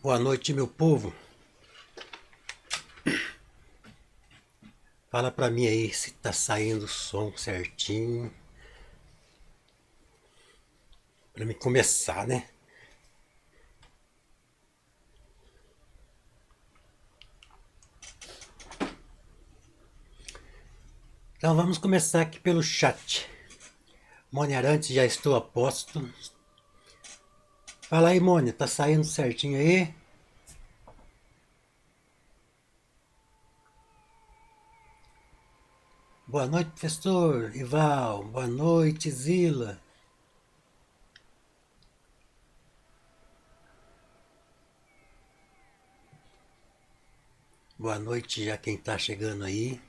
Boa noite, meu povo. Fala pra mim aí se tá saindo o som certinho. Pra me começar, né? Então vamos começar aqui pelo chat. Mônia Arantes, já estou a posto. Fala aí, Mônia, tá saindo certinho aí? Boa noite, professor Ival. Boa noite, Zila. Boa noite já quem tá chegando aí.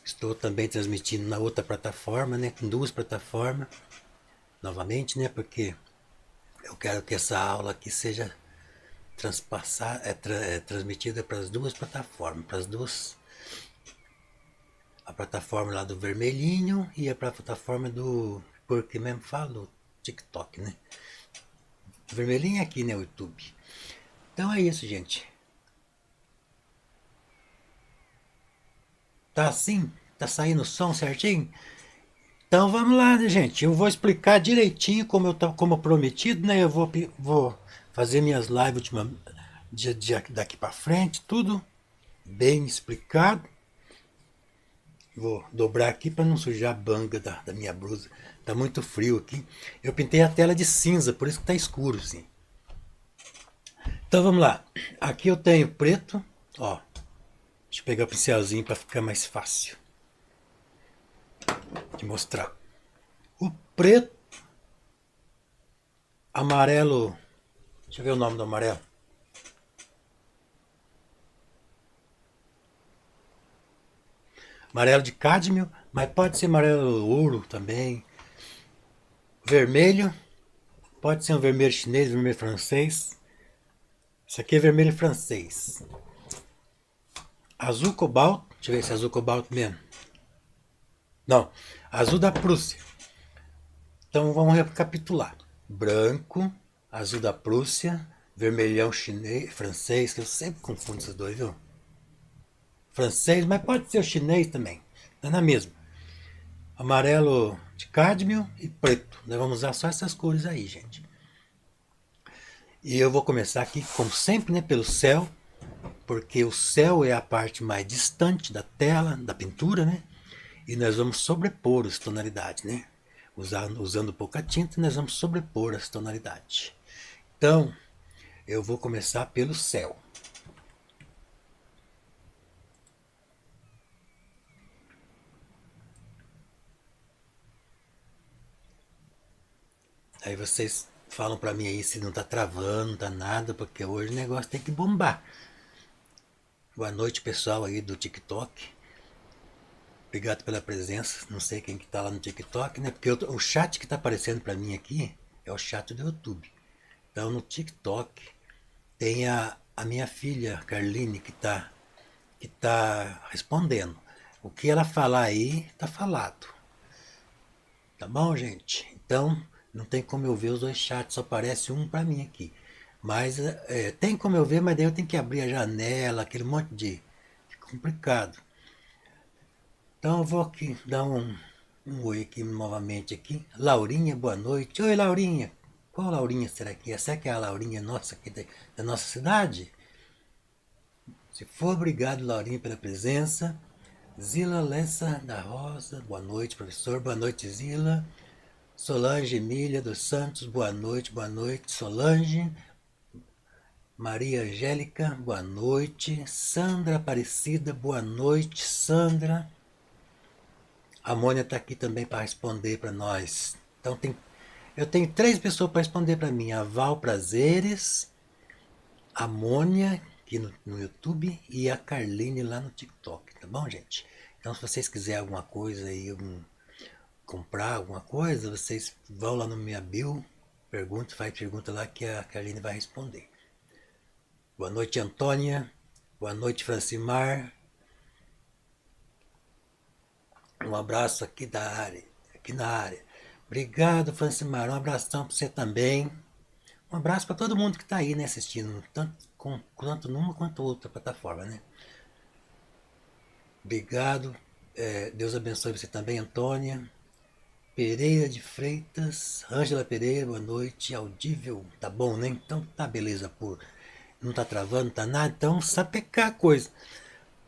Estou também transmitindo na outra plataforma, né? Com duas plataformas. Novamente, né? Porque eu quero que essa aula aqui seja transmitida para as duas plataformas, para as duas, a plataforma lá do vermelhinho e a plataforma do, porque mesmo falo, TikTok, né? O vermelhinho é aqui, né, o YouTube. Então é isso, gente. Tá assim? Tá saindo o som certinho? Então vamos lá, né, gente? Eu vou explicar direitinho como prometido, né? Eu vou fazer minhas lives daqui para frente, tudo bem explicado. Vou dobrar aqui para não sujar a banga da minha blusa. Tá muito frio aqui. Eu pintei a tela de cinza, por isso que tá escuro, sim. Então vamos lá. Aqui eu tenho preto, ó. Deixa eu pegar o pincelzinho para ficar mais fácil de mostrar. O preto, amarelo. Deixa eu ver o nome do amarelo. Amarelo de cádmio, mas pode ser amarelo ouro também. Vermelho, pode ser um vermelho chinês, vermelho francês. Isso aqui é vermelho francês. Azul cobalto, deixa eu ver se é azul cobalto mesmo. Não, azul da Prússia. Então vamos recapitular. Branco, azul da Prússia, vermelhão chinês, francês, que eu sempre confundo esses dois, viu? Francês, mas pode ser o chinês também. É na mesma. Amarelo de cádmio e preto. Nós vamos usar só essas cores aí, gente. E eu vou começar aqui, como sempre, né, pelo céu, porque o céu é a parte mais distante da tela, da pintura, né? E nós vamos sobrepor as tonalidades, né? Usando pouca tinta, nós vamos sobrepor as tonalidades. Então, eu vou começar pelo céu. Aí vocês falam pra mim aí se não tá travando, não tá nada, porque hoje o negócio tem que bombar. Boa noite, pessoal aí do TikTok. Obrigado pela presença. Não sei quem que tá lá no TikTok, né? Porque o chat que tá aparecendo pra mim aqui é o chat do YouTube. Então no TikTok tem a minha filha, Carline, que tá respondendo. O que ela falar aí, tá falado. Tá bom, gente? Então, não tem como eu ver os dois chats, só aparece um pra mim aqui. Mas tem como eu ver, mas daí eu tenho que abrir a janela, aquele monte de... complicado. Então eu vou aqui dar um oi aqui novamente aqui. Laurinha, boa noite. Oi, Laurinha. Qual Laurinha será que é? Será que é a Laurinha nossa aqui da nossa cidade? Se for, obrigado, Laurinha, pela presença. Zila Lessa da Rosa, boa noite, professor. Boa noite, Zila. Solange Emília dos Santos, boa noite, Solange. Maria Angélica, boa noite. Sandra Aparecida, boa noite, Sandra. A Mônia está aqui também para responder para nós. Então eu tenho três pessoas para responder para mim: a Val Prazeres, a Mônia aqui no YouTube e a Carline lá no TikTok, tá bom, gente? Então, se vocês quiserem alguma coisa aí, comprar alguma coisa, vocês vão lá no minha bio, faz pergunta lá que a Carline vai responder. Boa noite, Antônia. Boa noite, Francimar. Um abraço aqui na área. Obrigado, Francimar. Um abração para você também. Um abraço para todo mundo que está aí, né, assistindo, tanto numa quanto outra plataforma, né? Obrigado. Deus abençoe você também, Antônia. Pereira de Freitas, Ângela Pereira, boa noite, audível, tá bom, né? Então tá beleza, por não tá travando, não tá nada, então sapecar a coisa.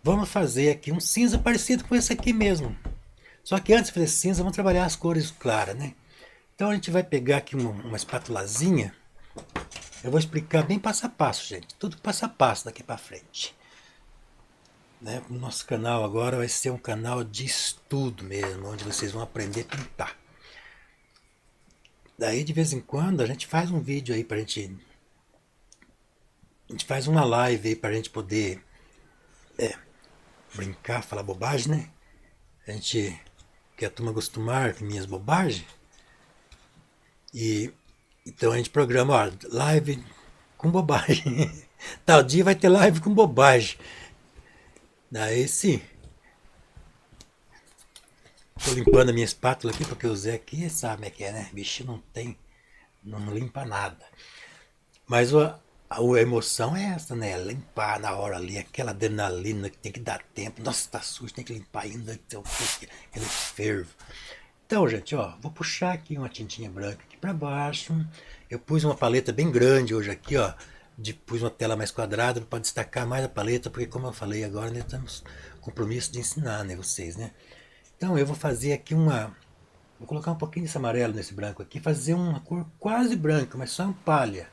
Vamos fazer aqui um cinza parecido com esse aqui mesmo. Só que antes de fazer cinza, vamos trabalhar as cores claras, né? Então a gente vai pegar aqui uma espátulazinha. Eu vou explicar bem passo a passo, gente. Tudo passo a passo daqui para frente. Né? O nosso canal agora vai ser um canal de estudo mesmo, onde vocês vão aprender a pintar. Daí de vez em quando a gente faz um vídeo aí pra gente. A gente faz uma live aí pra gente poder brincar, falar bobagem, né? A gente quer a turma acostumar com minhas bobagens. E então a gente programa, ó, live com bobagem. Tal dia vai ter live com bobagem. Daí sim. Tô limpando a minha espátula aqui, porque o Zé aqui sabe como é que é, né? Bicho não tem, não limpa nada. Mas a emoção é essa, né? Limpar na hora ali, aquela adrenalina que tem que dar tempo. Nossa, tá sujo, tem que limpar ainda, então, aquele fervo. Então, gente, ó, vou puxar aqui uma tintinha branca aqui para baixo. Eu pus uma paleta bem grande hoje aqui, ó. Pus uma tela mais quadrada para destacar mais a paleta, porque como eu falei agora, nós temos compromisso de ensinar, né, vocês, né? Então eu vou fazer aqui vou colocar um pouquinho desse amarelo nesse branco aqui, fazer uma cor quase branca, mas só em palha.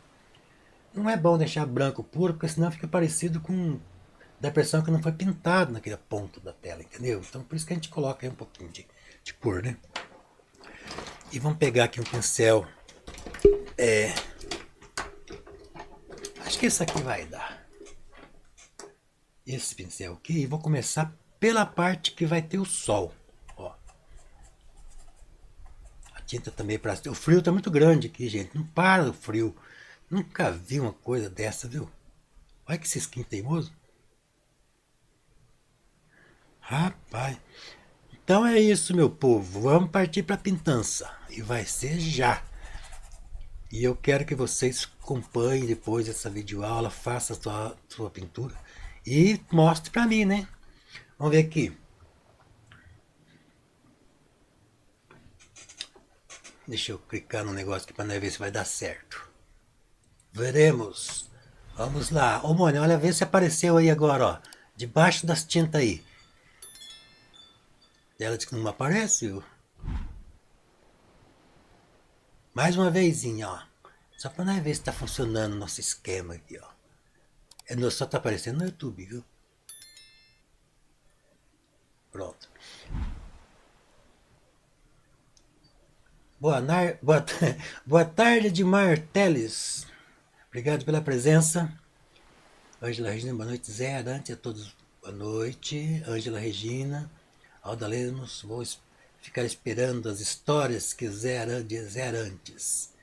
Não é bom deixar branco puro, porque senão fica parecido com da impressão que não foi pintado naquele ponto da tela, entendeu? Então por isso que a gente coloca aí um pouquinho de cor, né? E vamos pegar aqui um pincel. Acho que esse aqui vai dar. Esse pincel aqui, e vou começar pela parte que vai ter o sol. Ó. A tinta também para. O frio tá muito grande aqui, gente. Não para o frio. Nunca vi uma coisa dessa, viu? Olha que cisquinho teimoso. Rapaz. Então é isso, meu povo. Vamos partir para a pintança. E vai ser já. E eu quero que vocês acompanhem depois essa videoaula, faça a sua pintura e mostre para mim, né? Vamos ver aqui. Deixa eu clicar no negócio aqui para ver se vai dar certo. Veremos. Vamos lá. Ô, Mônica, olha, vê se apareceu aí agora, ó. Debaixo das tintas aí. Ela disse que não aparece. Mais uma vezinha, ó. Só para nós ver se está funcionando o nosso esquema aqui, ó. Só está aparecendo no YouTube, viu? Pronto. Boa tarde, Edmar Teles. Obrigado pela presença. Ângela Regina, boa noite. Zé Arantes a todos, boa noite. Ângela Regina, Alda Lemos, vou ficar esperando as histórias que Zé Arantes.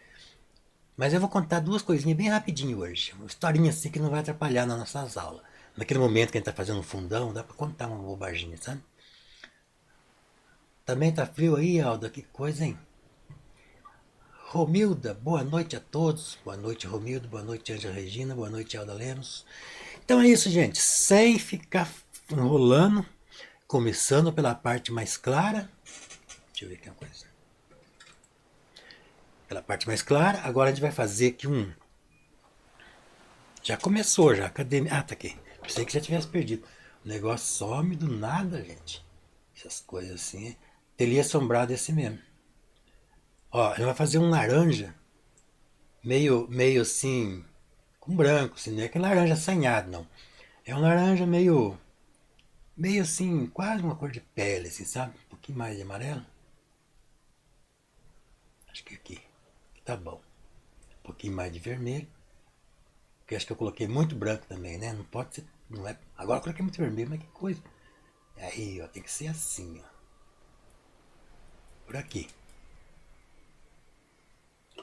Mas eu vou contar duas coisinhas bem rapidinho hoje. Uma historinha assim que não vai atrapalhar nas nossas aulas. Naquele momento que a gente está fazendo um fundão, dá para contar uma bobaginha, sabe? Também tá frio aí, Alda, que coisa, hein? Romilda, boa noite a todos. Boa noite, Romilda. Boa noite, Ângela Regina. Boa noite, Alda Lemos. Então é isso, gente. Sem ficar enrolando, começando pela parte mais clara. Deixa eu ver aqui uma coisa. Pela parte mais clara. Agora a gente vai fazer aqui um... Já começou, já. Cadê? Ah, tá aqui. Pensei que já tivesse perdido. O negócio some do nada, gente. Essas coisas assim. Teria assombrado esse mesmo. Ó, a gente vai fazer um laranja. Meio assim... Com branco, assim. Não é que laranja assanhado, não. É um laranja meio assim, quase uma cor de pele, assim, sabe? Um pouquinho mais de amarelo. Acho que aqui tá bom. Um pouquinho mais de vermelho. Porque acho que eu coloquei muito branco também, né? Não pode ser, não é. Agora eu coloquei muito vermelho, mas que coisa. Aí, ó, tem que ser assim, ó. Por aqui.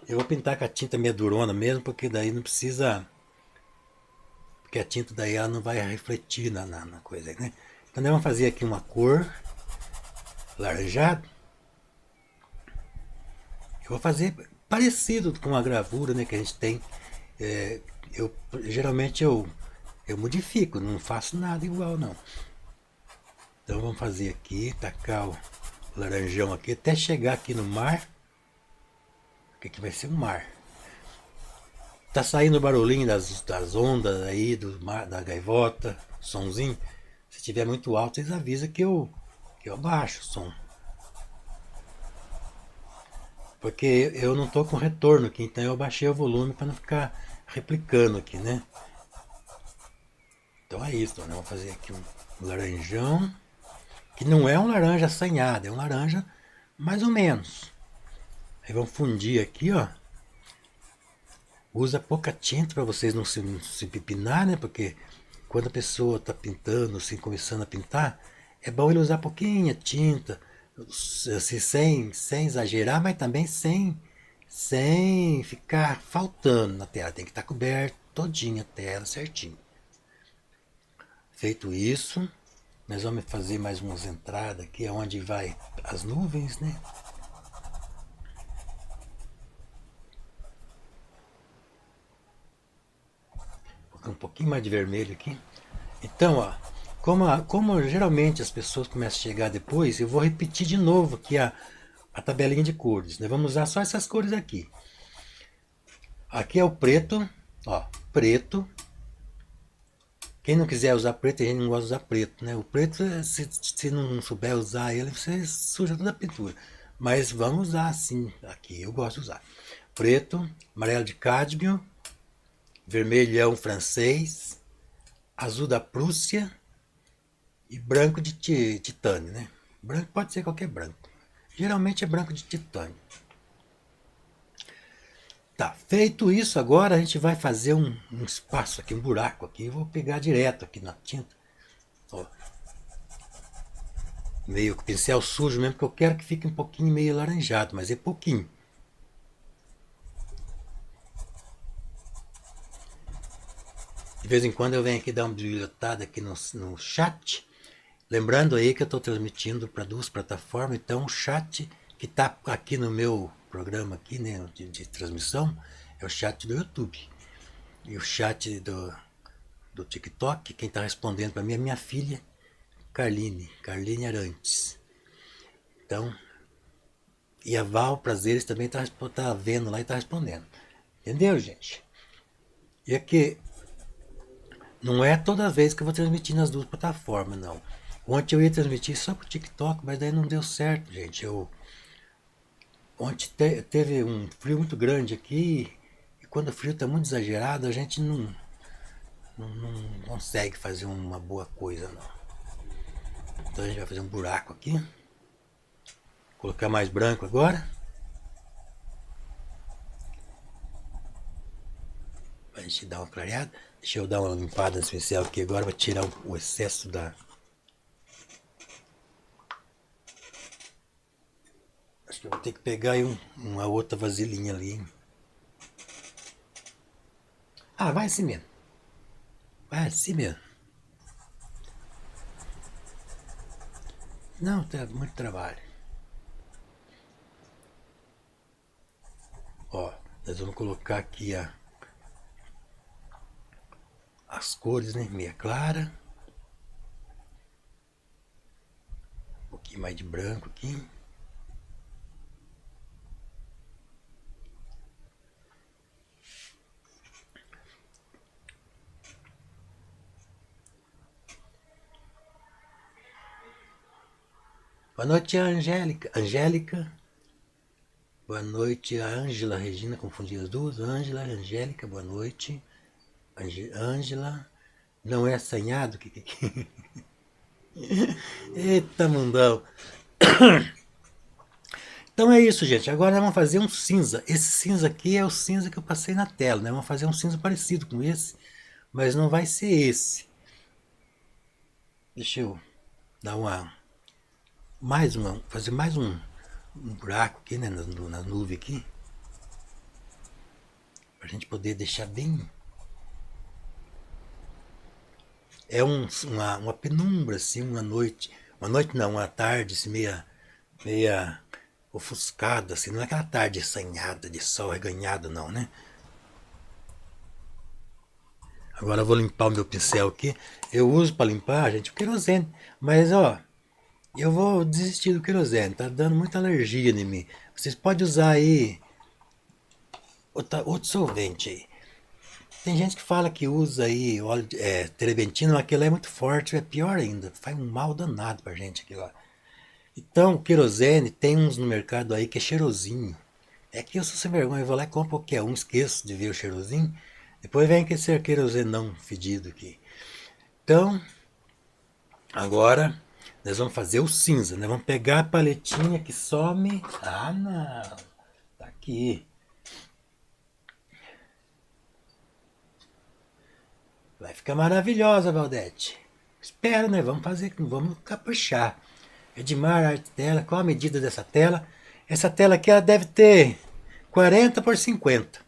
Eu vou pintar com a tinta meio durona mesmo, porque daí não precisa... Porque a tinta daí ela não vai refletir na coisa, né? Então nós vamos fazer aqui uma cor laranjada. Eu vou fazer parecido com a gravura, né, que a gente tem. Geralmente eu modifico, não faço nada igual não. Então vamos fazer aqui, tacar o laranjão aqui até chegar aqui no mar. O que vai ser um mar? Tá saindo o barulhinho das ondas aí, do mar, da gaivota, sonzinho. Se tiver muito alto, eles avisam que eu baixo o som. Porque eu não tô com retorno aqui, então eu baixei o volume para não ficar replicando aqui, né? Então é isso, né? Vamos fazer aqui um laranjão, que não é um laranja assanhado, é um laranja mais ou menos. Aí vamos fundir aqui, ó. Usa pouca tinta para vocês não se pipinar, né? Porque quando a pessoa está pintando, assim, começando a pintar, é bom ele usar pouquinha tinta, assim, sem exagerar, mas também sem ficar faltando na tela. Tem que estar coberto todinha a tela certinho. Feito isso, nós vamos fazer mais umas entradas aqui, onde vai as nuvens, né? Um pouquinho mais de vermelho aqui. Então, ó, como geralmente as pessoas começam a chegar depois, eu vou repetir de novo aqui a tabelinha de cores. Nós vamos usar só essas cores aqui. Aqui é o preto, ó, preto. Quem não quiser usar preto, a gente não gosta de usar preto, né? O preto, se não souber usar ele, você suja toda a pintura. Mas vamos usar assim, aqui eu gosto de usar. Preto, amarelo de cádmio, vermelhão francês, azul da Prússia e branco de titânio, né? Branco pode ser qualquer branco. Geralmente é branco de titânio. Tá, feito isso, agora a gente vai fazer um espaço aqui, um buraco aqui. Eu vou pegar direto aqui na tinta. Ó. Meio com pincel sujo mesmo, porque eu quero que fique um pouquinho meio laranjado, mas é pouquinho. De vez em quando eu venho aqui dar uma brilhotada aqui no chat. Lembrando aí que eu estou transmitindo para 2 plataformas, então o chat que está aqui no meu programa aqui, né, de transmissão, é o chat do YouTube. E o chat do TikTok, quem está respondendo para mim é minha filha, Carline Arantes. Então, e a Val Prazeres também tá vendo lá e está respondendo. Entendeu, gente? E aqui, não é toda vez que eu vou transmitir nas 2 plataformas, não. Ontem eu ia transmitir só pro TikTok, mas daí não deu certo, gente. Ontem teve um frio muito grande aqui, e quando o frio está muito exagerado, a gente não consegue fazer uma boa coisa, não. Então a gente vai fazer um buraco aqui. Vou colocar mais branco agora. Pra gente dar uma clareada. Deixa eu dar uma limpada especial aqui agora para tirar o excesso da... Acho que eu vou ter que pegar aí uma outra vasilhinha ali. Ah, vai assim mesmo. Vai assim mesmo. Não, tá muito trabalho. Ó, nós vamos colocar aqui as cores, né? Meia clara. Um pouquinho mais de branco aqui. Boa noite, Angélica. Boa noite, a Ângela Regina, confundi as duas. Ângela, Angélica, boa noite. Ângela, não é assanhado? Eita, mundão. Então é isso, gente. Agora vamos fazer um cinza. Esse cinza aqui é o cinza que eu passei na tela, né? Vamos fazer um cinza parecido com esse, mas não vai ser esse. Deixa eu dar fazer mais um buraco aqui, né, na nuvem aqui, pra gente poder deixar bem... É uma penumbra, assim, uma noite não, uma tarde, assim, meia ofuscada, assim, não é aquela tarde assanhada de sol reganhado, não, né? Agora eu vou limpar o meu pincel aqui. Eu uso para limpar, gente, o querosene. Mas, ó, eu vou desistir do querosene. Tá dando muita alergia em mim. Vocês podem usar aí outro solvente aí. Tem gente que fala que usa aí óleo terebentino, mas aquilo é muito forte, é pior ainda. Faz um mal danado pra gente aquilo lá. Então, o querosene, tem uns no mercado aí que é cheirosinho. É que eu sou sem vergonha, eu vou lá e compro qualquer um, esqueço de ver o cheirosinho. Depois vem que esse querosenão fedido aqui. Então, agora nós vamos fazer o cinza. Nós vamos pegar a paletinha que some. Ah, não. Tá aqui. Vai ficar maravilhosa, Valdete. Espera, né? Vamos fazer, vamos caprichar. Edmar, arte tela, qual a medida dessa tela? Essa tela aqui ela deve ter 40 por 50.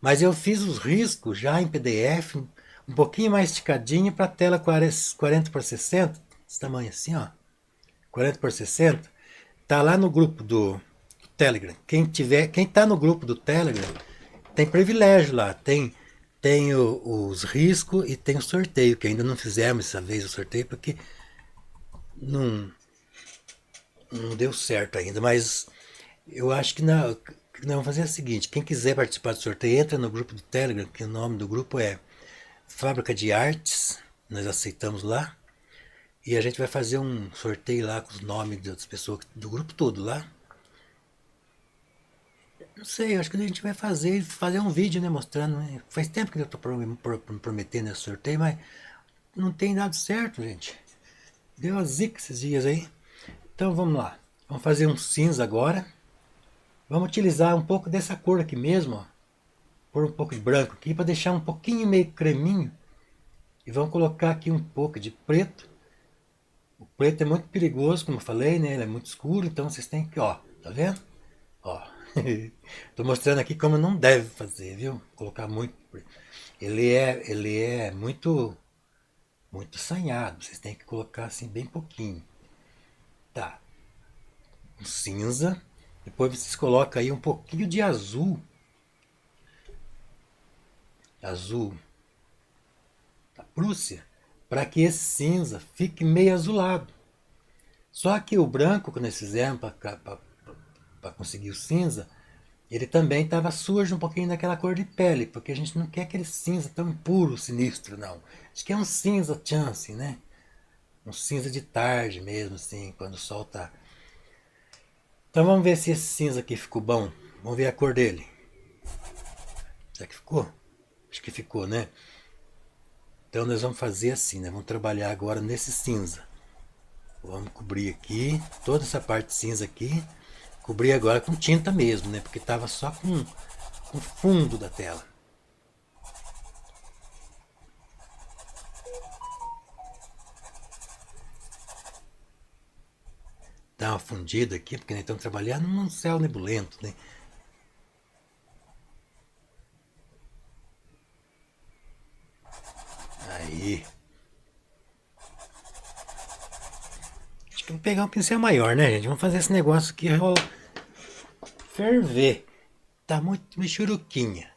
Mas eu fiz os riscos já em PDF, um pouquinho mais esticadinho para a tela 40 por 60, esse tamanho assim, ó. 40 por 60. Tá lá no grupo do Telegram. Quem tá no grupo do Telegram tem privilégio lá, tem os riscos e tem o sorteio, que ainda não fizemos dessa vez o sorteio porque não deu certo ainda, mas eu acho que nós vamos fazer o seguinte: quem quiser participar do sorteio, entra no grupo do Telegram, que o nome do grupo é Fábrica de Artes, nós aceitamos lá, e a gente vai fazer um sorteio lá com os nomes das pessoas do grupo todo lá. Não sei, acho que a gente vai fazer um vídeo, né, mostrando, né? Faz tempo que eu tô prometendo esse sorteio, mas não tem dado certo, gente. Deu a zica esses dias aí. Então vamos lá, vamos fazer um cinza agora. Vamos utilizar um pouco dessa cor aqui mesmo, ó. Pôr um pouco de branco aqui para deixar um pouquinho meio creminho. E vamos colocar aqui um pouco de preto. O preto é muito perigoso, como eu falei, né? Ele é muito escuro, então vocês têm que, ó, tá vendo? Ó, tô mostrando aqui como não deve fazer, viu? Colocar muito preto. Ele é muito assanhado, vocês têm que colocar assim bem pouquinho. Tá, um cinza. Depois vocês colocam aí um pouquinho de azul. Azul da Prússia. Para que esse cinza fique meio azulado. Só que o branco que nós fizemos para conseguir o cinza, ele também estava sujo um pouquinho daquela cor de pele. Porque a gente não quer aquele cinza tão impuro, sinistro, não. A gente quer um cinza chance, né? Um cinza de tarde mesmo, assim, quando o sol tá. Então vamos ver se esse cinza aqui ficou bom. Vamos ver a cor dele. Será que ficou? Acho que ficou, né? Então nós vamos fazer assim, né? Vamos trabalhar agora nesse cinza. Vamos cobrir aqui, toda essa parte cinza aqui. Cobrir agora com tinta mesmo, né? Porque estava só com o fundo da tela. Dá uma fundida aqui, porque nós estamos trabalhando num céu nebulento, né? Aí. Acho que vou pegar um pincel maior, né, gente? Vamos fazer esse negócio aqui ferver. Tá muito michuruquinha.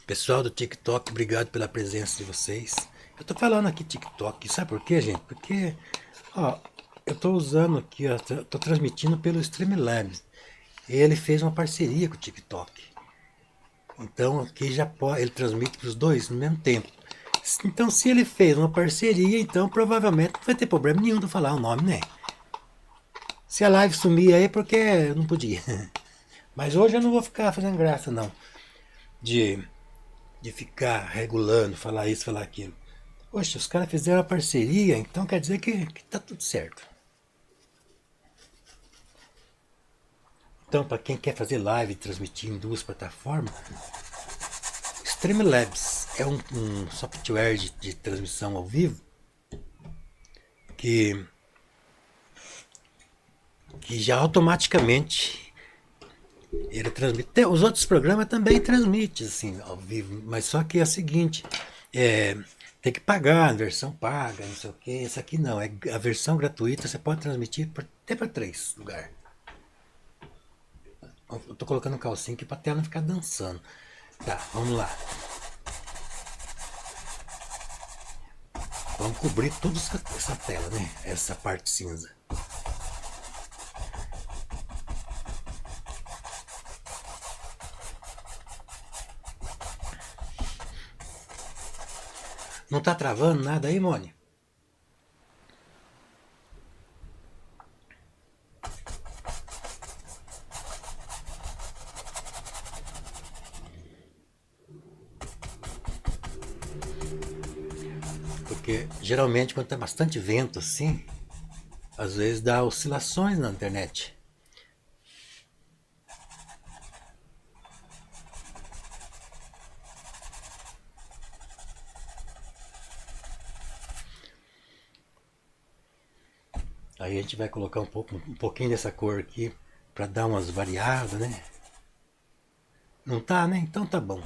Pessoal do TikTok, obrigado pela presença de vocês. Eu tô falando aqui TikTok, sabe por quê, gente? Porque, ó, eu tô usando aqui, ó, tô transmitindo pelo Streamlabs. Ele fez uma parceria com o TikTok. Então aqui já pode, ele transmite para os dois no mesmo tempo. Então se ele fez uma parceria, então provavelmente não vai ter problema nenhum de falar o nome, né? Se a live sumir aí é porque eu não podia. Mas hoje eu não vou ficar fazendo graça não. De ficar regulando, falar isso, falar aquilo. Poxa, os caras fizeram uma parceria, então quer dizer que tá tudo certo. Então, para quem quer fazer live e transmitir em duas plataformas, Streamlabs é um software de transmissão ao vivo que já automaticamente ele transmite. Os outros programas também transmitem assim, ao vivo, mas só que é o seguinte, Tem que pagar, a versão paga, não sei o que. Essa aqui não, é a versão gratuita, você pode transmitir até para 3 lugares. Eu tô colocando calcinha aqui pra tela não ficar dançando. Tá, vamos lá. Vamos cobrir toda essa tela, né? Essa parte cinza. Não tá travando nada aí, Mônica? Porque geralmente quando tá bastante vento assim, às vezes dá oscilações na internet. Aí a gente vai colocar um pouquinho dessa cor aqui para dar umas variadas, né? Não tá, né? Então tá bom.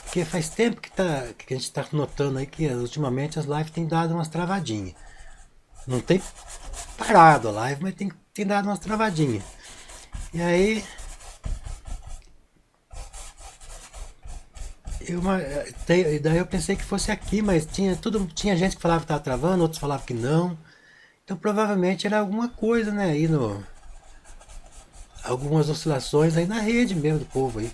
Porque faz tempo que a gente tá notando aí que ultimamente as lives têm dado umas travadinhas. Não tem parado a live, mas tem dado umas travadinhas. E aí daí eu pensei que fosse aqui, mas tinha gente que falava que estava travando, outros falavam que não. Então provavelmente era alguma coisa, né? Aí algumas oscilações aí na rede mesmo do povo aí.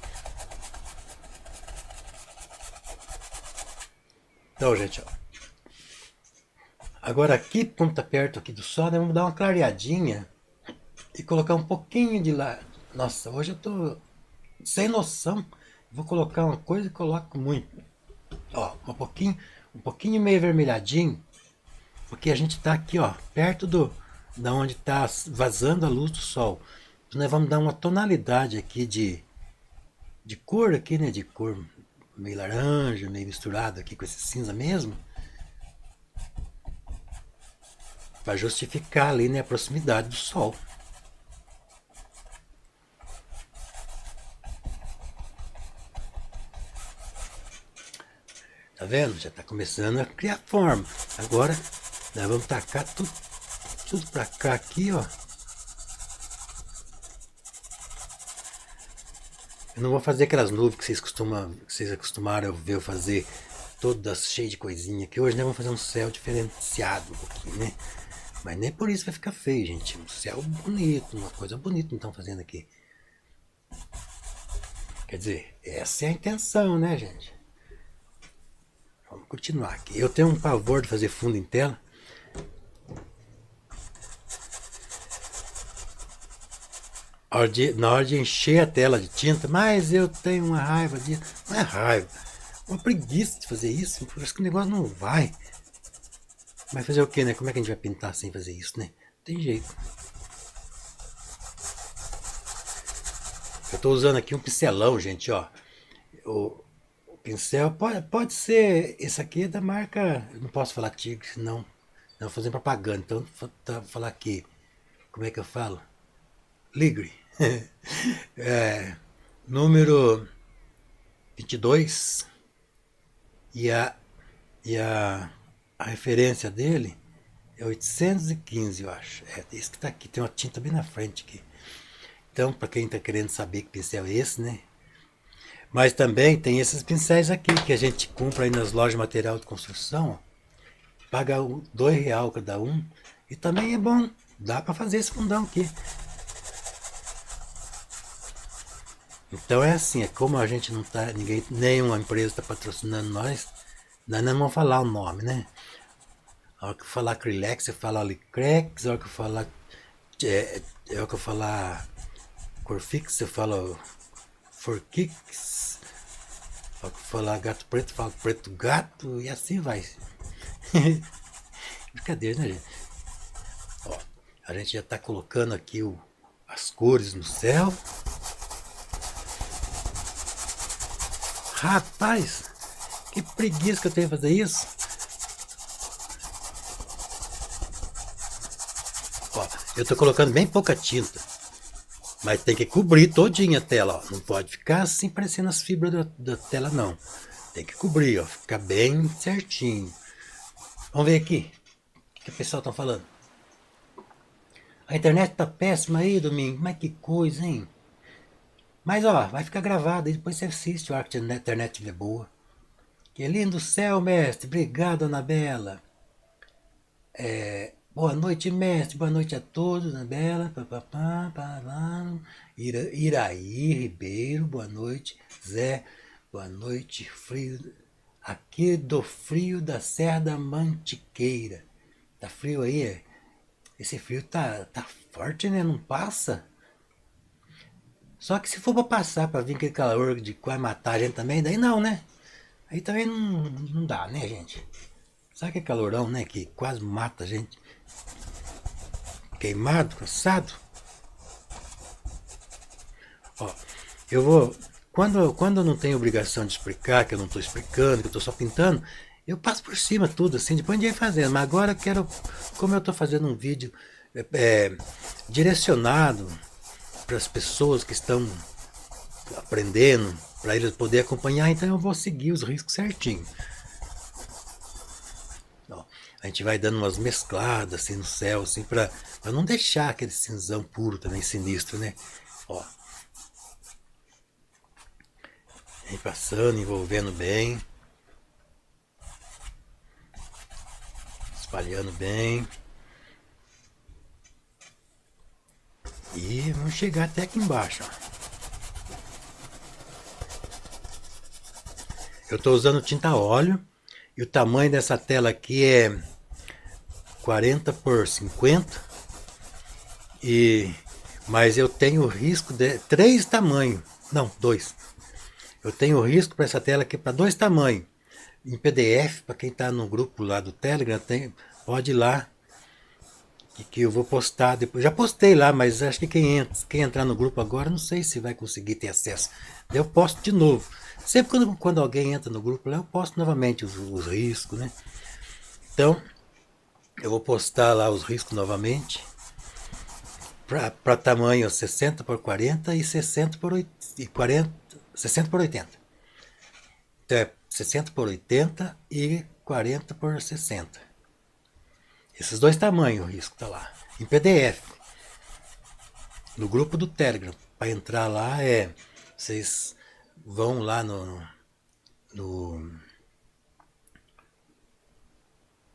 Então, gente, ó. Agora aqui, como tá perto aqui do sol, né, vamos dar uma clareadinha e colocar um pouquinho de lá. Nossa, hoje eu tô sem noção. Vou colocar uma coisa e coloco muito. Ó, um pouquinho meio avermelhadinho, porque a gente tá aqui, ó, perto da onde tá vazando a luz do sol. Então nós vamos dar uma tonalidade aqui de cor aqui, né, de cor meio laranja, meio misturado aqui com esse cinza mesmo, para justificar ali, né, a proximidade do sol. Tá vendo? Já tá começando a criar forma. Agora nós vamos tacar tudo pra cá aqui, ó. Eu não vou fazer aquelas nuvens que vocês acostumaram a ver eu fazer, todas cheias de coisinha, que hoje nós vamos fazer um céu diferenciado um pouquinho, né? Mas nem por isso vai ficar feio, gente. Um céu bonito, uma coisa bonita não estão fazendo aqui. Quer dizer, essa é a intenção, né, gente? Vamos continuar aqui. Eu tenho um pavor de fazer fundo em tela. Na hora de encher a tela de tinta, mas eu tenho uma raiva disso. Não é raiva, uma preguiça de fazer isso. Parece que o negócio não vai. Mas fazer o que, né? Como é que a gente vai pintar sem fazer isso, né? Não tem jeito. Eu tô usando aqui um pincelão, gente, ó. O pincel pode ser. Esse aqui é da marca. Eu não posso falar Tigre, senão. Não, fazendo propaganda. Então, falar aqui. Como é que eu falo? Ligre. Número 22. E a referência dele é 815, eu acho. É esse que tá aqui. Tem uma tinta bem na frente aqui. Então, para quem está querendo saber que pincel é esse, né? Mas também tem esses pincéis aqui que a gente compra aí nas lojas de material de construção. Ó, paga R$2 cada um. E também é bom. Dá para fazer esse fundão aqui. Então é assim, é como a gente não tá, nenhuma empresa está patrocinando nós não vamos falar o nome, né? A hora que eu falar Acrylex, você fala Alicrex, a hora que eu falar a hora que eu falar Corfix, você fala Forkix, a hora que eu falar Gato Preto, eu falo Preto Gato, e assim vai. Brincadeira, né, gente? Ó, a gente já está colocando aqui as cores no céu. Rapaz, que preguiça que eu tenho de fazer isso. Ó, eu tô colocando bem pouca tinta. Mas tem que cobrir todinha a tela, ó. Não pode ficar assim parecendo as fibras da tela, não. Tem que cobrir, ó. Ficar bem certinho. Vamos ver aqui. O que o pessoal tá falando? A internet tá péssima aí, Domingo. Mas que coisa, hein? Mas, ó, vai ficar gravado e depois você assiste o que a internet estiver boa. Que lindo céu, mestre. Obrigado, Anabela. Boa noite, mestre. Boa noite a todos, Anabela. Iraí Ribeiro, boa noite. Zé, boa noite. Frio. Aqui do frio da Serra da Mantiqueira. Tá frio aí, é? Esse frio tá forte, né? Não passa? Só que se for pra passar, pra vir aquele calor de quase matar a gente também, daí não, né? Aí também não dá, né, gente? Sabe aquele calorão, né? Que quase mata a gente. Queimado, cansado. Ó, eu vou. Quando eu não tenho obrigação de explicar, que eu não estou explicando, que eu estou só pintando, eu passo por cima tudo, assim, depois a gente vai fazendo. Mas agora eu quero, como eu estou fazendo um vídeo direcionado para as pessoas que estão aprendendo, para eles poderem acompanhar, então eu vou seguir os riscos certinho. Ó, a gente vai dando umas mescladas assim no céu, assim, para não deixar aquele cinzão puro também sinistro, né? Ó, vem passando, envolvendo bem, espalhando bem. E vamos chegar até aqui embaixo, ó. Eu estou usando tinta a óleo e o tamanho dessa tela aqui é 40 por 50. Mas eu tenho risco de 3 tamanhos, não, 2. Eu tenho risco para essa tela aqui para 2 tamanhos. Em PDF, para quem está no grupo lá do Telegram, pode ir lá que eu vou postar depois. Já postei lá, mas acho que quem entrar no grupo agora, não sei se vai conseguir ter acesso. Daí eu posto de novo. Sempre quando alguém entra no grupo lá, eu posto novamente os riscos, né? Então, eu vou postar lá os riscos novamente. Para tamanho 60 por 40 e 60 por 40, 60 por 80. Então é 60 por 80 e 40 por 60. Esses 2 tamanhos o risco tá lá. Em PDF. No grupo do Telegram. Para entrar lá vocês vão lá no,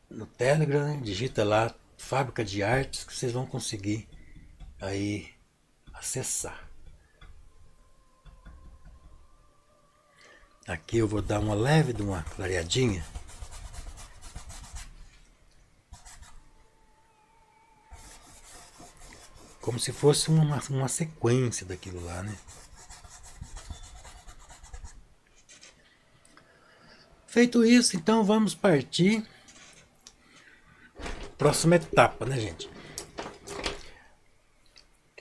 no Telegram, digita lá Fábrica de Artes que vocês vão conseguir aí acessar. Aqui eu vou dar uma leve de uma clareadinha. Como se fosse uma sequência daquilo lá, né? Feito isso, então vamos partir. Próxima etapa, né, gente?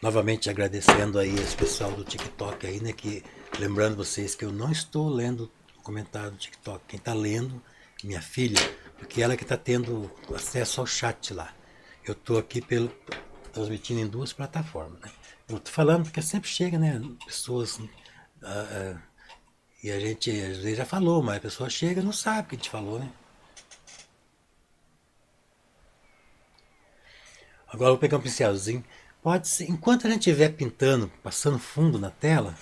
Novamente agradecendo aí esse pessoal do TikTok aí, né? Que, lembrando vocês que eu não estou lendo o comentário do TikTok. Quem está lendo é minha filha, porque ela que está tendo acesso ao chat lá. Eu estou aqui transmitindo em 2 plataformas, né? Eu estou falando porque sempre chega, né? Pessoas. E a gente às vezes já falou, mas a pessoa chega e não sabe o que a gente falou, né? Agora eu vou pegar um pincelzinho. Pode ser, enquanto a gente estiver pintando, passando fundo na tela,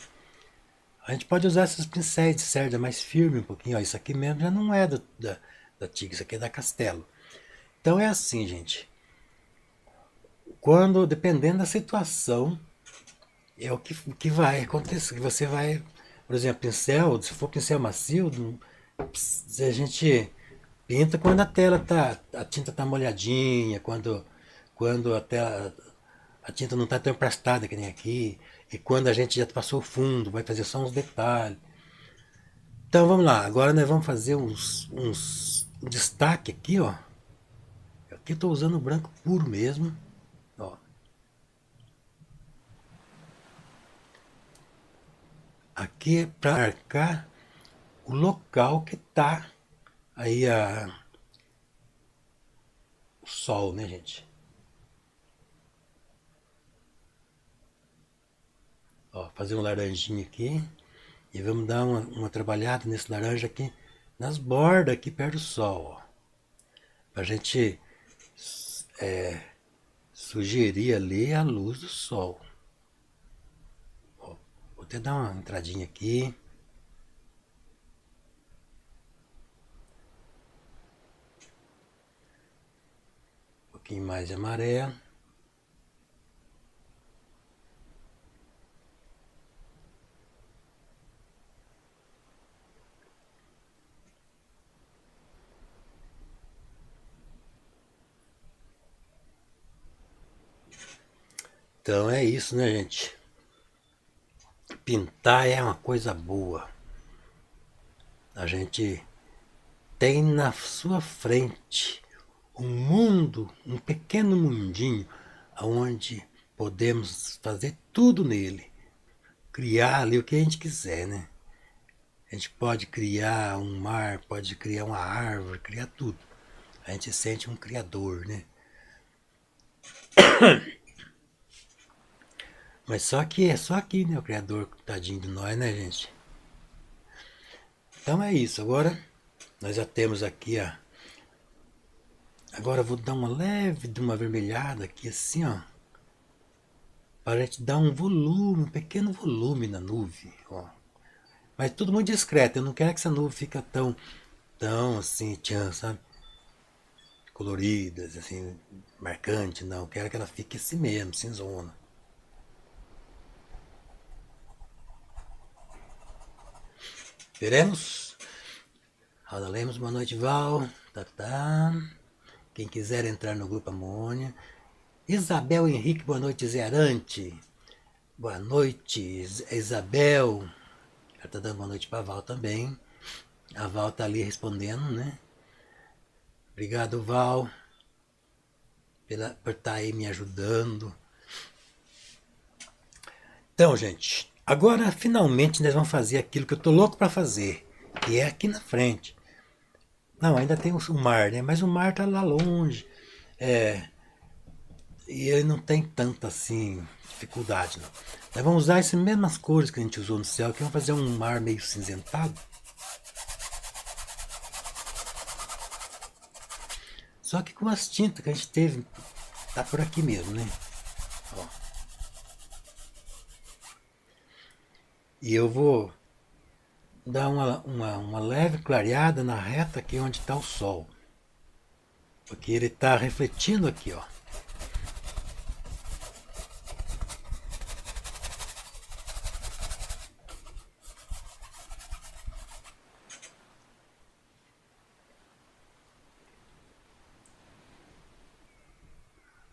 a gente pode usar esses pincéis de cerda mais firme um pouquinho. Ó, isso aqui mesmo já não é da Tigre, isso aqui é da Castelo. Então é assim, gente. Dependendo da situação, é o que vai acontecer. Que você vai, por exemplo, pincel, se for pincel macio, a gente pinta quando a tinta tá molhadinha, quando a tinta não está tão emplastada que nem aqui, e quando a gente já passou o fundo, vai fazer só uns detalhes. Então vamos lá, agora nós vamos fazer um destaque aqui, ó. Aqui eu estou usando o branco puro mesmo, ó. Aqui é para marcar o local que tá aí o sol, né, gente? fazer um laranjinho aqui. E vamos dar uma trabalhada nesse laranja aqui, nas bordas aqui perto do sol, ó. Pra gente sugerir ali a luz do sol. Ó, vou até dar uma entradinha aqui. Um pouquinho mais de amarelo. Então é isso, né, gente? Pintar é uma coisa boa. A gente tem na sua frente um mundo, um pequeno mundinho, onde podemos fazer tudo nele. Criar ali o que a gente quiser, né? A gente pode criar um mar, pode criar uma árvore, criar tudo. A gente se sente um criador, né? Mas só que é só aqui, né? O criador, tadinho de nós, né, gente? Então é isso. Agora nós já temos aqui a... Agora eu vou dar uma leve de uma avermelhada aqui, assim, ó. Para a gente dar um volume, um pequeno volume na nuvem, ó. Mas tudo muito discreto. Eu não quero que essa nuvem fique tão assim, tchan, sabe? Coloridas, assim, marcante, não. Eu quero que ela fique assim mesmo, cinzona. Veremos? Roda Lemos, boa noite, Val. Tá. Quem quiser entrar no grupo Amônia. Isabel Henrique, boa noite, Zerante. Boa noite, Isabel. Ela tá dando boa noite pra Val também. A Val tá ali respondendo, né? Obrigado, Val, por estar aí me ajudando. Então, gente, agora finalmente nós vamos fazer aquilo que eu tô louco para fazer, que é aqui na frente. Não, ainda tem o mar, né? Mas o mar tá lá longe. E ele não tem tanta assim dificuldade, não. Nós vamos usar essas mesmas cores que a gente usou no céu, que vamos fazer um mar meio cinzentado. Só que com as tintas que a gente teve, tá por aqui mesmo, né? Ó. E eu vou dar uma leve clareada na reta aqui onde está o sol. Porque ele está refletindo aqui, ó.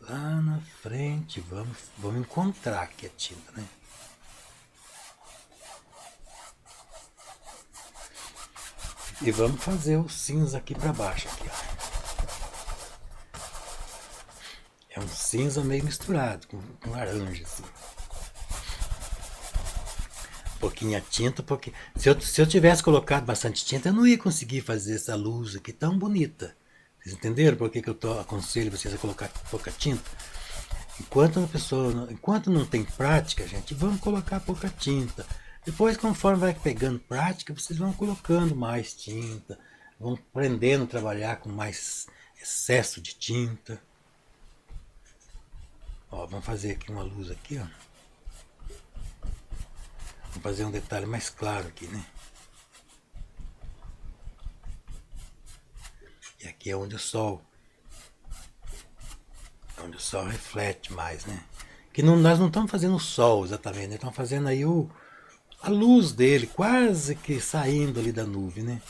Lá na frente, vamos encontrar aqui a tinta, né? E vamos fazer o cinza aqui para baixo, aqui, ó. É um cinza meio misturado com laranja, assim. Um pouquinho a tinta, porque se eu tivesse colocado bastante tinta, eu não ia conseguir fazer essa luz aqui tão bonita. Vocês entenderam por que eu aconselho vocês a colocar pouca tinta? Enquanto não tem prática, gente, vamos colocar pouca tinta. Depois, conforme vai pegando prática, vocês vão colocando mais tinta, vão aprendendo a trabalhar com mais excesso de tinta. Ó, vamos fazer aqui uma luz aqui, ó. Vamos fazer um detalhe mais claro aqui, né? E aqui é onde o sol reflete mais, né? Que nós não estamos fazendo o sol exatamente, né? Estamos fazendo aí a luz dele quase que saindo ali da nuvem, né?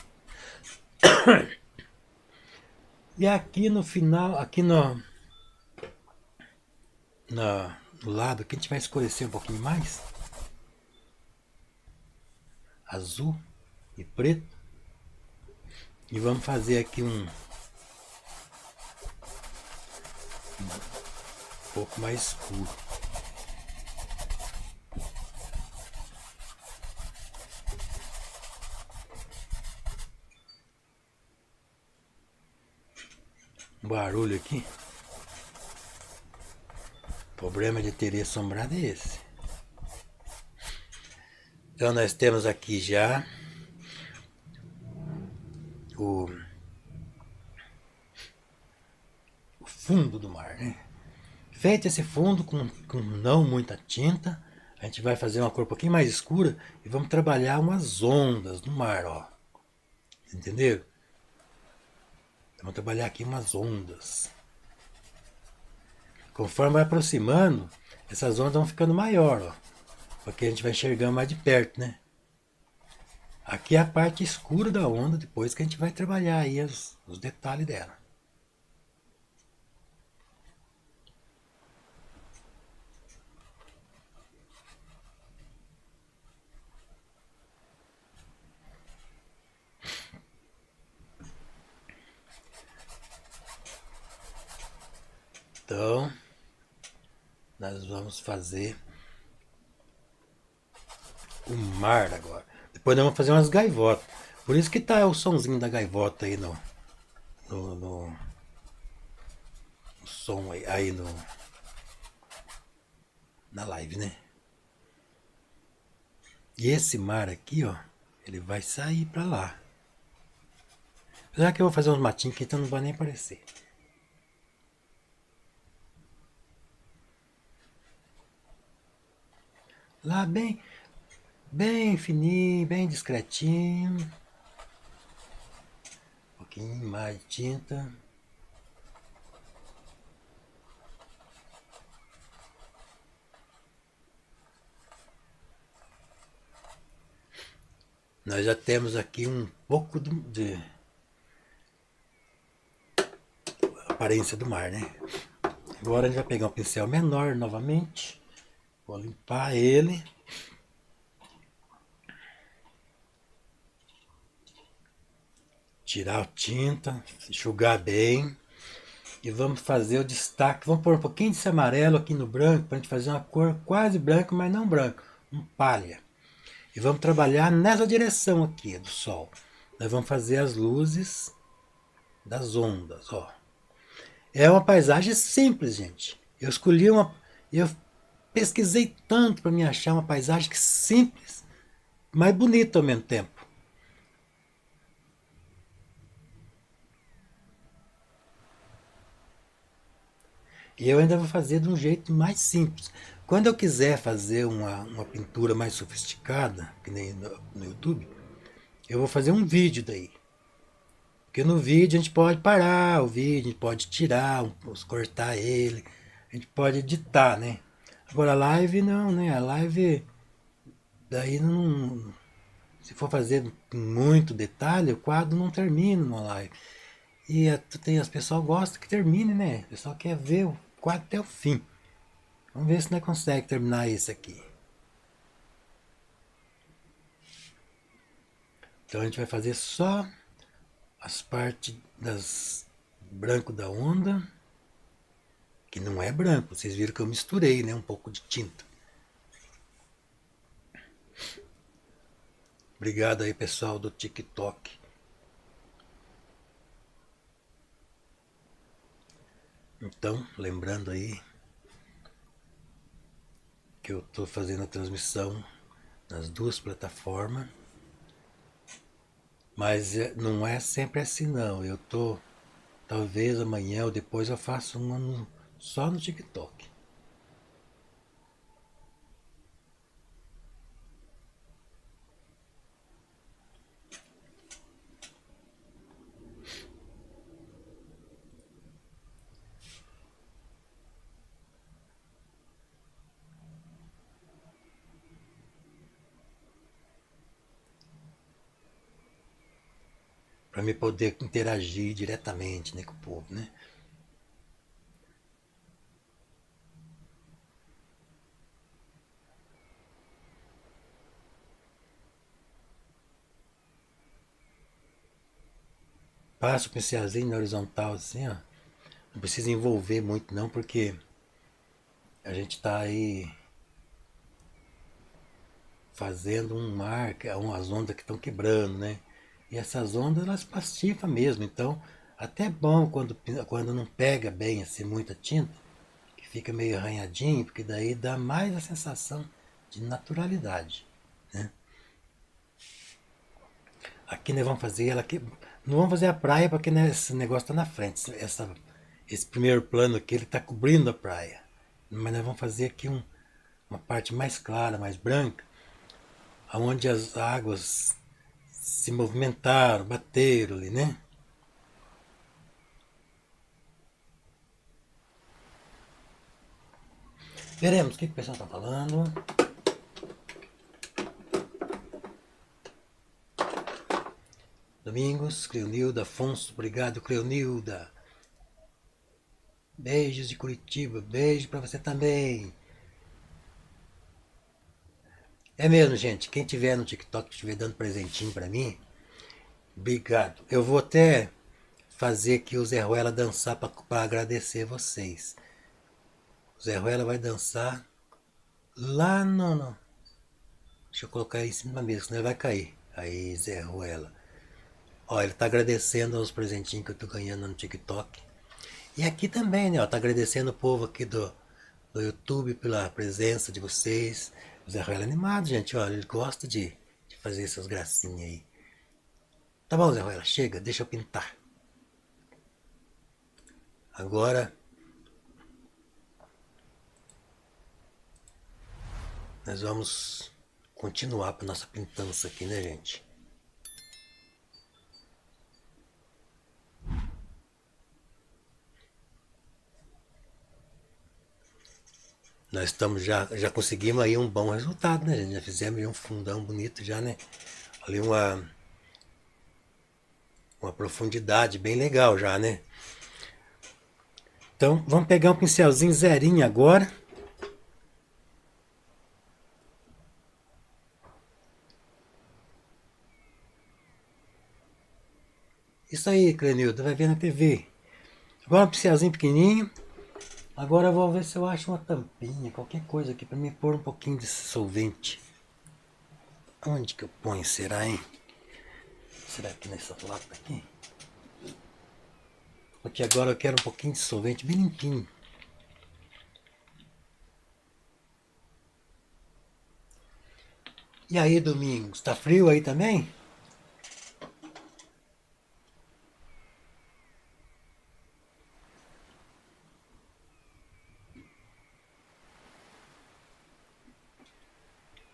E aqui no final, aqui no lado, que a gente vai escurecer um pouquinho mais, azul e preto, e vamos fazer aqui um pouco mais escuro. Um barulho aqui. O problema de ter assombrado é esse. Então nós temos aqui já o fundo do mar, né? Feito esse fundo com não muita tinta, a gente vai fazer uma cor um pouquinho mais escura e vamos trabalhar umas ondas no mar, ó. Entendeu? Vamos trabalhar aqui umas ondas. Conforme vai aproximando, essas ondas vão ficando maior, ó. Porque a gente vai enxergando mais de perto, né? Aqui é a parte escura da onda, depois que a gente vai trabalhar aí os detalhes dela. Então, nós vamos fazer o mar agora. Depois nós vamos fazer umas gaivotas. Por isso que tá o sonzinho da gaivota aí no som aí na live, né? E esse mar aqui, ó, ele vai sair pra lá. Já que eu vou fazer uns matinhos aqui, então não vai nem aparecer. Lá bem fininho, bem discretinho. Um pouquinho mais de tinta. Nós já temos aqui um pouco de aparência do mar, né? Agora a gente vai pegar um pincel menor novamente. Vou limpar ele. Tirar a tinta, enxugar bem. E vamos fazer o destaque. Vamos pôr um pouquinho desse amarelo aqui no branco, para a gente fazer uma cor quase branca, mas não branco. Um palha. E vamos trabalhar nessa direção aqui do sol. Nós vamos fazer as luzes das ondas, ó. É uma paisagem simples, gente. Eu escolhi eu pesquisei tanto para me achar uma paisagem simples, mas bonita ao mesmo tempo. E eu ainda vou fazer de um jeito mais simples. Quando eu quiser fazer uma pintura mais sofisticada, que nem no YouTube, eu vou fazer um vídeo daí. Porque no vídeo a gente pode parar o vídeo, a gente pode tirar, cortar ele, a gente pode editar, né? Agora a live não, né? A live daí não. Se for fazer muito detalhe, o quadro não termina numa live. E as pessoas gostam que termine, né? O pessoal quer ver o quadro até o fim. Vamos ver se nós conseguimos terminar isso aqui. Então a gente vai fazer só as partes das branco da onda, que não é branco, vocês viram que eu misturei, né, um pouco de tinta. Obrigado aí, pessoal do TikTok. Então, lembrando aí que eu estou fazendo a transmissão nas duas plataformas, mas não é sempre assim não. Eu tô, talvez amanhã ou depois eu faça uma só no TikTok. Para me poder interagir diretamente, né, com o povo, né? Passo o pincelzinho na horizontal assim, ó. Não precisa envolver muito não, porque a gente tá aí fazendo um mar, umas ondas que estão quebrando, né? E essas ondas elas pastifam mesmo, então até é bom quando não pega bem assim muita tinta, que fica meio arranhadinho, porque daí dá mais a sensação de naturalidade, né? Aqui nós vamos fazer ela aqui. Não vamos fazer a praia porque né, esse negócio tá na frente. Esse primeiro plano aqui ele tá cobrindo a praia. Mas nós vamos fazer aqui uma parte mais clara, mais branca, onde as águas se movimentaram, bateram ali, né? Veremos o que o pessoal está falando. Domingos, Cleonilda, Afonso, obrigado, Cleonilda. Beijos de Curitiba, beijo para você também. É mesmo, gente. Quem tiver no TikTok, estiver dando presentinho para mim, obrigado. Eu vou até fazer aqui o Zé Ruela dançar para agradecer vocês. O Zé Ruela vai dançar lá no. Deixa eu colocar ele em cima da mesa, senão ele vai cair. Aí, Zé Ruela. Ó, ele tá agradecendo aos presentinhos que eu tô ganhando no TikTok. E aqui também, né? Ó, tá agradecendo o povo aqui do YouTube pela presença de vocês. O Zé Ruela é animado, gente. Olha, ele gosta de fazer essas gracinhas aí. Tá bom, Zé Ruela, chega, deixa eu pintar. Agora nós vamos continuar para nossa pintança aqui, né, gente? Nós estamos já conseguimos aí um bom resultado, né, gente? Já fizemos um fundão bonito já, né? Ali uma profundidade bem legal já, né? Então, vamos pegar um pincelzinho zerinho agora. Isso aí, Clenildo, vai ver na TV. Agora um pincelzinho pequenininho. Agora eu vou ver se eu acho uma tampinha, qualquer coisa aqui para me pôr um pouquinho desse solvente. Onde que eu ponho, será, hein? Será que nessa lata aqui? Porque agora eu quero um pouquinho de solvente bem limpinho. E aí, Domingos, tá frio aí também?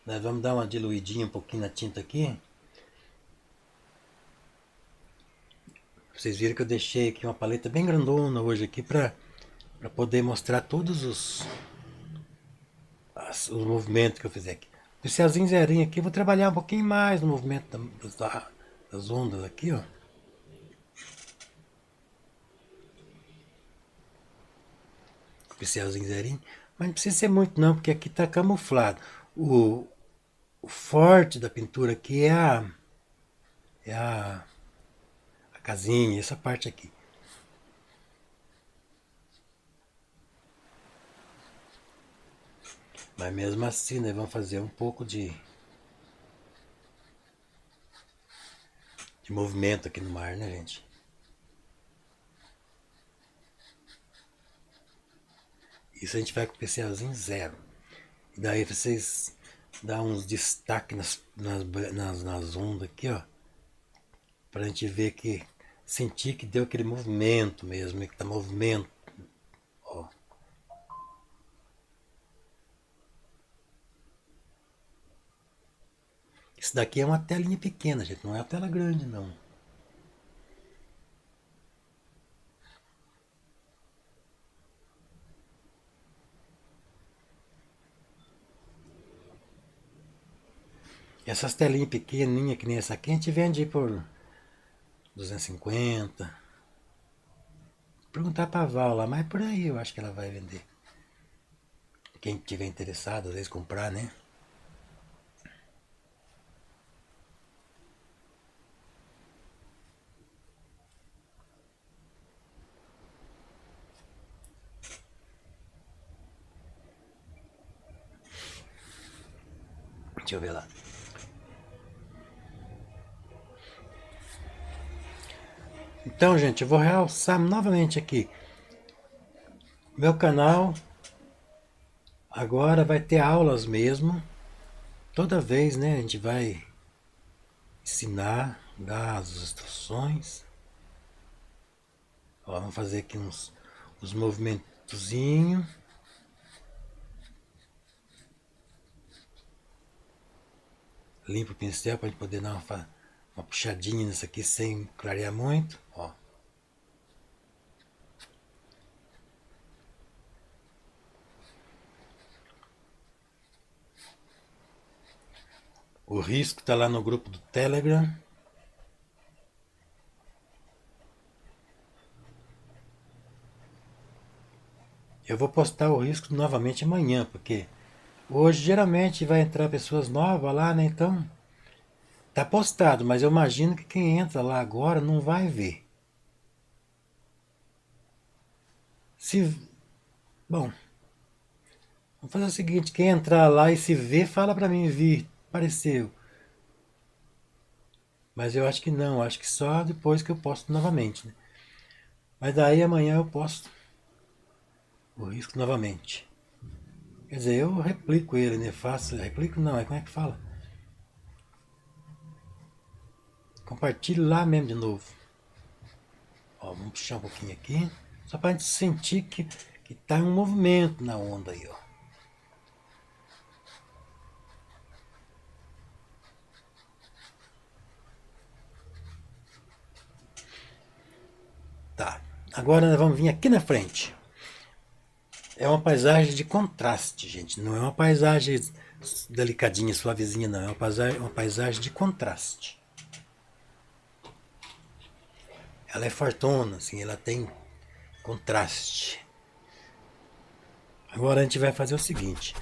Nós vamos dar uma diluidinha um pouquinho na tinta aqui. Vocês viram que eu deixei aqui uma paleta bem grandona hoje aqui para poder mostrar todos os movimentos que eu fizer aqui. O pincelzinho zerinho aqui, eu vou trabalhar um pouquinho mais no movimento das ondas aqui, ó. Pincelzinho zerinho. Mas não precisa ser muito não, porque aqui tá camuflado. O forte da pintura aqui é a casinha, essa parte aqui. Mas mesmo assim, nós vamos fazer um pouco de movimento aqui no mar, né, gente? Isso a gente vai com o pincelzinho zero. E daí vocês dão uns destaques nas ondas aqui, ó. Pra gente ver que, sentir que deu aquele movimento mesmo, que tá movimento. Ó. Isso daqui é uma telinha pequena, gente, não é uma tela grande, não. Essas telinhas pequenininhas, que nem essa aqui, a gente vende por 250. Perguntar pra Val lá, mas por aí eu acho que ela vai vender. Quem tiver interessado, às vezes comprar, né? Deixa eu ver lá. Então, gente, eu vou realçar novamente aqui. Meu canal agora vai ter aulas mesmo. Toda vez, né, a gente vai ensinar Dá as instruções. Ó, vamos fazer aqui uns movimentozinhos. Limpa o pincel para gente poder dar uma puxadinha nisso aqui sem clarear muito. Ó. O risco está lá no grupo do Telegram. Eu vou postar o risco novamente amanhã, porque hoje geralmente vai entrar pessoas novas lá, né? Então, tá postado, mas eu imagino que quem entra lá agora não vai ver. Se, bom, vamos fazer o seguinte, quem entrar lá e se ver, fala pra mim, vi, apareceu. Mas eu acho que não, acho que só depois que eu posto novamente, né? Mas daí amanhã eu posto o risco novamente. Quer dizer, eu replico ele, né? Faço, replico não, como é que fala? Compartilho lá mesmo de novo. Ó, vamos puxar um pouquinho aqui, só pra gente sentir que tá um movimento na onda aí, ó. Tá, agora nós vamos vir aqui na frente. É uma paisagem de contraste, gente. Não é uma paisagem delicadinha, suavezinha, não. É uma paisagem de contraste. Ela é fortuna, assim, ela tem contraste. Agora a gente vai fazer o seguinte.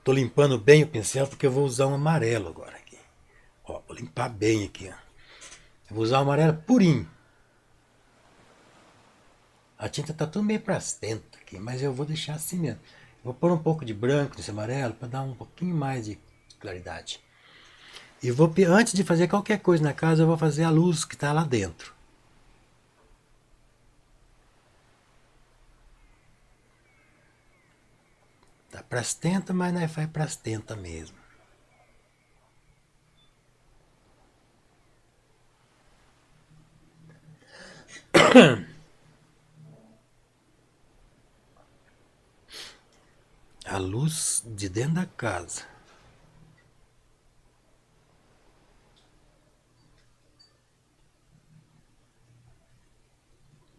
Tô limpando bem o pincel porque eu vou usar um amarelo agora aqui. Ó, vou limpar bem aqui, ó. Eu vou usar um amarelo purinho. A tinta tá tudo meio prastenta aqui, mas eu vou deixar assim mesmo. Vou pôr um pouco de branco nesse amarelo para dar um pouquinho mais de claridade. E vou, antes de fazer qualquer coisa na casa, eu vou fazer a luz que está lá dentro. Tá prastenta, mas não é prastenta mesmo. A luz de dentro da casa.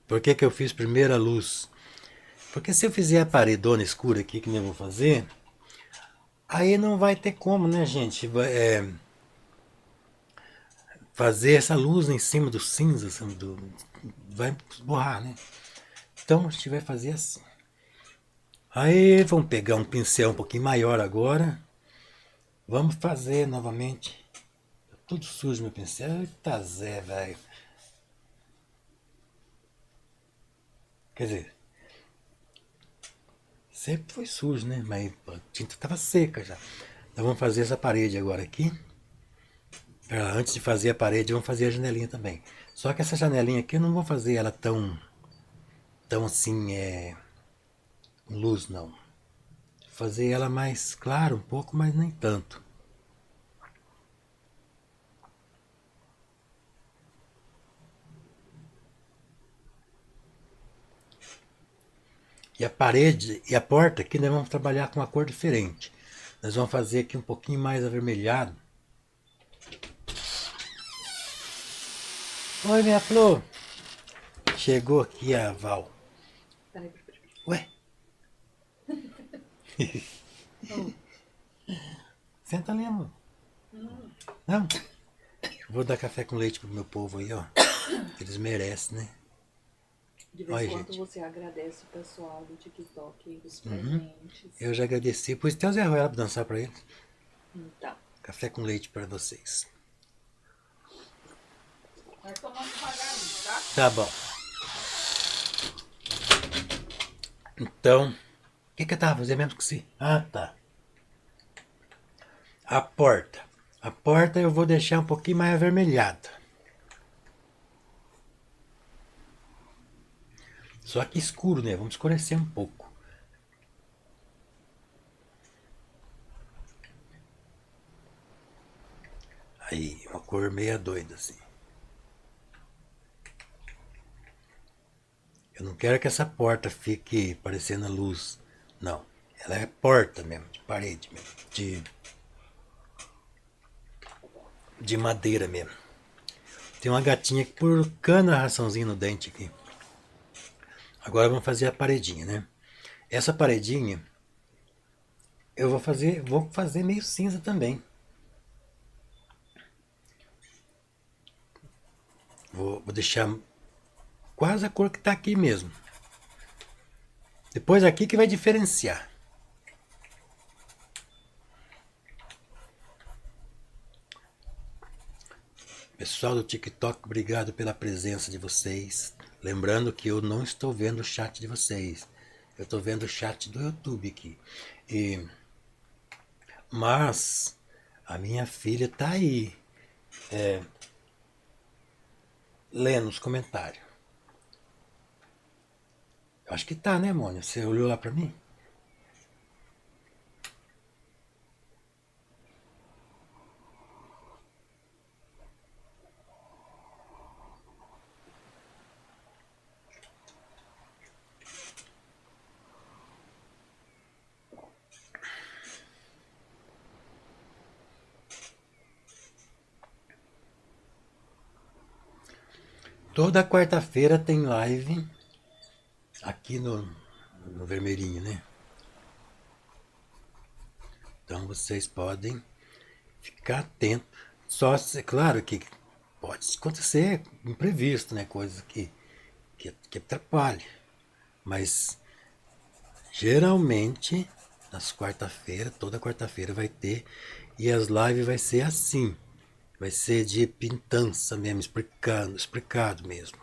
Por que que eu fiz primeiro a luz? Porque se eu fizer a paredona escura aqui, que nem eu vou fazer, aí não vai ter como, né, gente? Fazer essa luz em cima do cinza, vai borrar, né? Então a gente vai fazer assim. Aí vamos pegar um pincel um pouquinho maior agora. Vamos fazer novamente. Tá tudo sujo meu pincel. Eita Zé, velho. Quer dizer, sempre foi sujo, né? Mas a tinta estava seca já. Então vamos fazer essa parede agora aqui. Antes de fazer a parede, vamos fazer a janelinha também. Só que essa janelinha aqui eu não vou fazer ela tão assim, luz não. Vou fazer ela mais clara um pouco, mas nem tanto. E a parede e a porta aqui nós vamos trabalhar com uma cor diferente. Nós vamos fazer aqui um pouquinho mais avermelhado. Oi, minha flor. Chegou aqui a Val. Ué? Senta ali, amor. Não? Vou dar café com leite pro meu povo aí, ó. Eles merecem, né? De vez em quando você agradece o pessoal do TikTok, dos presentes. Eu já agradeci. Pus até o Zé Ruela pra dançar pra eles. Então. Café com leite pra vocês. Vai tomando devagarinho, tá? Tá bom. Então, o que eu tava fazendo mesmo que se? Ah, tá. A porta. A porta eu vou deixar um pouquinho mais avermelhada. Só que escuro, né? Vamos escurecer um pouco. Aí, uma cor meia doida assim. Eu não quero que essa porta fique parecendo a luz. Não. Ela é porta mesmo, de parede mesmo. De madeira mesmo. Tem uma gatinha porcando a raçãozinha no dente aqui. Agora vamos fazer a paredinha, né? Essa paredinha eu vou fazer meio cinza também. Vou deixar quase a cor que tá aqui mesmo. Depois aqui que vai diferenciar. Pessoal do TikTok, obrigado pela presença de vocês. Lembrando que eu não estou vendo o chat de vocês. Eu estou vendo o chat do YouTube aqui. Mas a minha filha tá aí, lendo os comentários. Eu acho que tá, né, Mônica? Você olhou lá pra mim? Toda quarta-feira tem live aqui no vermelhinho, né? Então vocês podem ficar atentos. Só, claro que pode acontecer imprevisto, né? Coisas que atrapalhem. Mas geralmente nas quarta-feira, toda quarta-feira vai ter. E as lives vai ser assim. Vai ser de pintança mesmo, explicado mesmo.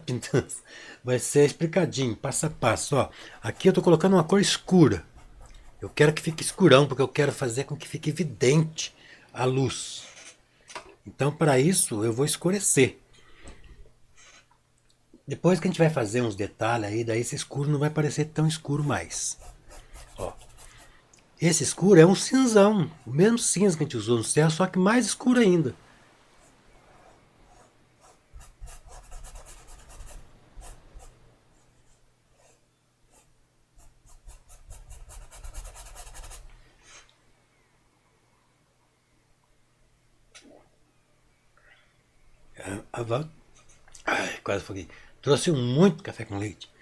Pintança. Vai ser explicadinho, passo a passo. Ó, aqui eu tô colocando uma cor escura. Eu quero que fique escurão, porque eu quero fazer com que fique evidente a luz. Então, para isso, eu vou escurecer. Depois que a gente vai fazer uns detalhes aí, daí esse escuro não vai parecer tão escuro mais. Ó, esse escuro é um cinzão, o mesmo cinza que a gente usou no céu, só que mais escuro ainda. Ai, quase foguei. Trouxe muito café com leite.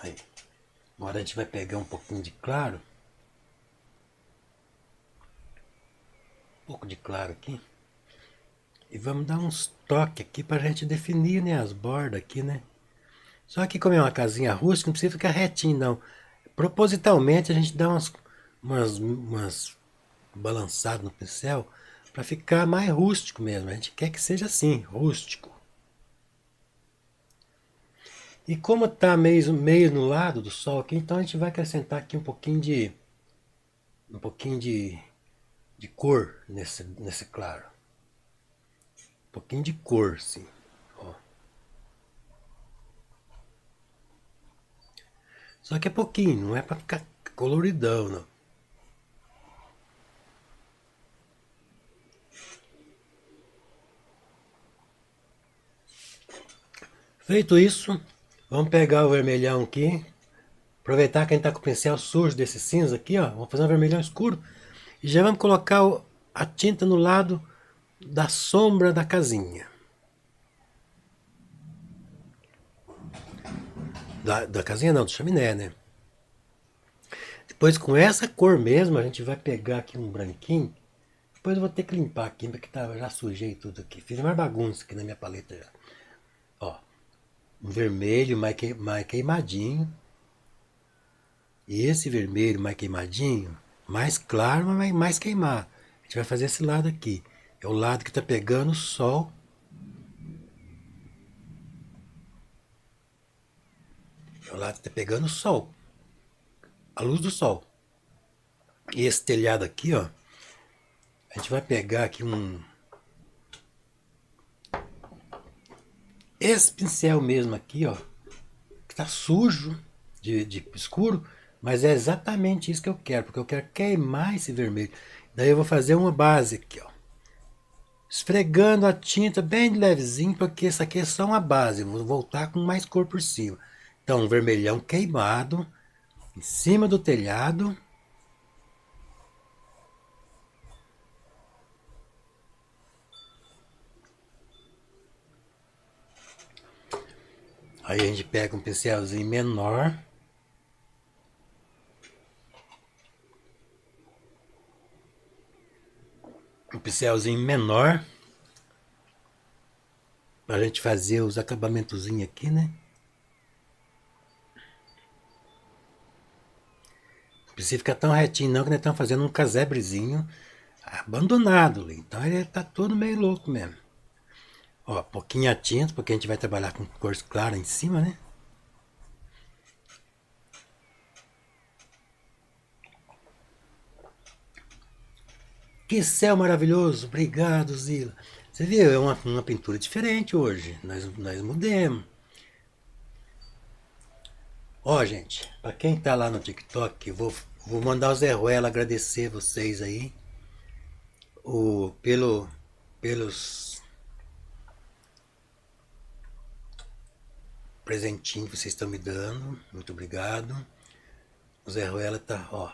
Aí. Agora a gente vai pegar um pouquinho de claro. Um pouco de claro aqui. E vamos dar uns toques aqui pra gente definir, né, as bordas aqui, né? Só que como é uma casinha rústica, não precisa ficar retinho, não. Propositalmente a gente dá umas balançadas no pincel para ficar mais rústico mesmo. A gente quer que seja assim, rústico. E como está meio no lado do sol aqui, então a gente vai acrescentar aqui um pouquinho de cor nesse claro. Um pouquinho de cor, sim. Ó. Só que é pouquinho, não é para ficar coloridão, não. Feito isso, vamos pegar o vermelhão aqui. Aproveitar que a gente está com o pincel sujo desse cinza aqui, ó. Vamos fazer um vermelhão escuro. E já vamos colocar a tinta no lado da sombra da casinha. Da casinha não, do chaminé, né? Depois com essa cor mesmo, a gente vai pegar aqui um branquinho. Depois eu vou ter que limpar aqui, porque já sujei tudo aqui. Fiz mais bagunça aqui na minha paleta já. Ó, um vermelho mais queimadinho. E esse vermelho mais queimadinho, mais claro, mas mais queimado. A gente vai fazer esse lado aqui. É o lado que está pegando o sol. É o lado que está pegando o sol. A luz do sol. E esse telhado aqui, ó. A gente vai pegar aqui esse pincel mesmo aqui, ó, que tá sujo de escuro, mas é exatamente isso que eu quero, porque eu quero queimar esse vermelho. Daí eu vou fazer uma base aqui, ó, esfregando a tinta bem levezinho, porque isso aqui é só uma base. Eu vou voltar com mais cor por cima. Então, um vermelhão queimado em cima do telhado. Aí a gente pega um pincelzinho menor. Um pincelzinho menor. Pra gente fazer os acabamentozinhos aqui, né? Não precisa ficar tão retinho não, que nós estamos fazendo um casebrezinho abandonado ali. Então ele tá todo meio louco mesmo. Ó, pouquinho a tinta, porque a gente vai trabalhar com cor clara em cima, né? Que céu maravilhoso! Obrigado, Zila. Você viu? É uma pintura diferente hoje. Nós mudemos. Ó, gente, pra quem tá lá no TikTok, vou mandar o Zé Ruela agradecer vocês aí pelos presentinhos que vocês estão me dando. Muito obrigado. O Zé Ruela tá, ó.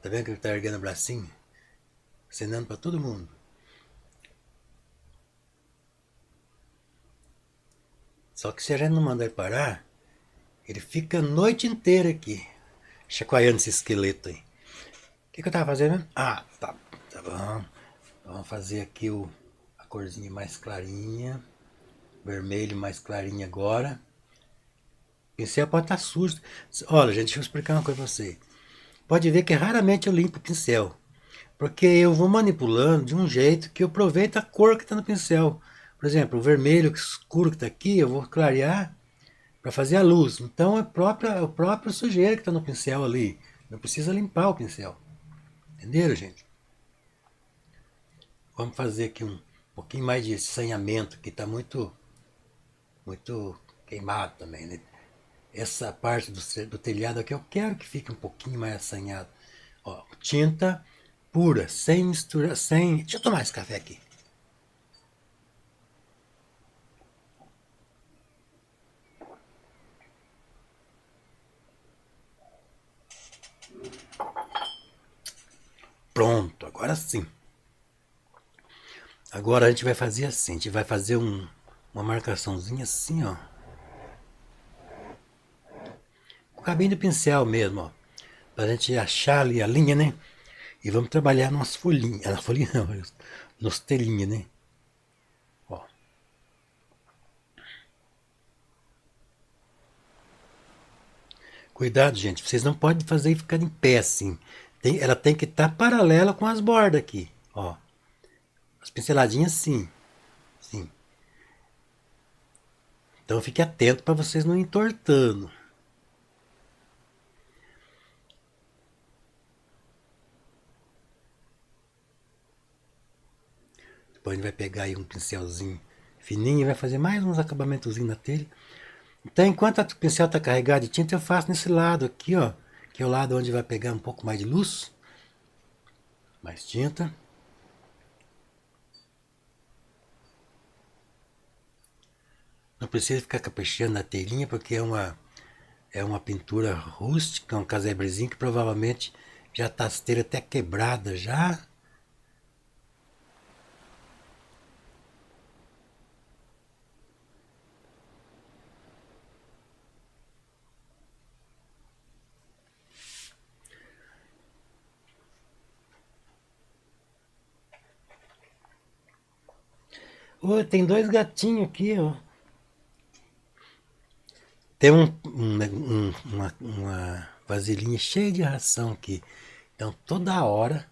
Tá vendo que ele tá erguendo o bracinho? Acenando pra todo mundo. Só que se a gente não mandar ele parar, ele fica a noite inteira aqui, chacoalhando esse esqueleto aí. O que eu tava fazendo mesmo? Ah, tá bom. Vamos fazer aqui a corzinha mais clarinha. Vermelho mais clarinho agora. O pincel pode estar sujo. Olha, gente, deixa eu explicar uma coisa pra você. Pode ver que raramente eu limpo o pincel. Porque eu vou manipulando de um jeito que eu aproveito a cor que está no pincel. Por exemplo, o vermelho escuro que está aqui, eu vou clarear para fazer a luz. Então é o próprio sujeira que está no pincel ali. Não precisa limpar o pincel. Entenderam, gente? Vamos fazer aqui um pouquinho mais de assanhamento, que está muito queimado também, né? Essa parte do telhado aqui eu quero que fique um pouquinho mais assanhado. Ó, tinta pura, sem misturar, sem... Deixa eu tomar esse café aqui. Pronto, agora sim. Agora a gente vai fazer assim, a gente vai fazer uma marcaçãozinha assim, ó. Com o cabinho do pincel mesmo, ó. Pra gente achar ali a linha, né? E vamos trabalhar nas folhinhas. Nas folhinhas não, nos telinhas, né? Ó. Cuidado, gente. Vocês não podem fazer e ficar em pé assim. Ela tem que estar paralela com as bordas aqui, ó. As pinceladinhas sim. Sim. Então fique atento para vocês não entortando. Depois a gente vai pegar aí um pincelzinho fininho e vai fazer mais uns acabamentozinhos na telha. Então enquanto o pincel está carregado de tinta, eu faço nesse lado aqui, ó. Que é o lado onde vai pegar um pouco mais de luz. Mais tinta. Não precisa ficar caprichando na telinha, porque é uma pintura rústica, um casebrezinho que provavelmente já está as telhas até quebrada já. Oh, tem dois gatinhos aqui, ó. Tem uma vasilhinha cheia de ração aqui. Então toda hora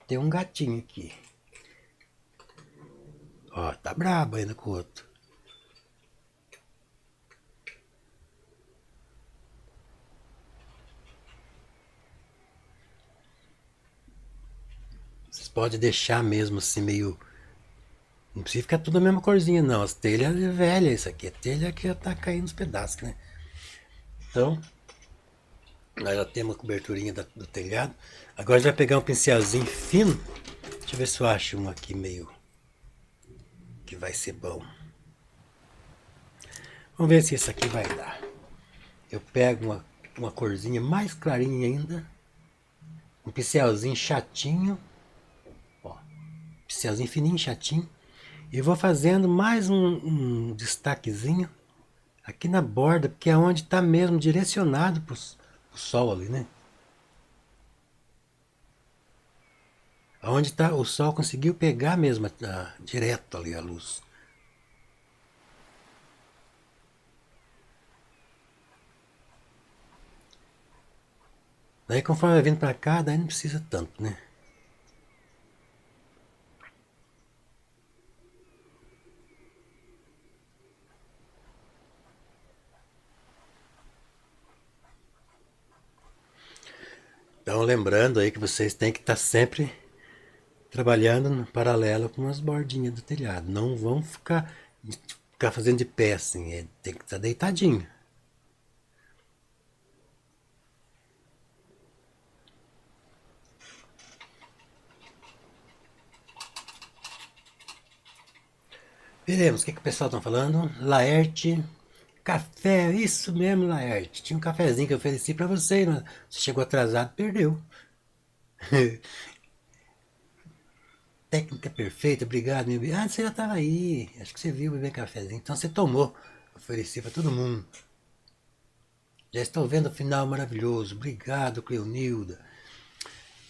tem um gatinho aqui. Ó, tá brabo ainda com o outro. podem deixar mesmo assim meio... Não precisa ficar tudo a mesma corzinha, não. As telhas é velha isso aqui. A telha que já tá caindo os pedaços, né? Então, nós já temos a coberturinha do telhado. Agora a gente vai pegar um pincelzinho fino. Deixa eu ver se eu acho um aqui meio... que vai ser bom. Vamos ver se esse aqui vai dar. Eu pego uma corzinha mais clarinha ainda. Um pincelzinho chatinho. Ó, pincelzinho fininho, chatinho. E vou fazendo mais um destaquezinho aqui na borda, porque é onde está mesmo direcionado para o sol ali, né? Onde tá, o sol conseguiu pegar mesmo direto ali a luz. Daí conforme vai vindo para cá, daí não precisa tanto, né? Então lembrando aí que vocês têm que estar sempre trabalhando no paralelo com as bordinhas do telhado. Não vão ficar fazendo de pé assim, tem que estar deitadinho. Veremos o que o pessoal está falando. Laerte, café, isso mesmo, Laerte. Tinha um cafezinho que eu ofereci para você, mas você chegou atrasado, perdeu. Técnica perfeita, obrigado, meu bem. Ah, você já estava aí. Acho que você viu beber cafezinho. Então você tomou. Ofereci para todo mundo. Já estou vendo o final maravilhoso. Obrigado, Cleonilda.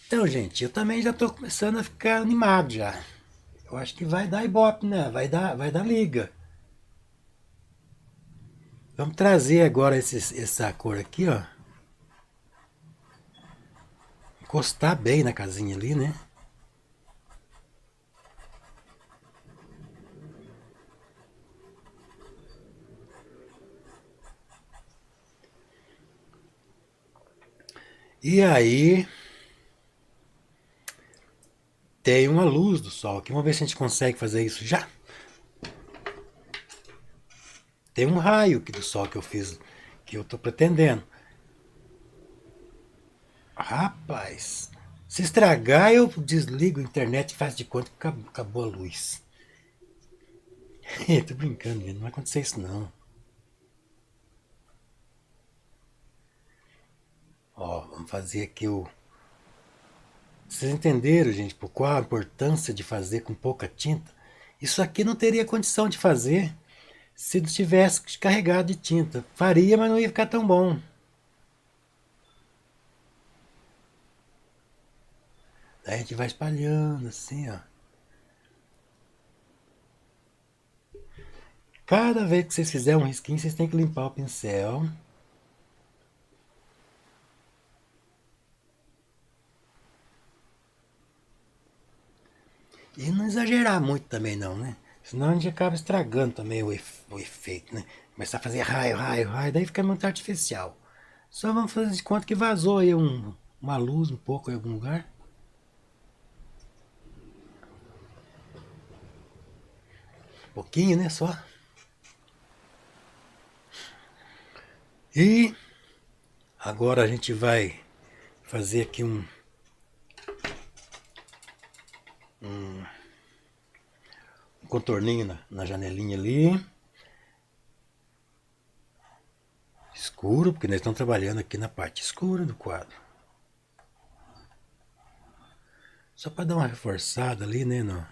Então, gente, eu também já estou começando a ficar animado já. Eu acho que vai dar ibope, né? Vai dar liga. Vamos trazer agora essa cor aqui, ó. Encostar bem na casinha ali, né? E aí tem uma luz do sol aqui. Vamos ver se a gente consegue fazer isso já. Tem um raio aqui do sol que eu fiz, que eu tô pretendendo. Rapaz, se estragar eu desligo a internet e faço de conta que acabou a luz. Tô brincando, gente. Não vai acontecer isso não. Ó, vamos fazer aqui o... Vocês entenderam, gente, por qual a importância de fazer com pouca tinta? Isso aqui não teria condição de fazer se não tivesse carregado de tinta. Faria, mas não ia ficar tão bom. Daí a gente vai espalhando assim, ó. Cada vez que vocês fizerem um risquinho, vocês têm que limpar o pincel. E não exagerar muito também não, né? Senão a gente acaba estragando também o efeito, né? Começar a fazer raio, raio, raio, daí fica muito artificial. Só vamos fazer de conta que vazou aí uma luz um pouco em algum lugar. Um pouquinho, né? Só. E agora a gente vai fazer aqui um contorninho na janelinha ali. Escuro, porque nós estamos trabalhando aqui na parte escura do quadro. Só para dar uma reforçada ali, né? Não.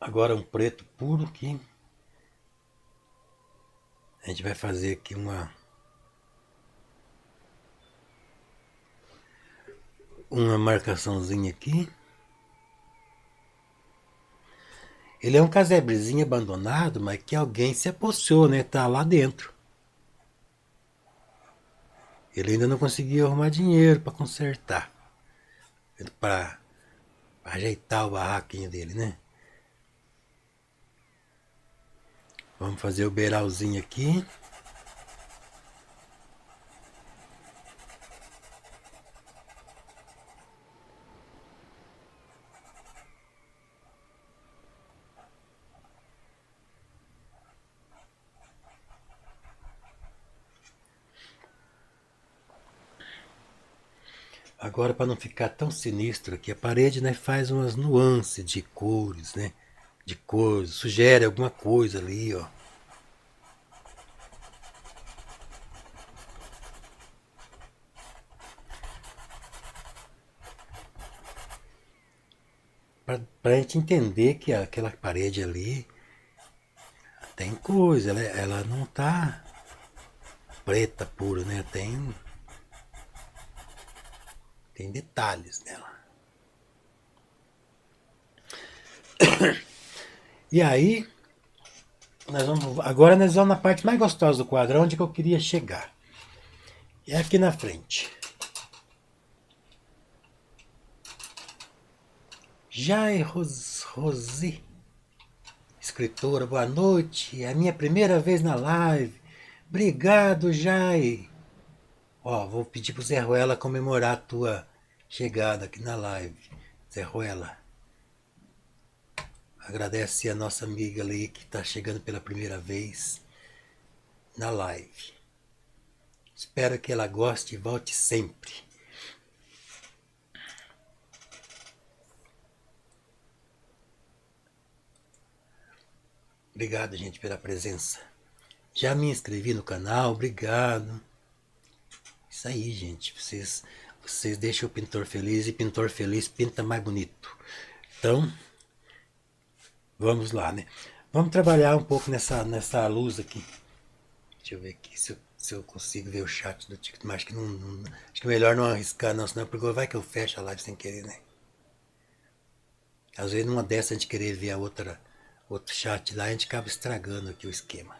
Agora um preto puro aqui. A gente vai fazer aqui uma marcaçãozinha aqui. Ele é um casebrezinho abandonado, mas que alguém se apossou, né? Tá lá dentro. Ele ainda não conseguiu arrumar dinheiro para consertar. Para ajeitar o barraquinho dele, né? Vamos fazer o beiralzinho aqui. Agora, para não ficar tão sinistro aqui, a parede, né, faz umas nuances de cores, né? De cores, sugere alguma coisa ali, ó. Para a gente entender que aquela parede ali tem coisa, ela não tá preta pura, né? Tem detalhes nela. E aí, agora nós vamos na parte mais gostosa do quadro, onde que eu queria chegar. É aqui na frente. Jai Rosi, escritora, boa noite. É a minha primeira vez na live. Obrigado, Jai. Ó, vou pedir pro Zé Ruela comemorar a tua chegada aqui na live. Zé Ruela, agradece a nossa amiga ali que está chegando pela primeira vez na live. Espero que ela goste e volte sempre. Obrigado, gente, pela presença. Já me inscrevi no canal, obrigado. Isso aí, gente. Vocês deixam o pintor feliz e pintor feliz pinta mais bonito. Então, vamos lá, né? Vamos trabalhar um pouco nessa luz aqui. Deixa eu ver aqui se eu consigo ver o chat do TikTok. Mas acho que acho que é melhor não arriscar, não, senão porque vai que eu fecho a live sem querer, né? Às vezes numa dessa a gente querer ver outro chat lá, a gente acaba estragando aqui o esquema.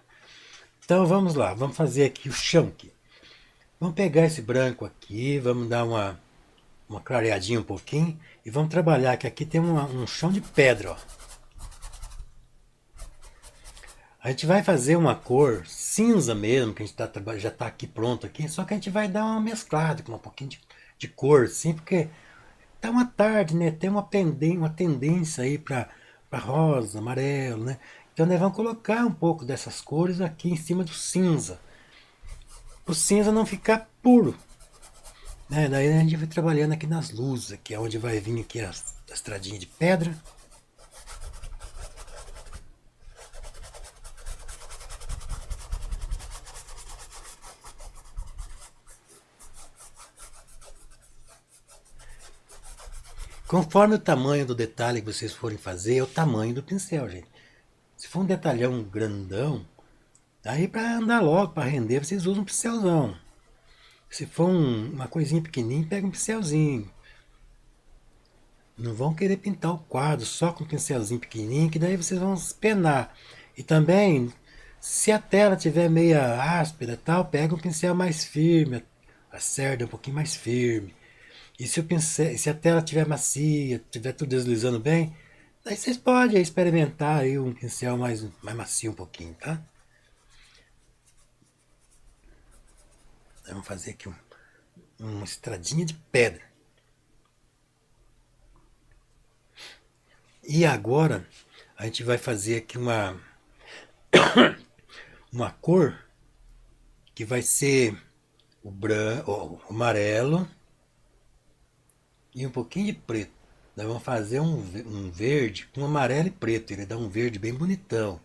Então vamos lá, vamos fazer aqui o chão aqui. Vamos pegar esse branco aqui, vamos dar uma clareadinha um pouquinho e vamos trabalhar que aqui tem um chão de pedra, ó. A gente vai fazer uma cor cinza mesmo, que a gente já está aqui pronto aqui, só que a gente vai dar uma mesclada com um pouquinho de cor, assim, porque tá uma tarde, né? Tem uma tendência aí para rosa, amarelo, né? Então nós vamos colocar um pouco dessas cores aqui em cima do cinza. O cinza não ficar puro, né? Daí a gente vai trabalhando aqui nas luzes, aqui é onde vai vir aqui as estradinhas de pedra. Conforme o tamanho do detalhe que vocês forem fazer, é o tamanho do pincel, gente. Se for um detalhão grandão, aí para andar logo, para render, vocês usam um pincelzão. Se for uma coisinha pequenininha, pega um pincelzinho. Não vão querer pintar o quadro só com um pincelzinho pequenininho, que daí vocês vão penar. E também, se a tela tiver meia áspera e tal, pega um pincel mais firme, a cerda um pouquinho mais firme. E se a tela estiver macia, estiver tudo deslizando bem, daí vocês podem experimentar aí um pincel mais macio um pouquinho, tá? Vamos fazer aqui uma estradinha de pedra. E agora a gente vai fazer aqui uma cor que vai ser o branco, o amarelo e um pouquinho de preto. Nós vamos fazer um verde com amarelo e preto. Ele dá um verde bem bonitão.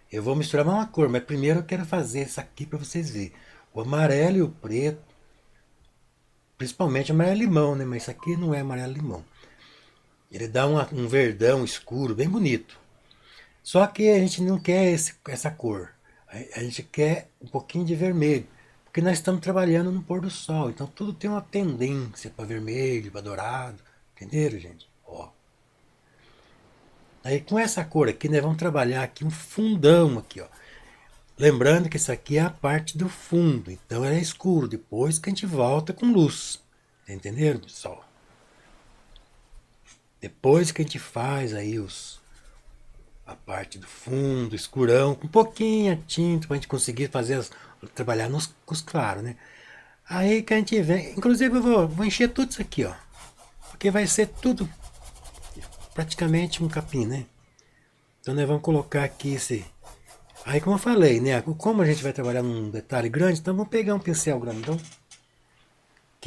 Eu vou misturar mais uma cor, mas primeiro eu quero fazer isso aqui para vocês verem. O amarelo e o preto, principalmente amarelo limão, né? Mas isso aqui não é amarelo limão. Ele dá um verdão escuro, bem bonito. Só que a gente não quer essa cor. A gente quer um pouquinho de vermelho. Porque nós estamos trabalhando no pôr do sol. Então tudo tem uma tendência para vermelho, para dourado. Entenderam, gente? Ó. Aí com essa cor aqui, nós vamos trabalhar aqui um fundão aqui, ó. Lembrando que isso aqui é a parte do fundo. Então é escuro. Depois que a gente volta com luz. Entenderam, pessoal? Depois que a gente faz aí a parte do fundo, escurão, com um pouquinho de tinta, para a gente conseguir trabalhar com os claros, né? Aí que a gente vem, inclusive eu vou encher tudo isso aqui, ó, porque vai ser tudo praticamente um capim, né? Então nós vamos colocar aqui aí como eu falei, né? Como a gente vai trabalhar num detalhe grande, então vamos pegar um pincel grandão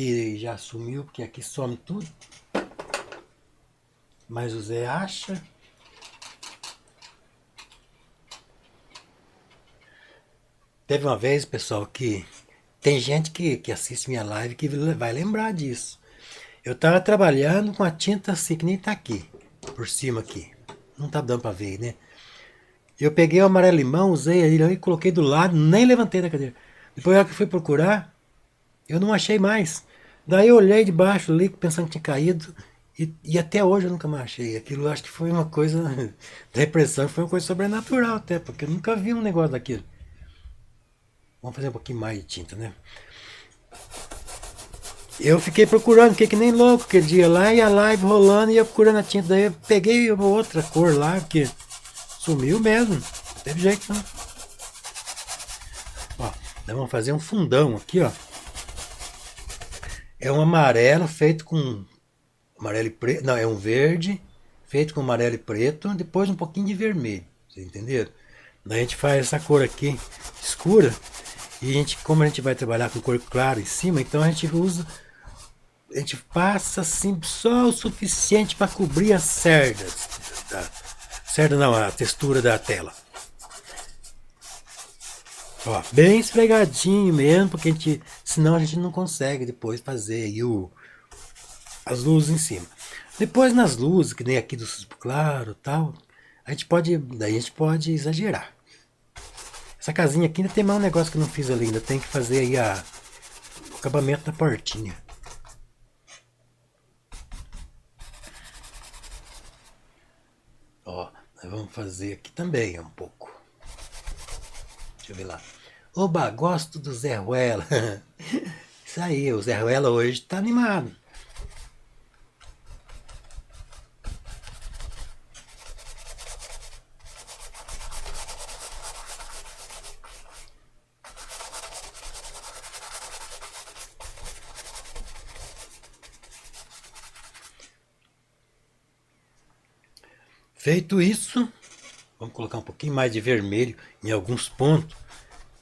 aqui já sumiu, porque aqui some tudo. Mas o Zé acha. Teve uma vez, pessoal, que tem gente que assiste minha live que vai lembrar disso. Eu tava trabalhando com a tinta assim, que nem tá aqui, por cima aqui. Não tá dando pra ver, né? Eu peguei o amarelo limão, usei ele e coloquei do lado, nem levantei da cadeira. Depois eu que fui procurar, eu não achei mais. Daí eu olhei de baixo ali, pensando que tinha caído, e até hoje eu nunca mais achei. Aquilo acho que foi uma coisa da repressão, foi uma coisa sobrenatural até, porque eu nunca vi um negócio daquilo. Vamos fazer um pouquinho mais de tinta, né? Eu fiquei procurando, fiquei que nem louco aquele dia lá, e a live rolando, e eu procurando a tinta. Daí eu peguei uma outra cor lá, porque sumiu mesmo. Não teve jeito não. Ó, nós vamos fazer um fundão aqui, ó. É um amarelo feito com amarelo e preto. Não, é um verde feito com amarelo e preto, depois um pouquinho de vermelho. Vocês entenderam? Daí a gente faz essa cor aqui escura. E a gente, como a gente vai trabalhar com cor clara em cima, então a gente usa. A gente passa assim só o suficiente para cobrir as cerdas. Cerda não, a textura da tela. Ó, bem esfregadinho mesmo, porque senão a gente não consegue depois fazer aí as luzes em cima. Depois nas luzes, que nem aqui do claro tal, daí a gente pode exagerar. Essa casinha aqui ainda tem mais um negócio que eu não fiz ali, ainda tem que fazer aí o acabamento da portinha. Ó, nós vamos fazer aqui também um pouco. Deixa eu ver lá. Oba, gosto do Zé Ruela. Isso aí, o Zé Ruela hoje tá animado. Feito isso, vamos colocar um pouquinho mais de vermelho em alguns pontos,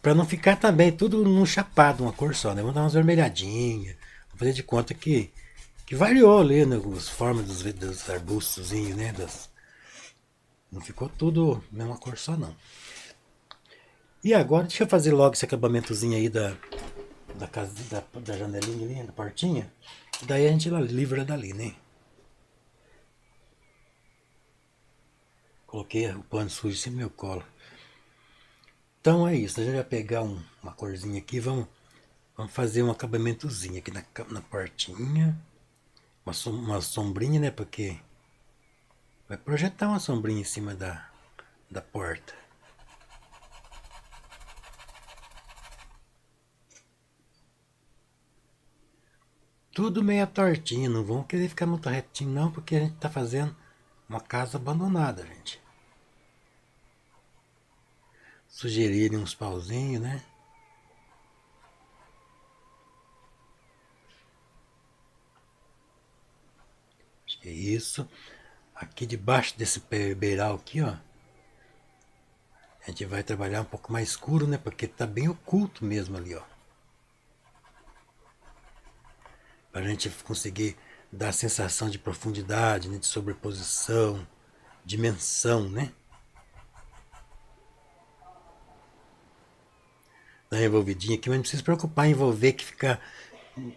para não ficar também tudo num chapado, uma cor só, né? Vamos dar umas vermelhadinhas, vamos fazer de conta que variou ali, né, as formas dos arbustos, né? Não ficou tudo a mesma cor só, não. E agora, deixa eu fazer logo esse acabamentozinho aí da casa, da janelinha ali, da portinha. Daí a gente livra dali, né? Coloquei o pano sujo em cima do meu colo. Então é isso, a gente vai pegar uma corzinha aqui, vamos fazer um acabamentozinho aqui na portinha. Uma sombrinha, né? Porque vai projetar uma sombrinha em cima da porta. Tudo meio tortinho, não vão querer ficar muito retinho não, porque a gente tá fazendo uma casa abandonada, gente. Sugerirem uns pauzinhos, né? Acho que é isso. Aqui debaixo desse beiral aqui, ó. A gente vai trabalhar um pouco mais escuro, né? Porque tá bem oculto mesmo ali, ó. Para a gente conseguir dar a sensação de profundidade, né? De sobreposição, dimensão, né? Dá uma envolvidinha aqui, mas não precisa se preocupar em envolver que fica.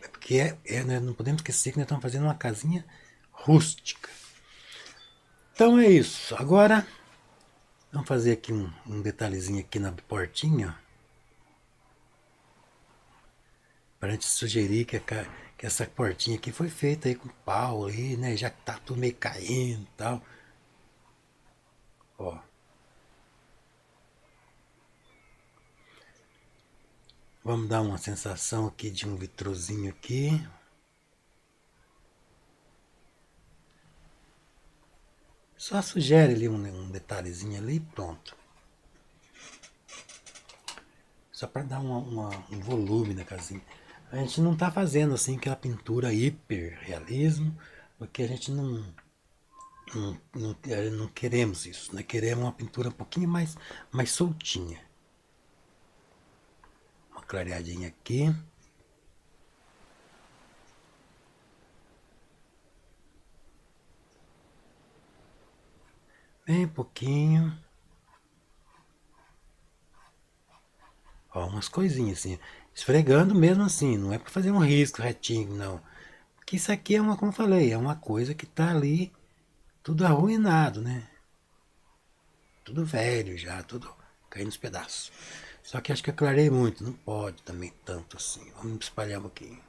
Porque né, não podemos esquecer que nós estamos fazendo uma casinha rústica. Então é isso. Agora vamos fazer aqui um detalhezinho aqui na portinha. Para a gente sugerir que essa portinha aqui foi feita aí com pau aí, né? Já que tá tudo meio caindo e tal. Ó. Vamos dar uma sensação aqui de um vitrozinho aqui. Só sugere ali um detalhezinho ali e pronto. Só para dar um volume na casinha. A gente não está fazendo assim aquela pintura hiper realismo, porque a gente não queremos isso. Nós queremos uma pintura um pouquinho mais soltinha. Uma clareadinha aqui. Bem pouquinho. Ó, umas coisinhas assim. Esfregando mesmo assim, não é para fazer um risco retinho, não. Porque isso aqui é uma, como eu falei, é uma coisa que tá ali tudo arruinado, né? Tudo velho já, tudo caindo nos pedaços. Só que acho que eu clarei muito, não pode também tanto assim. Vamos espalhar um pouquinho.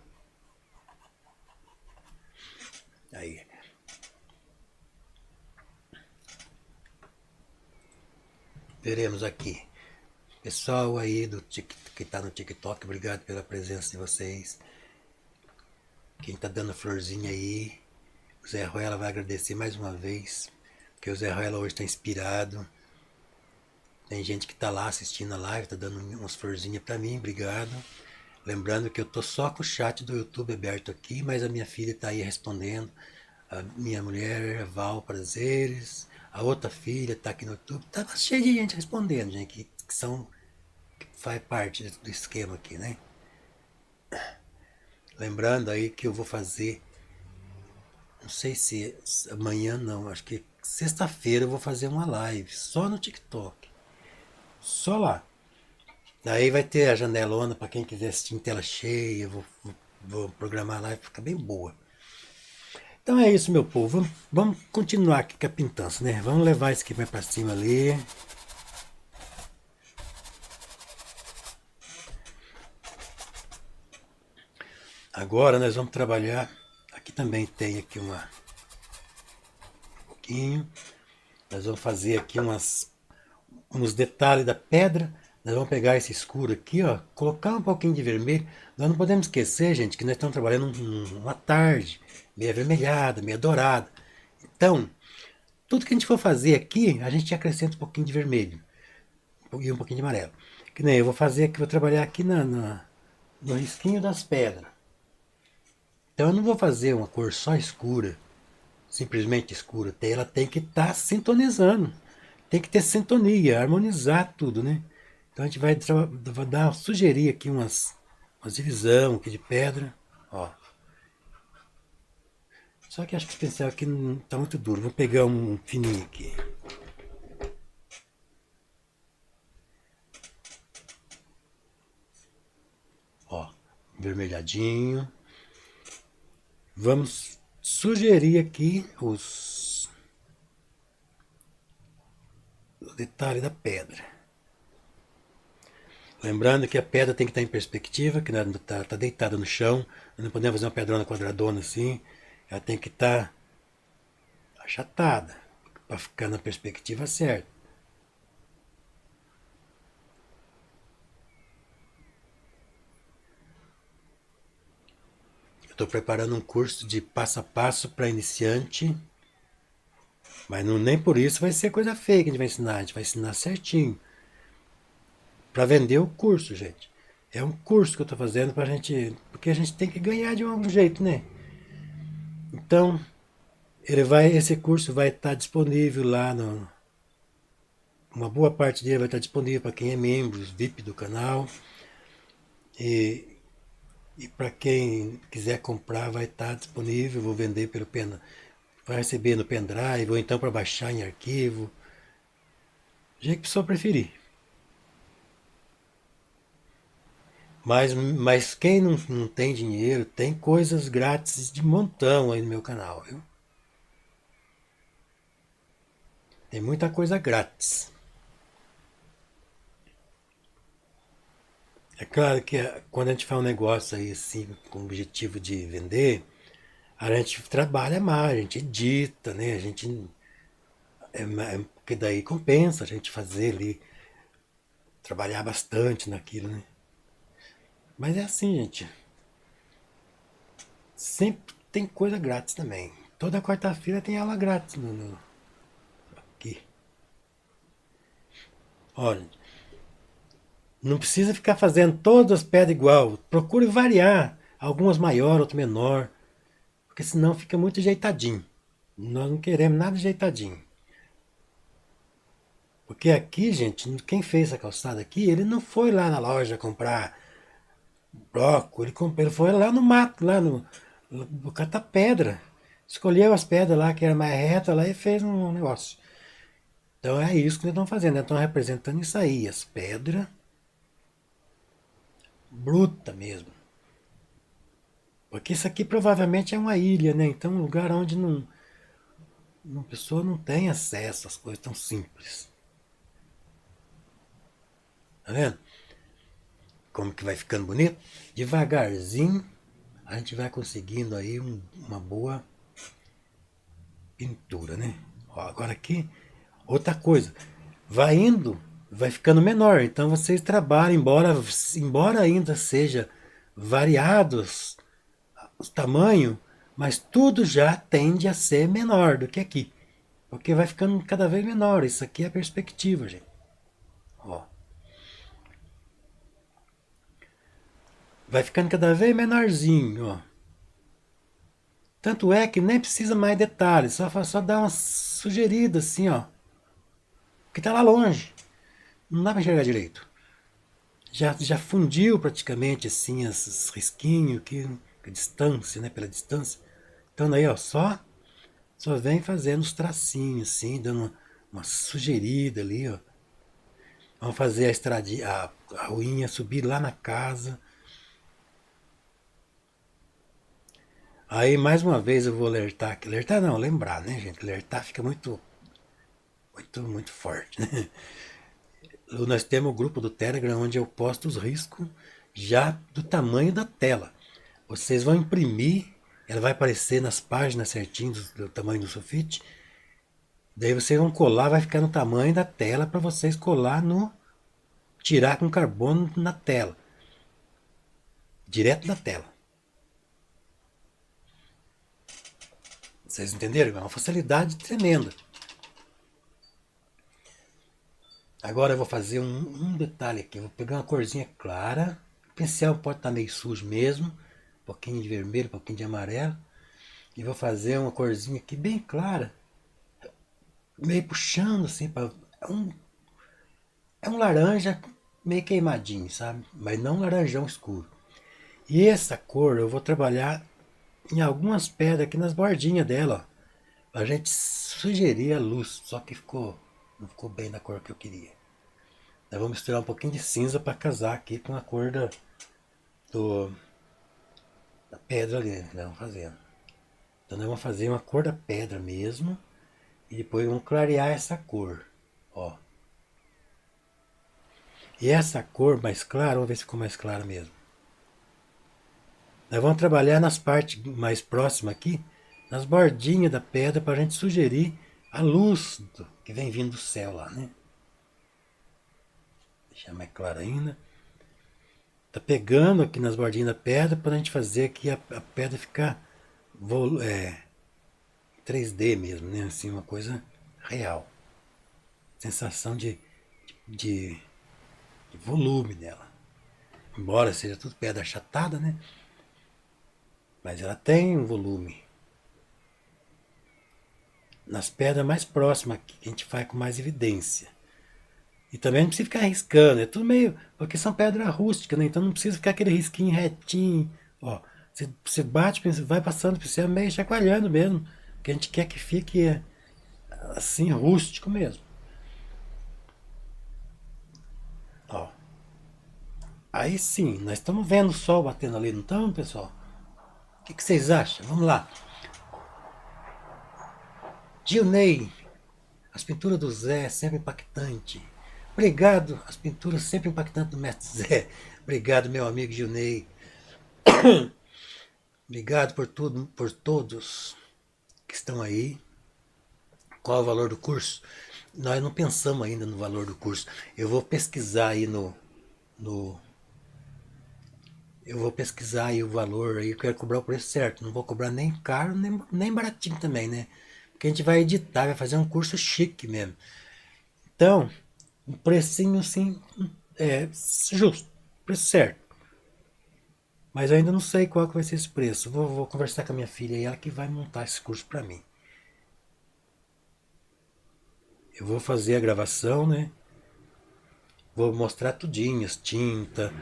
Aí. Veremos aqui. Pessoal aí que tá no TikTok, obrigado pela presença de vocês. Quem tá dando florzinha aí, o Zé Ruela vai agradecer mais uma vez, porque o Zé Ruela hoje tá inspirado. Tem gente que tá lá assistindo a live, tá dando umas florzinhas pra mim, obrigado. Lembrando que eu tô só com o chat do YouTube aberto aqui, mas a minha filha tá aí respondendo. A minha mulher, Val Prazeres, a outra filha tá aqui no YouTube. Tá cheio de gente respondendo, gente, que faz parte do esquema aqui, né? Lembrando aí que eu vou fazer, não sei se amanhã não, acho que sexta-feira eu vou fazer uma live só no TikTok. Só lá. Daí vai ter a janelona para quem quiser assistir em tela cheia. Vou programar a live para ficar bem boa. Então é isso, meu povo. Vamos continuar aqui com a pintança, né? Vamos levar isso aqui mais para cima ali. Agora nós vamos trabalhar. Aqui também tem aqui um pouquinho. Nós vamos fazer aqui uns detalhes da pedra. Nós vamos pegar esse escuro aqui, ó, colocar um pouquinho de vermelho. Nós não podemos esquecer, gente, que nós estamos trabalhando uma tarde, meio avermelhada, meio dourada. Então, tudo que a gente for fazer aqui, a gente acrescenta um pouquinho de vermelho e um pouquinho de amarelo. Que nem eu vou fazer aqui, vou trabalhar aqui no risquinho das pedras. Então eu não vou fazer uma cor só escura, simplesmente escura. Ela tem que estar sintonizando. Tem que ter sintonia, harmonizar tudo, né? Então a gente vai sugerir aqui umas divisão aqui de pedra, ó. Só que acho que esse pincel aqui não tá muito duro. Vou pegar um fininho aqui. Ó, vermelhadinho. Vamos sugerir aqui o detalhe da pedra. Lembrando que a pedra tem que estar em perspectiva, que ela está deitada no chão. Não podemos fazer uma pedrona quadradona assim. Ela tem que estar achatada, para ficar na perspectiva certa. Eu estou preparando um curso de passo a passo para iniciante, mas não, nem por isso vai ser coisa feia que a gente vai ensinar certinho. Para vender o curso, gente. É um curso que eu estou fazendo para a gente, porque a gente tem que ganhar de algum jeito, né? Então, esse curso vai estar disponível lá uma boa parte dele vai estar disponível para quem é membro, VIP do canal. E para quem quiser comprar vai estar disponível, vou vender vai receber no pendrive ou então para baixar em arquivo. Do jeito que a pessoa preferir. Mas quem não tem dinheiro, tem coisas grátis de montão aí no meu canal, viu? Tem muita coisa grátis. É claro que quando a gente faz um negócio aí assim, com o objetivo de vender, a gente trabalha mais, a gente edita, né? A gente. Porque daí compensa a gente fazer ali, trabalhar bastante naquilo, né? Mas é assim, gente. Sempre tem coisa grátis também. Toda quarta-feira tem aula grátis aqui. Olha, não precisa ficar fazendo todas as pedras igual. Procure variar. Algumas maior, outras menor. Porque senão fica muito ajeitadinho. Nós não queremos nada ajeitadinho. Porque aqui, gente, quem fez essa calçada aqui, ele não foi lá na loja comprar bloco, ele foi lá no mato, lá no catar pedra. Escolheu as pedras lá que era mais reta lá e fez um negócio. Então é isso que nós estamos fazendo. Nós estamos representando isso aí, as pedras bruta mesmo. Porque isso aqui provavelmente é uma ilha, né? Então um lugar onde uma pessoa não tem acesso às coisas tão simples. Tá vendo? Como que vai ficando bonito? Devagarzinho a gente vai conseguindo aí uma boa pintura, né? Ó, agora aqui, outra coisa. Vai indo, vai ficando menor. Então vocês trabalham, embora ainda seja variados os tamanhos, mas tudo já tende a ser menor do que aqui. Porque vai ficando cada vez menor. Isso aqui é a perspectiva, gente. Ó. Vai ficando cada vez menorzinho, ó. Tanto é que nem precisa mais detalhes, só dá uma sugerida assim, ó. Porque tá lá longe. Não dá para enxergar direito. Já fundiu praticamente assim esses risquinhos aqui, a distância, né? Pela distância. Então aí, ó, só vem fazendo os tracinhos assim, dando uma sugerida ali, ó. Vamos fazer a estradinha, a ruinha subir lá na casa. Aí mais uma vez eu vou alertar aqui. Alertar não, lembrar, né, gente? Alertar fica muito forte, né? Nós temos o grupo do Telegram onde eu posto os riscos já do tamanho da tela. Vocês vão imprimir, ela vai aparecer nas páginas certinho do tamanho do sulfite. Daí vocês vão colar, vai ficar no tamanho da tela para vocês colar tirar com carbono na tela. Direto na tela. Vocês entenderam? É uma facilidade tremenda. Agora eu vou fazer um detalhe aqui. Eu vou pegar uma corzinha clara. O pincel pode estar meio sujo mesmo. Um pouquinho de vermelho, um pouquinho de amarelo. E vou fazer uma corzinha aqui bem clara. Meio puxando assim. É um laranja meio queimadinho, sabe? Mas não um laranjão escuro. E essa cor eu vou trabalhar em algumas pedras aqui nas bordinhas dela. Ó, pra gente sugerir a luz. Só que não ficou bem da cor que eu queria. Eu vou misturar um pouquinho de cinza para casar aqui com a cor da pedra ali, né? Vamos fazendo. Então nós vamos fazer uma cor da pedra mesmo. E depois vamos clarear essa cor. Ó. E essa cor mais clara, vamos ver se ficou mais clara mesmo. Nós vamos trabalhar nas partes mais próximas aqui, nas bordinhas da pedra, para a gente sugerir a luz que vem vindo do céu lá, né? Deixar mais claro ainda. Tá pegando aqui nas bordinhas da pedra para a gente fazer aqui a pedra ficar 3D mesmo, né? Assim, uma coisa real. Sensação de volume dela. Embora seja tudo pedra achatada, né? Mas ela tem um volume. Nas pedras mais próximas aqui, que a gente faz com mais evidência. E também não precisa ficar riscando, é tudo meio. Porque são pedras rústicas, né? Então não precisa ficar aquele risquinho retinho. Ó, você bate, vai passando por cima, meio chacoalhando mesmo. Porque a gente quer que fique assim, rústico mesmo. Ó. Aí sim, nós estamos vendo o sol batendo ali, não estamos, pessoal? O que vocês acham? Vamos lá. Gilney, as pinturas do Zé, sempre impactante. Obrigado, as pinturas sempre impactantes do mestre Zé. Obrigado, meu amigo Gilney. Obrigado por tudo, por todos que estão aí. Qual é o valor do curso? Nós não pensamos ainda no valor do curso. Eu vou pesquisar aí eu vou pesquisar aí o valor aí, eu quero cobrar o preço certo. Não vou cobrar nem caro, nem baratinho também, né? Porque a gente vai editar, vai fazer um curso chique mesmo. Então, um precinho assim, justo, preço certo. Mas eu ainda não sei qual que vai ser esse preço. Vou conversar com a minha filha e ela que vai montar esse curso para mim. Eu vou fazer a gravação, né? Vou mostrar tudinho, as tintas,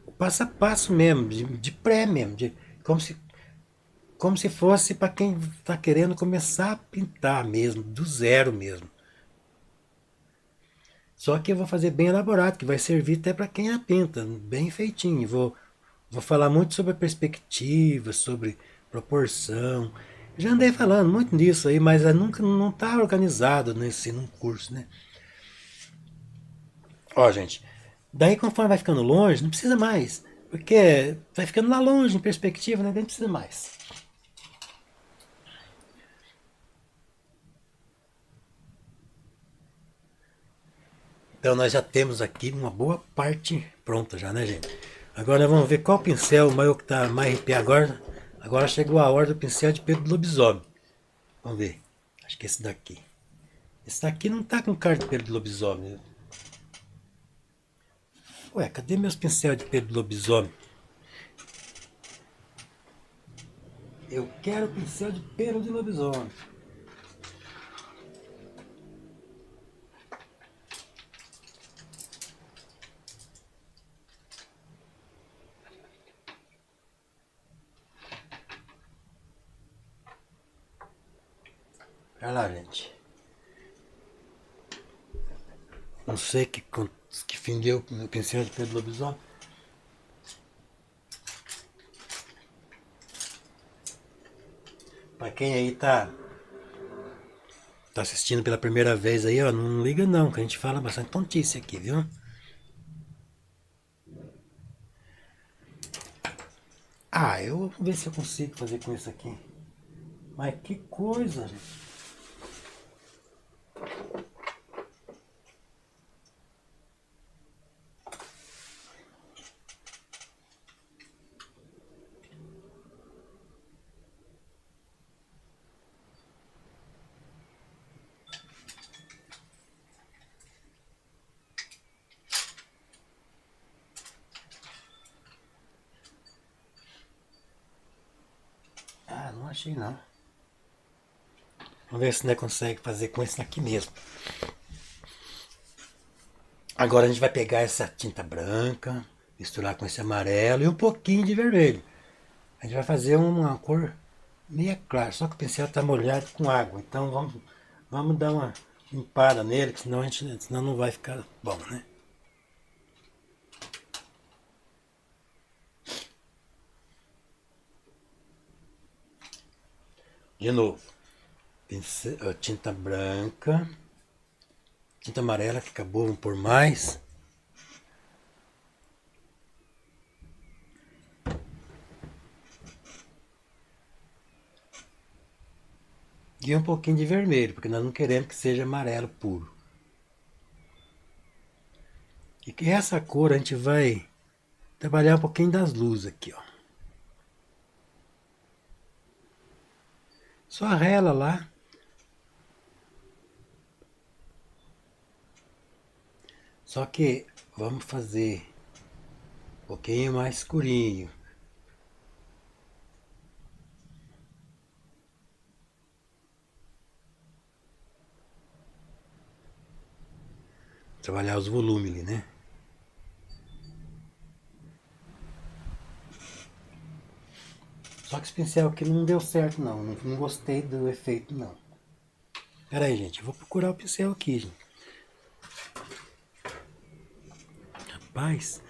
o passo a passo mesmo, de pré mesmo, como se fosse para quem está querendo começar a pintar mesmo, do zero mesmo. Só que eu vou fazer bem elaborado, que vai servir até para quem a pinta, bem feitinho. Vou falar muito sobre a perspectiva, sobre proporção. Já andei falando muito disso aí, mas nunca não está organizado num curso, né? Ó, gente, daí conforme vai ficando longe, não precisa mais. Porque vai ficando lá longe, em perspectiva, né? Nem precisa mais. Então nós já temos aqui uma boa parte pronta já, né, gente? Agora vamos ver qual pincel o meu que está mais arrepiado agora. Agora chegou a hora do pincel de pelo do lobisomem. Vamos ver. Acho que esse daqui. Esse daqui não tá com cara de pelo do lobisomem. Ué, cadê meus pincéis de pelo do lobisomem? Eu quero pincel de pelo de lobisomem. Olha lá, gente. Não sei que fim deu o pincel de pelo do lobisomem. Pra quem aí tá assistindo pela primeira vez aí, ó, não liga não, que a gente fala bastante tontice aqui, viu? Ah, eu vou ver se eu consigo fazer com isso aqui. Mas que coisa, gente. Ah, não achei não. Vamos ver se nós consegue fazer com esse daqui mesmo. Agora a gente vai pegar essa tinta branca, misturar com esse amarelo e um pouquinho de vermelho. A gente vai fazer uma cor meia clara, só que o pincel está molhado com água. Então vamos dar uma limpada nele, que senão não vai ficar bom, né? De novo, pincel, tinta branca, tinta amarela que acabou, vamos por mais. E um pouquinho de vermelho, porque nós não queremos que seja amarelo puro. E que essa cor a gente vai trabalhar um pouquinho das luzes aqui, ó. Só rela lá. Só que vamos fazer um pouquinho mais escurinho. Trabalhar os volumes ali, né? Só que esse pincel aqui não deu certo não. Não gostei do efeito não. Pera aí, gente. Eu vou procurar o pincel aqui, gente. Rapaz,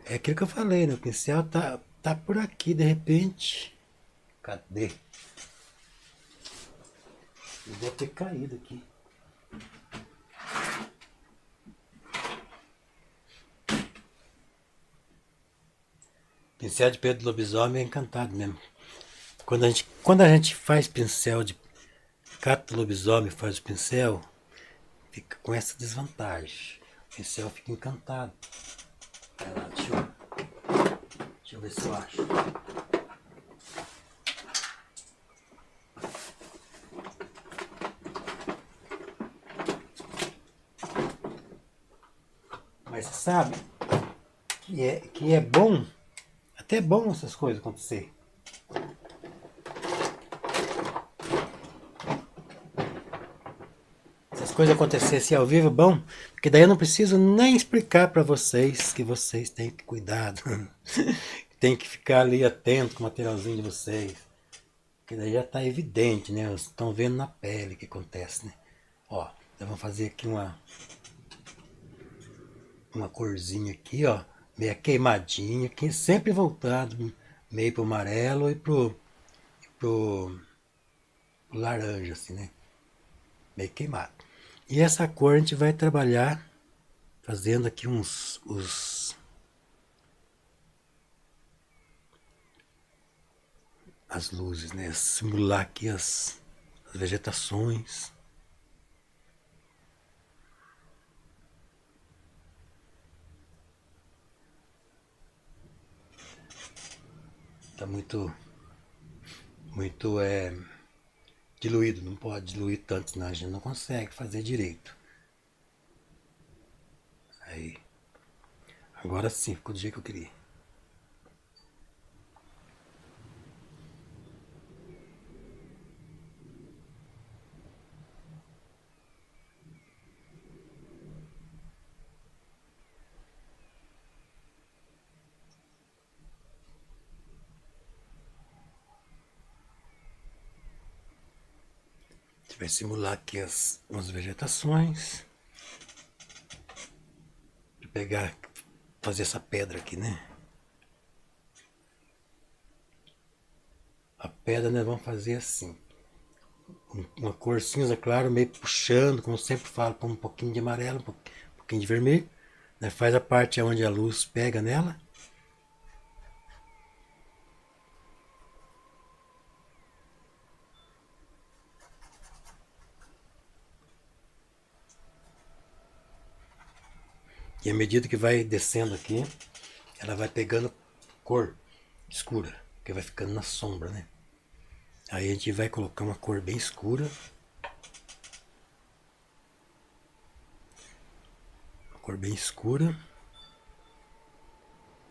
é aquilo que eu falei, né? O pincel tá por aqui, de repente. Cadê? Eu vou ter caído aqui. Pincel de pelo de lobisomem é encantado mesmo. Quando a gente faz pincel de cata lobisomem, faz o pincel, fica com essa desvantagem. O pincel fica encantado. Vai lá, deixa eu ver se eu acho. Mas você sabe que é bom, até bom essas coisas acontecer. Se as coisas acontecessem ao vivo, bom, porque daí eu não preciso nem explicar para vocês que vocês têm que cuidar, tem que ficar ali atento com o materialzinho de vocês, porque daí já está evidente, né? Vocês estão vendo na pele o que acontece, né? Ó, então vamos fazer aqui uma uma corzinha aqui, ó, meio queimadinha, que sempre voltado meio pro amarelo e pro laranja, assim, né? Meio queimado. E essa cor a gente vai trabalhar fazendo aqui as luzes, né? Simular aqui as vegetações. Tá muito diluído, não pode diluir tanto, senão a gente não consegue fazer direito. Aí, agora sim, ficou do jeito que eu queria. A gente vai simular aqui umas vegetações. Vou pegar, fazer essa pedra aqui, né? A pedra nós vamos fazer assim. Uma cor cinza claro, meio puxando, como eu sempre falo, põe um pouquinho de amarelo, um pouquinho de vermelho. Né? Faz a parte onde a luz pega nela. E à medida que vai descendo aqui, ela vai pegando cor escura, que vai ficando na sombra, né? Aí a gente vai colocar uma cor bem escura. Uma cor bem escura.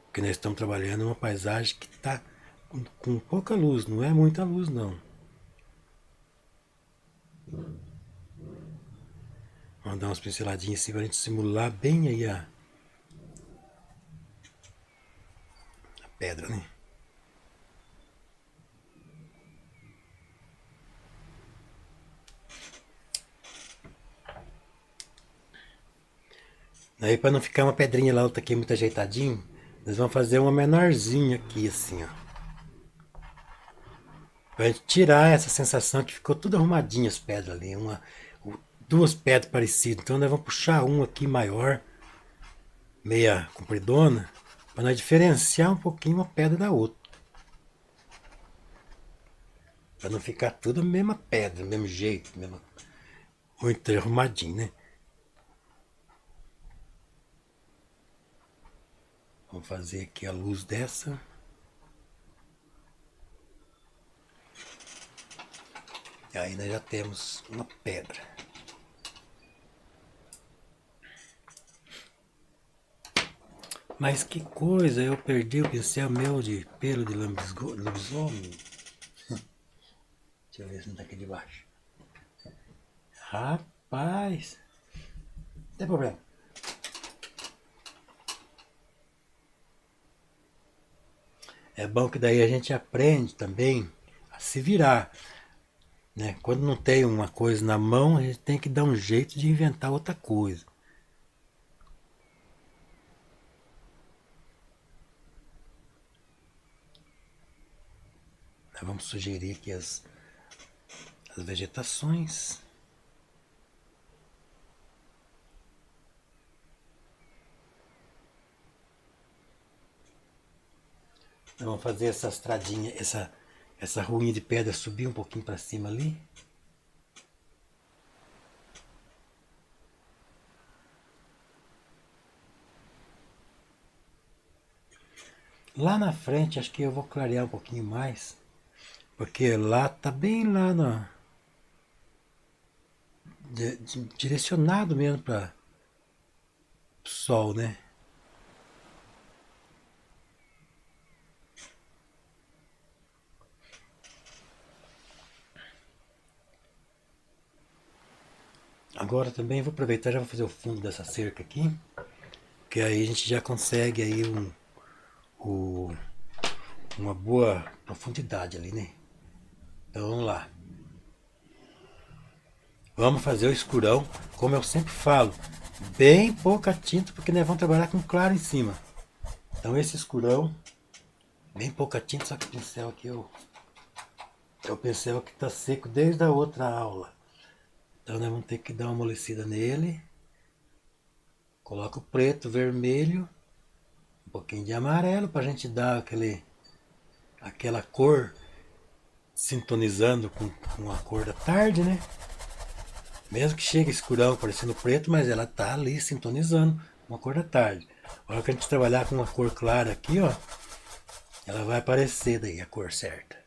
Porque nós estamos trabalhando uma paisagem que está com pouca luz, não é muita luz não. Vamos dar umas pinceladinhas assim para a gente simular bem aí a pedra, né? Aí para não ficar uma pedrinha lá, outra aqui muito ajeitadinho, nós vamos fazer uma menorzinha aqui assim, ó. Pra gente tirar essa sensação que ficou tudo arrumadinho as pedras ali, duas pedras parecidas. Então nós vamos puxar uma aqui maior, meia compridona, para nós diferenciar um pouquinho uma pedra da outra. Para não ficar tudo a mesma pedra, mesmo jeito, muito arrumadinho, né? Vamos fazer aqui a luz dessa. E aí nós já temos uma pedra. Mas que coisa, eu perdi o pincel meu de pelo de lobisomem. Deixa eu ver se não tá aqui debaixo. Rapaz, não tem problema. É bom que daí a gente aprende também a se virar. Né? Quando não tem uma coisa na mão, a gente tem que dar um jeito de inventar outra coisa. Nós vamos sugerir aqui as vegetações. Nós vamos fazer essa estradinha, essa ruinha de pedra subir um pouquinho para cima ali. Lá na frente acho que eu vou clarear um pouquinho mais, porque lá tá bem lá direcionado mesmo para o sol, né? Agora também vou aproveitar, já vou fazer o fundo dessa cerca aqui, que aí a gente já consegue aí uma boa profundidade ali, né? Então vamos lá. Vamos fazer o escurão, como eu sempre falo, Bem pouca tinta, porque nós vamos trabalhar com claro em cima. Então esse escurão, bem pouca tinta, só que o pincel aqui é o pincel que está seco desde a outra aula. Então nós vamos ter que dar uma amolecida nele. Coloca o preto, vermelho, um pouquinho de amarelo para a gente dar aquela cor sintonizando com a cor da tarde, né? Mesmo que chegue escurão parecendo preto, mas ela tá ali sintonizando com a cor da tarde. A hora que a gente trabalhar com uma cor clara aqui, ó, ela vai aparecer daí a cor certa.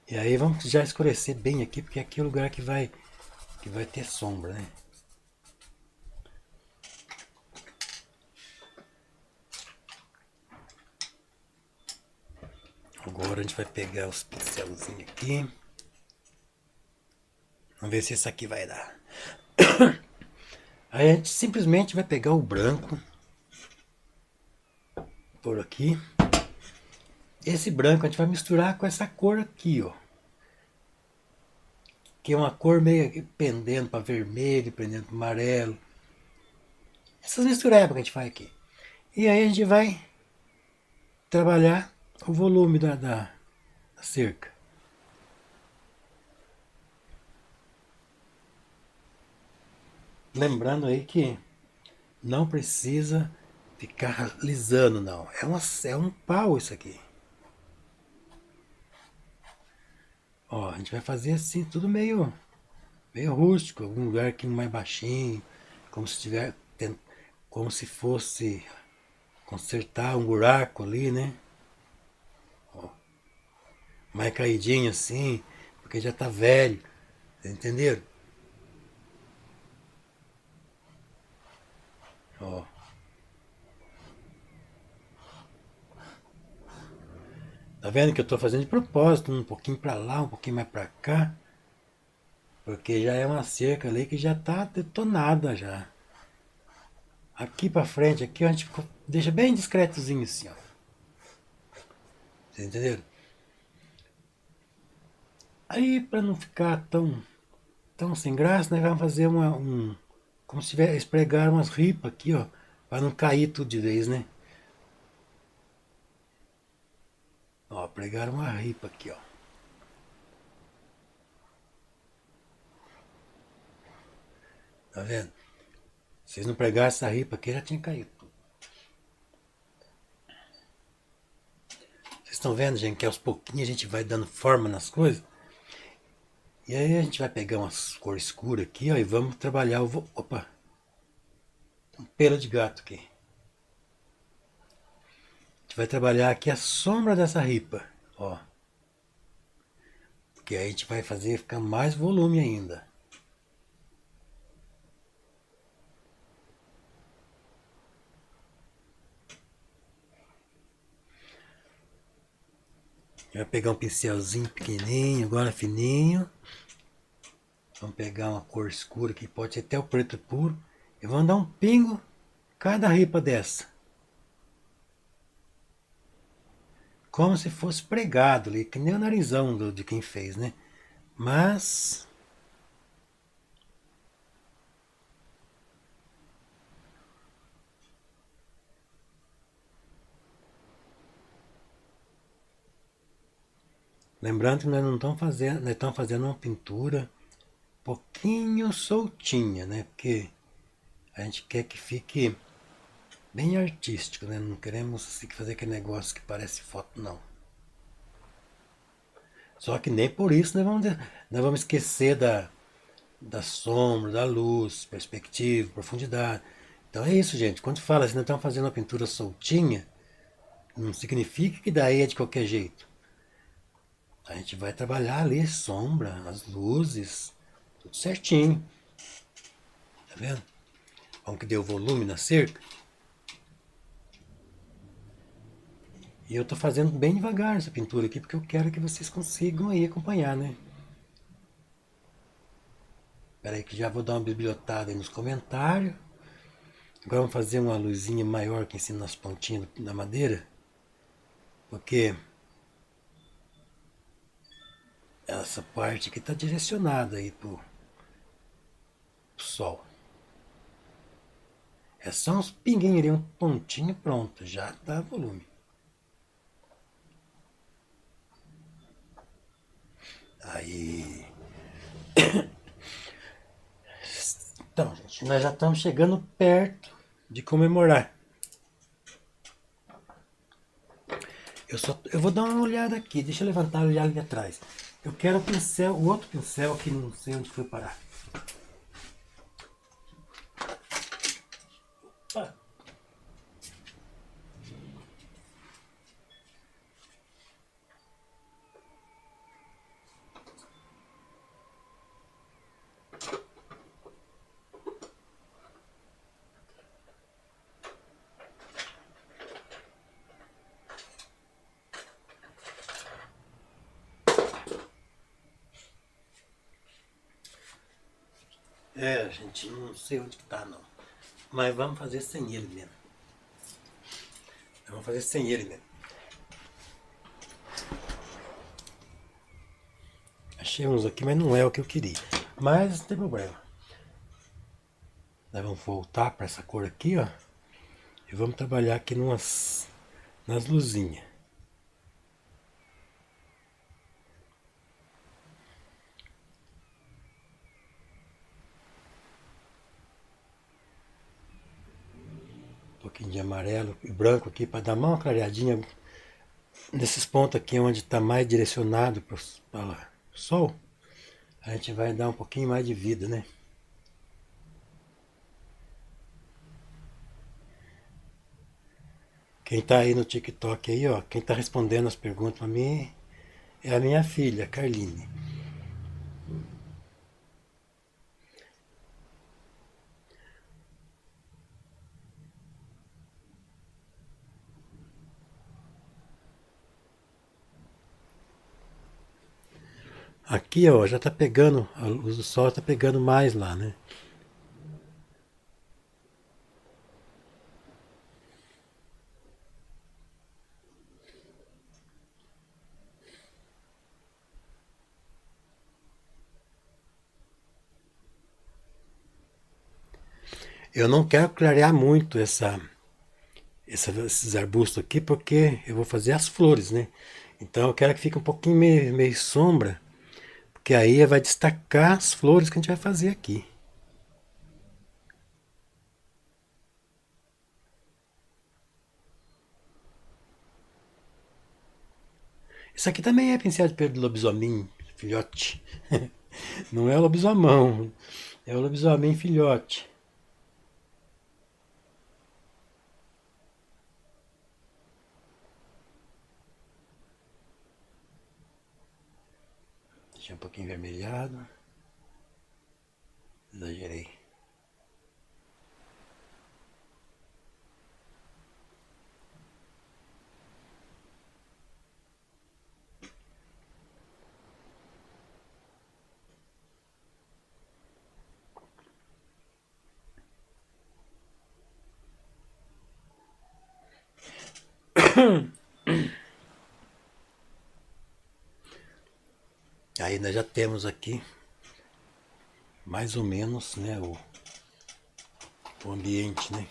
E aí vamos já escurecer bem aqui, porque aqui é o lugar que vai ter sombra, né? Agora a gente vai pegar os pincelzinhos aqui. Vamos ver se esse aqui vai dar. Aí a gente simplesmente vai pegar o branco. Por aqui. Esse branco a gente vai misturar com essa cor aqui, ó. Que é uma cor meio pendendo para vermelho, pendendo para amarelo. Essas misturebas que a gente faz aqui. E aí a gente vai trabalhar o volume da cerca. Lembrando aí que não precisa ficar lisando, não. É um pau isso aqui. Ó, a gente vai fazer assim, tudo meio rústico, algum lugar aqui mais baixinho, como se fosse consertar um buraco ali, né? Ó, mais caidinho assim, porque já tá velho, entenderam? Ó. Tá vendo que eu tô fazendo de propósito, um pouquinho pra lá, um pouquinho mais pra cá, porque já é uma cerca ali que já tá detonada já. Aqui pra frente, aqui a gente deixa bem discretozinho assim, ó. Vocês entenderam? Aí pra não ficar tão sem graça, nós vamos fazer como se tivesse espregar umas ripas aqui, ó, pra não cair tudo de vez, né? Ó, pregar uma ripa aqui, ó. Tá vendo? Se vocês não pregassem essa ripa aqui, já tinha caído tudo. Vocês estão vendo, gente, que aos pouquinhos a gente vai dando forma nas coisas. E aí a gente vai pegar umas cor escura aqui, ó, e vamos trabalhar Opa! Um pelo de gato aqui. A gente vai trabalhar aqui a sombra dessa ripa, ó. Porque aí a gente vai fazer ficar mais volume ainda. Vai pegar um pincelzinho pequenininho, agora fininho. Vamos pegar uma cor escura que pode ser até o preto puro. E vamos dar um pingo cada ripa dessa. Como se fosse pregado ali, que nem o narizão de quem fez, né? Mas lembrando que nós não estamos fazendo, nós estamos fazendo uma pintura um pouquinho soltinha, né? Porque a gente quer que fique bem artístico, né? Não queremos assim, fazer aquele negócio que parece foto, não. Só que nem por isso nós vamos esquecer da sombra, da luz, perspectiva, profundidade. Então é isso, gente. Quando fala assim, nós estamos fazendo uma pintura soltinha, não significa que daí é de qualquer jeito. A gente vai trabalhar ali sombra, as luzes, tudo certinho. Tá vendo? Como que deu volume na cerca. E eu tô fazendo bem devagar essa pintura aqui, porque eu quero que vocês consigam aí acompanhar, né? Espera aí que já vou dar uma bibliotada aí nos comentários. Agora vamos fazer uma luzinha maior aqui em cima nas pontinhas da madeira. Porque essa parte aqui está direcionada aí pro sol. É só uns pinguinhos ali, um pontinho, pronto, já dá volume. Aí. Então, gente, nós já estamos chegando perto de comemorar. Eu vou dar uma olhada aqui, deixa eu levantar e olhar ali atrás. Eu quero o pincel, o outro pincel que não sei onde foi parar. Opa. É, gente, não sei onde que tá não. Mas vamos fazer sem ele mesmo. Vamos fazer sem ele mesmo. Achei uns aqui, mas não é o que eu queria. Mas não tem problema. Nós vamos voltar para essa cor aqui, ó. E vamos trabalhar aqui nas luzinhas. Um pouquinho de amarelo e branco aqui para dar uma clareadinha nesses pontos aqui onde está mais direcionado para o sol. A gente vai dar um pouquinho mais de vida, né? Quem tá aí no TikTok aí, ó, quem tá respondendo as perguntas para mim é a minha filha, Carline. Aqui, ó, já tá pegando, a luz do sol tá pegando mais lá, né? Eu não quero clarear muito esses arbustos aqui, porque eu vou fazer as flores, né? Então eu quero que fique um pouquinho meio sombra, porque aí vai destacar as flores que a gente vai fazer aqui. Isso aqui também é pincel de pelo de lobisomem, filhote. Não é o lobisomão, é o lobisomem filhote. Deixa um pouquinho vermelhado. Exagerei. Aí nós já temos aqui mais ou menos, né, o ambiente, né?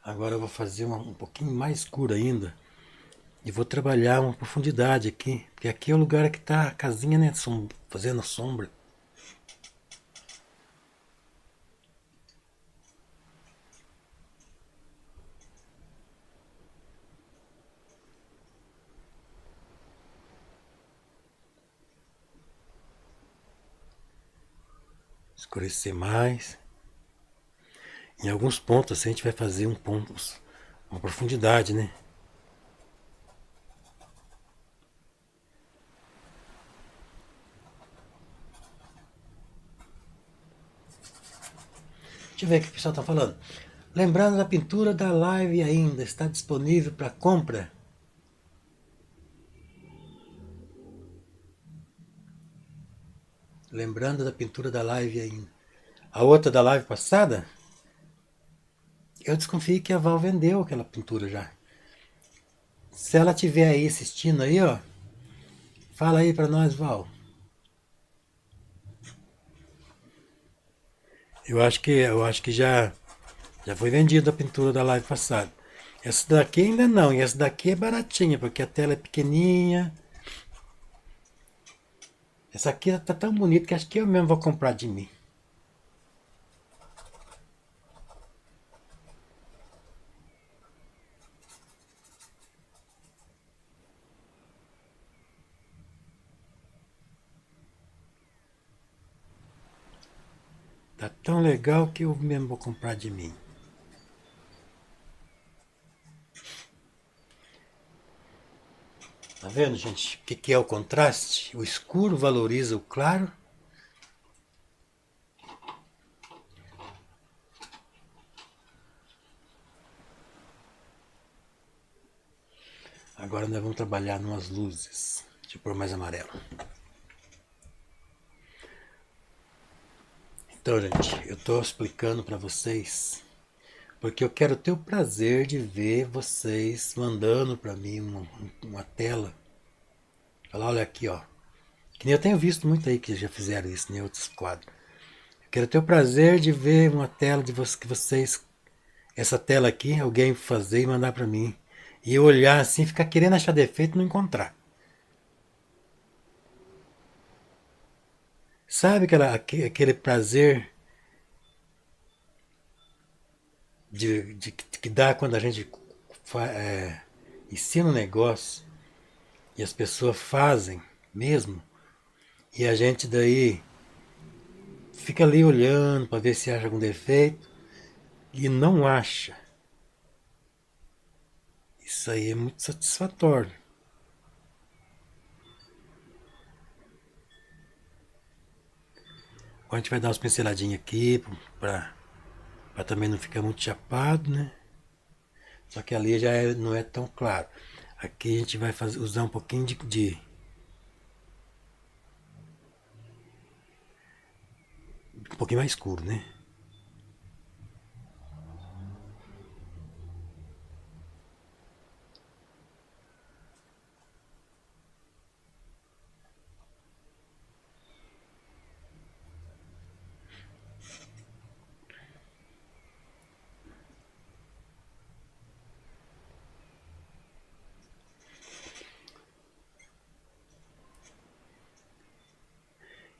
Agora eu vou fazer um pouquinho mais escuro ainda e vou trabalhar uma profundidade aqui, porque aqui é o lugar que está a casinha, né, fazendo sombra. Escurecer mais. Em alguns pontos assim, a gente vai fazer uma profundidade, né? Deixa eu ver o que o pessoal está falando. Lembrando da pintura da live ainda, está disponível para compra? Lembrando da pintura da live ainda. A outra da live passada? Eu desconfio que a Val vendeu aquela pintura já. Se ela estiver aí assistindo aí, ó, fala aí pra nós, Val. Eu acho que já foi vendida a pintura da live passada. Essa daqui ainda não, e essa daqui é baratinha, porque a tela é pequenininha. Essa aqui tá tão bonita que acho que eu mesmo vou comprar de mim. Tá tão legal que eu mesmo vou comprar de mim. Tá vendo, gente? O que é o contraste? O escuro valoriza o claro. Agora nós vamos trabalhar numas luzes. Deixa eu pôr mais amarelo. Então, gente, eu estou explicando para vocês porque eu quero ter o prazer de ver vocês mandando para mim uma tela. Falar, olha aqui, ó. Que nem eu tenho visto muito aí que já fizeram isso em outros quadros. Eu quero ter o prazer de ver uma tela de que vocês, essa tela aqui, alguém fazer e mandar para mim. E eu olhar assim, ficar querendo achar defeito e não encontrar. Sabe aquele prazer que dá quando a gente ensina um negócio e as pessoas fazem mesmo, e a gente daí fica ali olhando para ver se acha algum defeito e não acha. Isso aí é muito satisfatório. Agora a gente vai dar umas pinceladinhas aqui para também não ficar muito chapado, né? Só que ali já não é tão claro. Aqui a gente vai usar um pouquinho um pouquinho mais escuro, né?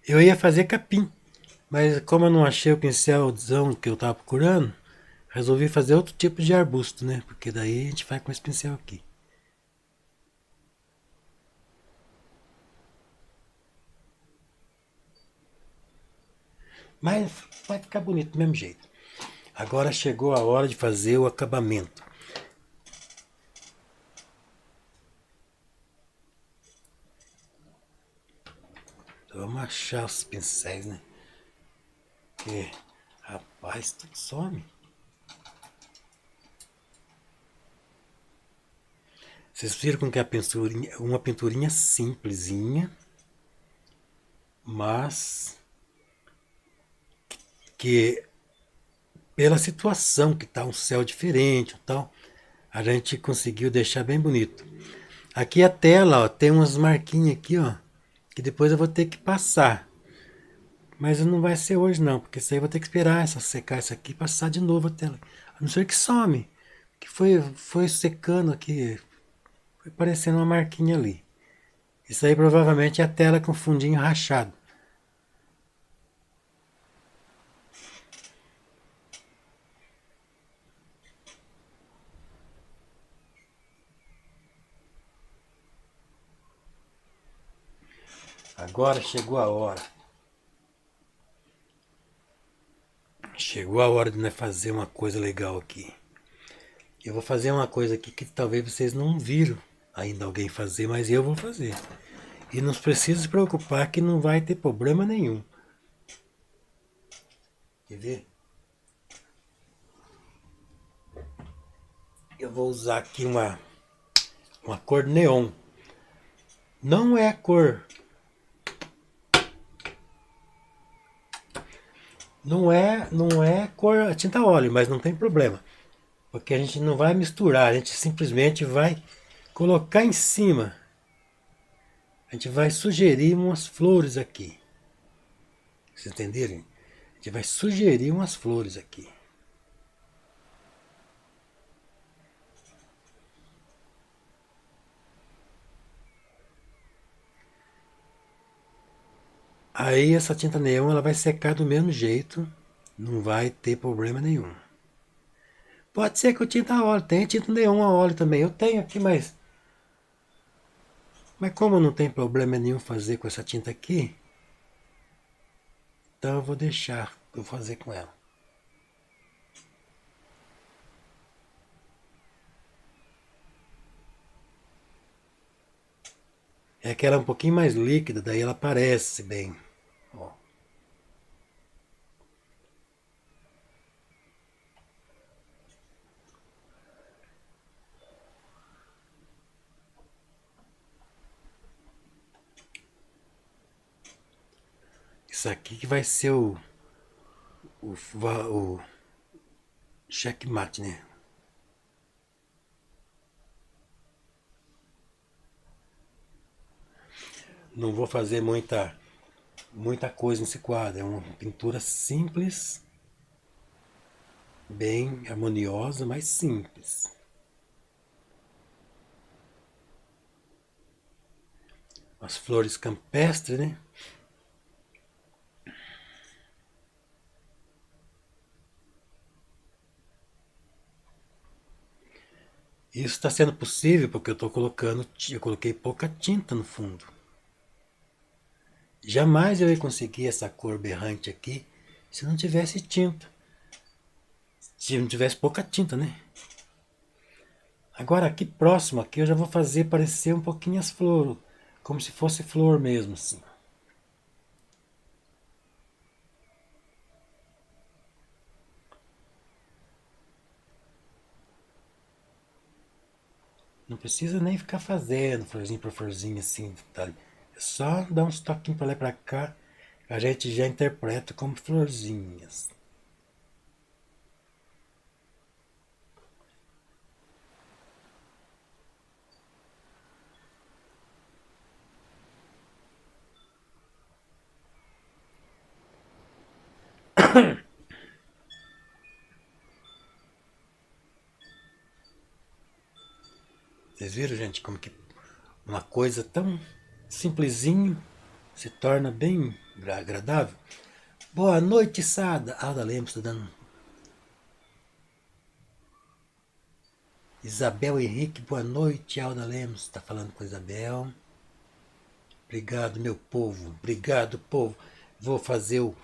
Eu ia fazer capim, mas como eu não achei o pincelzão que eu estava procurando, resolvi fazer outro tipo de arbusto, né? Porque daí a gente vai com esse pincel aqui. Mas vai ficar bonito do mesmo jeito. Agora chegou a hora de fazer o acabamento. Então vamos achar os pincéis, né? Porque, rapaz, tudo some. Vocês viram como que é uma pinturinha simplesinha, mas que pela situação que tá um céu diferente e tal, a gente conseguiu deixar bem bonito. Aqui a tela, ó, tem umas marquinhas aqui, ó, que depois eu vou ter que passar. Mas não vai ser hoje não, porque isso aí eu vou ter que esperar secar isso aqui e passar de novo a tela. A não ser que some, que foi secando aqui, foi parecendo uma marquinha ali. Isso aí provavelmente é a tela com fundinho rachado. Agora chegou a hora. Chegou a hora de nós fazer uma coisa legal aqui. Eu vou fazer uma coisa aqui que talvez vocês não viram ainda alguém fazer, mas eu vou fazer. E não precisa se preocupar que não vai ter problema nenhum. Quer ver? Eu vou usar aqui uma cor neon. Não é a cor. Não é cor tinta óleo, mas não tem problema. Porque a gente não vai misturar, a gente simplesmente vai colocar em cima, a gente vai sugerir umas flores aqui. Vocês entenderem? A gente vai sugerir umas flores aqui. Aí essa tinta neon ela vai secar do mesmo jeito, não vai ter problema nenhum. Pode ser que o tinta a óleo, tem tinta neon a óleo também. Eu tenho aqui, mas como não tem problema nenhum fazer com essa tinta aqui, então eu vou deixar eu fazer com ela. É que ela é um pouquinho mais líquida, daí ela aparece bem. Ó. Isso aqui que vai ser o checkmate, né? Não vou fazer muita coisa nesse quadro. É uma pintura simples, bem harmoniosa, mas simples. As flores campestres, né? Isso está sendo possível porque eu coloquei pouca tinta no fundo. Jamais eu ia conseguir essa cor berrante aqui se não tivesse tinta. Se não tivesse pouca tinta, né? Agora aqui próximo aqui eu já vou fazer parecer um pouquinho as flores, como se fosse flor mesmo, assim. Não precisa nem ficar fazendo florzinha por florzinha assim, tá? É só dar uns toquinhos pra lá e pra cá, a gente já interpreta como florzinhas. Vocês viram, gente, como que uma coisa tão simplesinho se torna bem agradável? Boa noite, Sada. Alda Lemos está dando. Isabel Henrique, boa noite. Alda Lemos está falando com a Isabel. Obrigado, meu povo. Obrigado, povo. Vou fazer o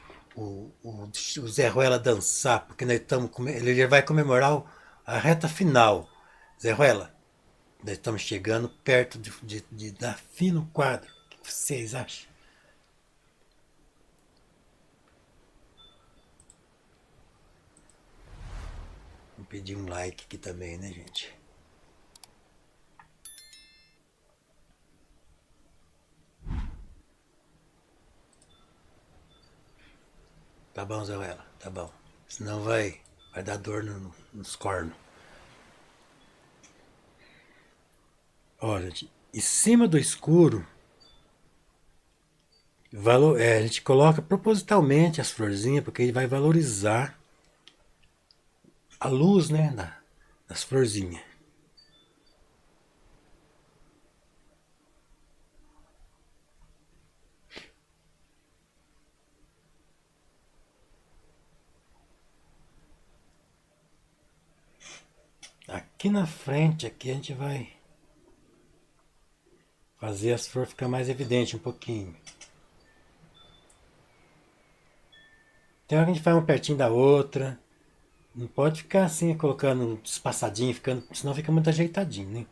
Zé Ruela dançar, porque nós estamos. Ele já vai comemorar a reta final. Zé Ruela, nós estamos chegando perto de dar fim no quadro. O que vocês acham? Vou pedir um like aqui também, né, gente? Tá bom, Zé Ruela, tá bom. Senão vai dar dor nos cornos. Olha, gente, em cima do escuro, a gente coloca propositalmente as florzinhas, porque ele vai valorizar a luz, né, das florzinhas. Aqui na frente, aqui a gente vai fazer as flores ficar mais evidente um pouquinho. Tem hora que a gente faz uma pertinho da outra. Não pode ficar assim, colocando espaçadinho, senão fica muito ajeitadinho, né?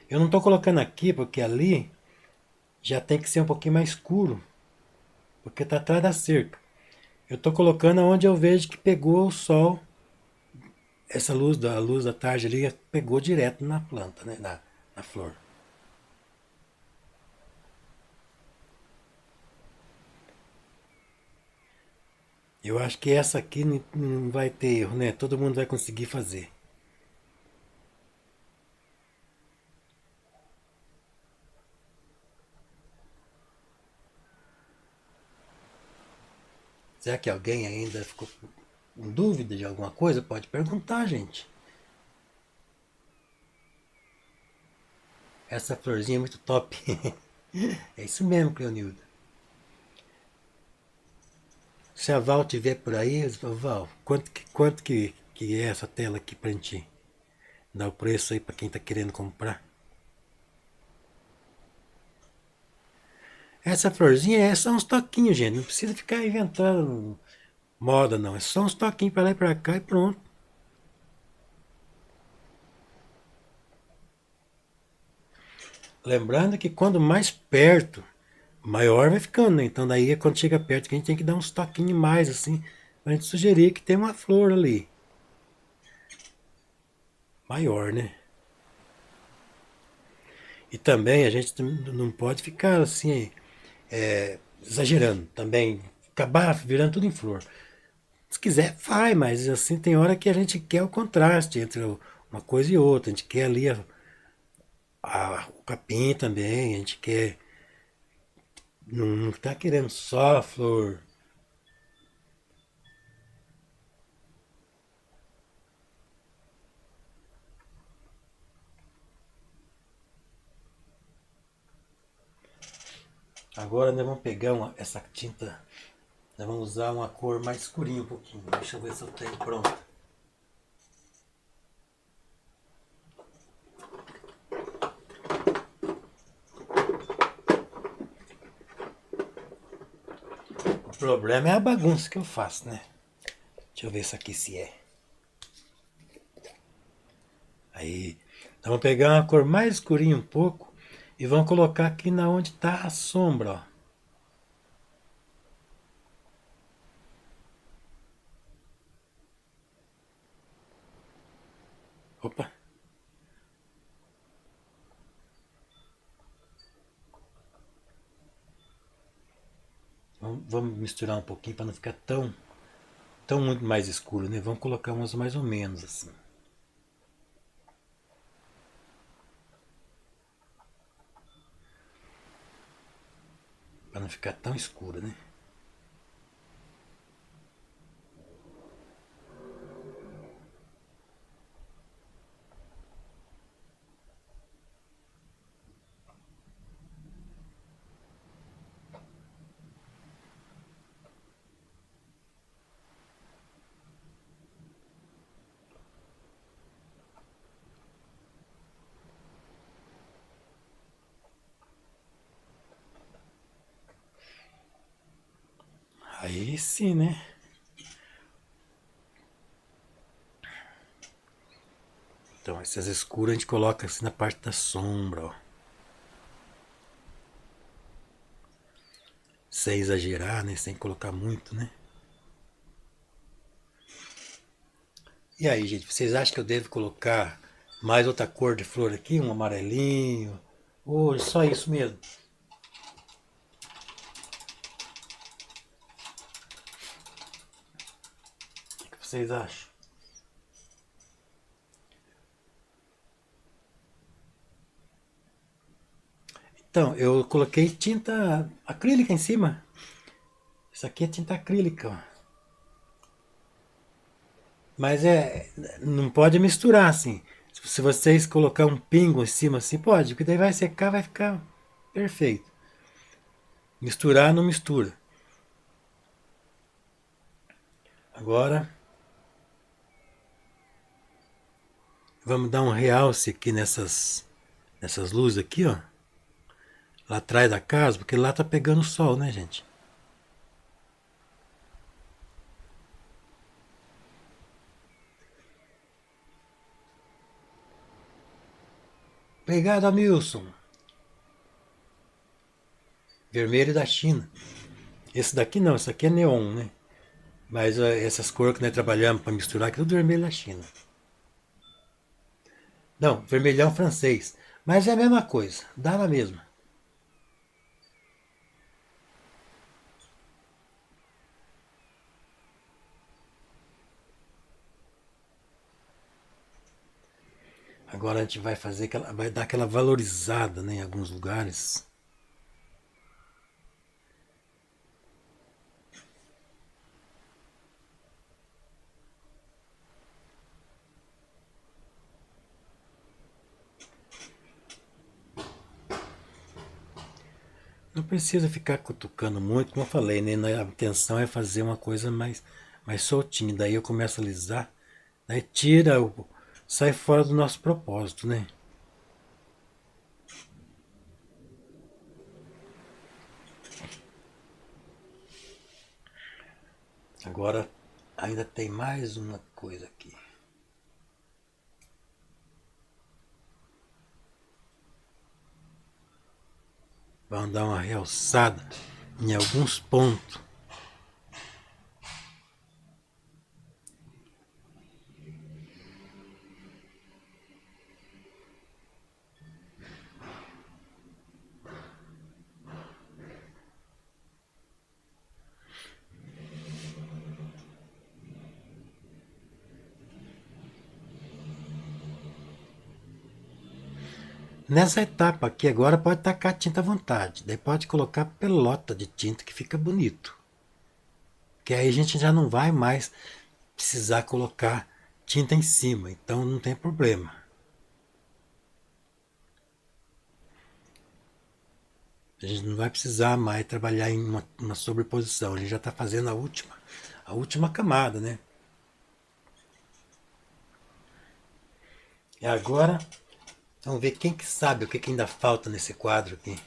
Eu não estou colocando aqui, porque ali já tem que ser um pouquinho mais escuro, porque está atrás da cerca. Eu estou colocando onde eu vejo que pegou o sol, essa luz da tarde ali pegou direto na planta, né? Na flor. Eu acho que essa aqui não vai ter erro, né? Todo mundo vai conseguir fazer. Será que alguém ainda ficou com dúvida de alguma coisa? Pode perguntar, gente. Essa florzinha é muito top. É isso mesmo, Cleonildo. Se a Val tiver por aí, Val, quanto que é essa tela aqui pra gente dar o preço aí pra quem tá querendo comprar? Essa florzinha é só uns toquinhos, gente. Não precisa ficar inventando moda, não. É só uns toquinhos pra lá e pra cá e pronto. Lembrando que quando mais perto, maior vai ficando, né? Então daí quando chega perto que a gente tem que dar uns toquinhos mais, assim, pra gente sugerir que tem uma flor ali. Maior, né? E também a gente não pode ficar assim, exagerando também, acabar virando tudo em flor. Se quiser, faz, mas assim tem hora que a gente quer o contraste entre uma coisa e outra. A gente quer ali o capim também, a gente quer. Não tá querendo só a flor. Agora nós vamos pegar essa tinta, nós vamos usar uma cor mais escurinha um pouquinho. Deixa eu ver se eu tenho pronto. O problema é a bagunça que eu faço, né? Deixa eu ver isso aqui se é. Aí, então vamos pegar uma cor mais escurinha um pouco e vamos colocar aqui na onde está a sombra, ó. Opa! Vamos misturar um pouquinho para não ficar tão muito mais escuro, né? Vamos colocar umas mais ou menos assim. Para não ficar tão escuro, né? Aí sim, né? Então essas escuras a gente coloca assim na parte da sombra, ó. Sem exagerar, né? Sem colocar muito, né? E aí, gente, vocês acham que eu devo colocar mais outra cor de flor aqui? Um amarelinho? Ou só isso mesmo? O que vocês acham? Então, eu coloquei tinta acrílica em cima. Isso aqui é tinta acrílica, ó. Mas não pode misturar assim. Se vocês colocar um pingo em cima assim, pode, porque daí vai secar, vai ficar perfeito. Misturar não mistura. Agora vamos dar um realce aqui nessas luzes aqui, ó. Lá atrás da casa, porque lá tá pegando sol, né, gente? Obrigado, Amilson. Vermelho da China. Esse daqui não, esse aqui é neon, né? Mas essas cores que nós trabalhamos para misturar, aqui é tudo vermelho da China. Não, vermelhão francês. Mas é a mesma coisa, dá na mesma. Agora a gente vai fazer vai dar aquela valorizada, né, em alguns lugares. Não precisa ficar cutucando muito, como eu falei, né? A intenção é fazer uma coisa mais soltinha. Daí eu começo a alisar, daí sai fora do nosso propósito, né? Agora ainda tem mais uma coisa aqui. Vamos dar uma realçada em alguns pontos. Nessa etapa aqui agora pode tacar tinta à vontade, daí pode colocar pelota de tinta que fica bonito. Que aí a gente já não vai mais precisar colocar tinta em cima, então não tem problema. A gente não vai precisar mais trabalhar em uma sobreposição, a gente já está fazendo a última camada, né? E agora, vamos ver quem que sabe o que ainda falta nesse quadro aqui.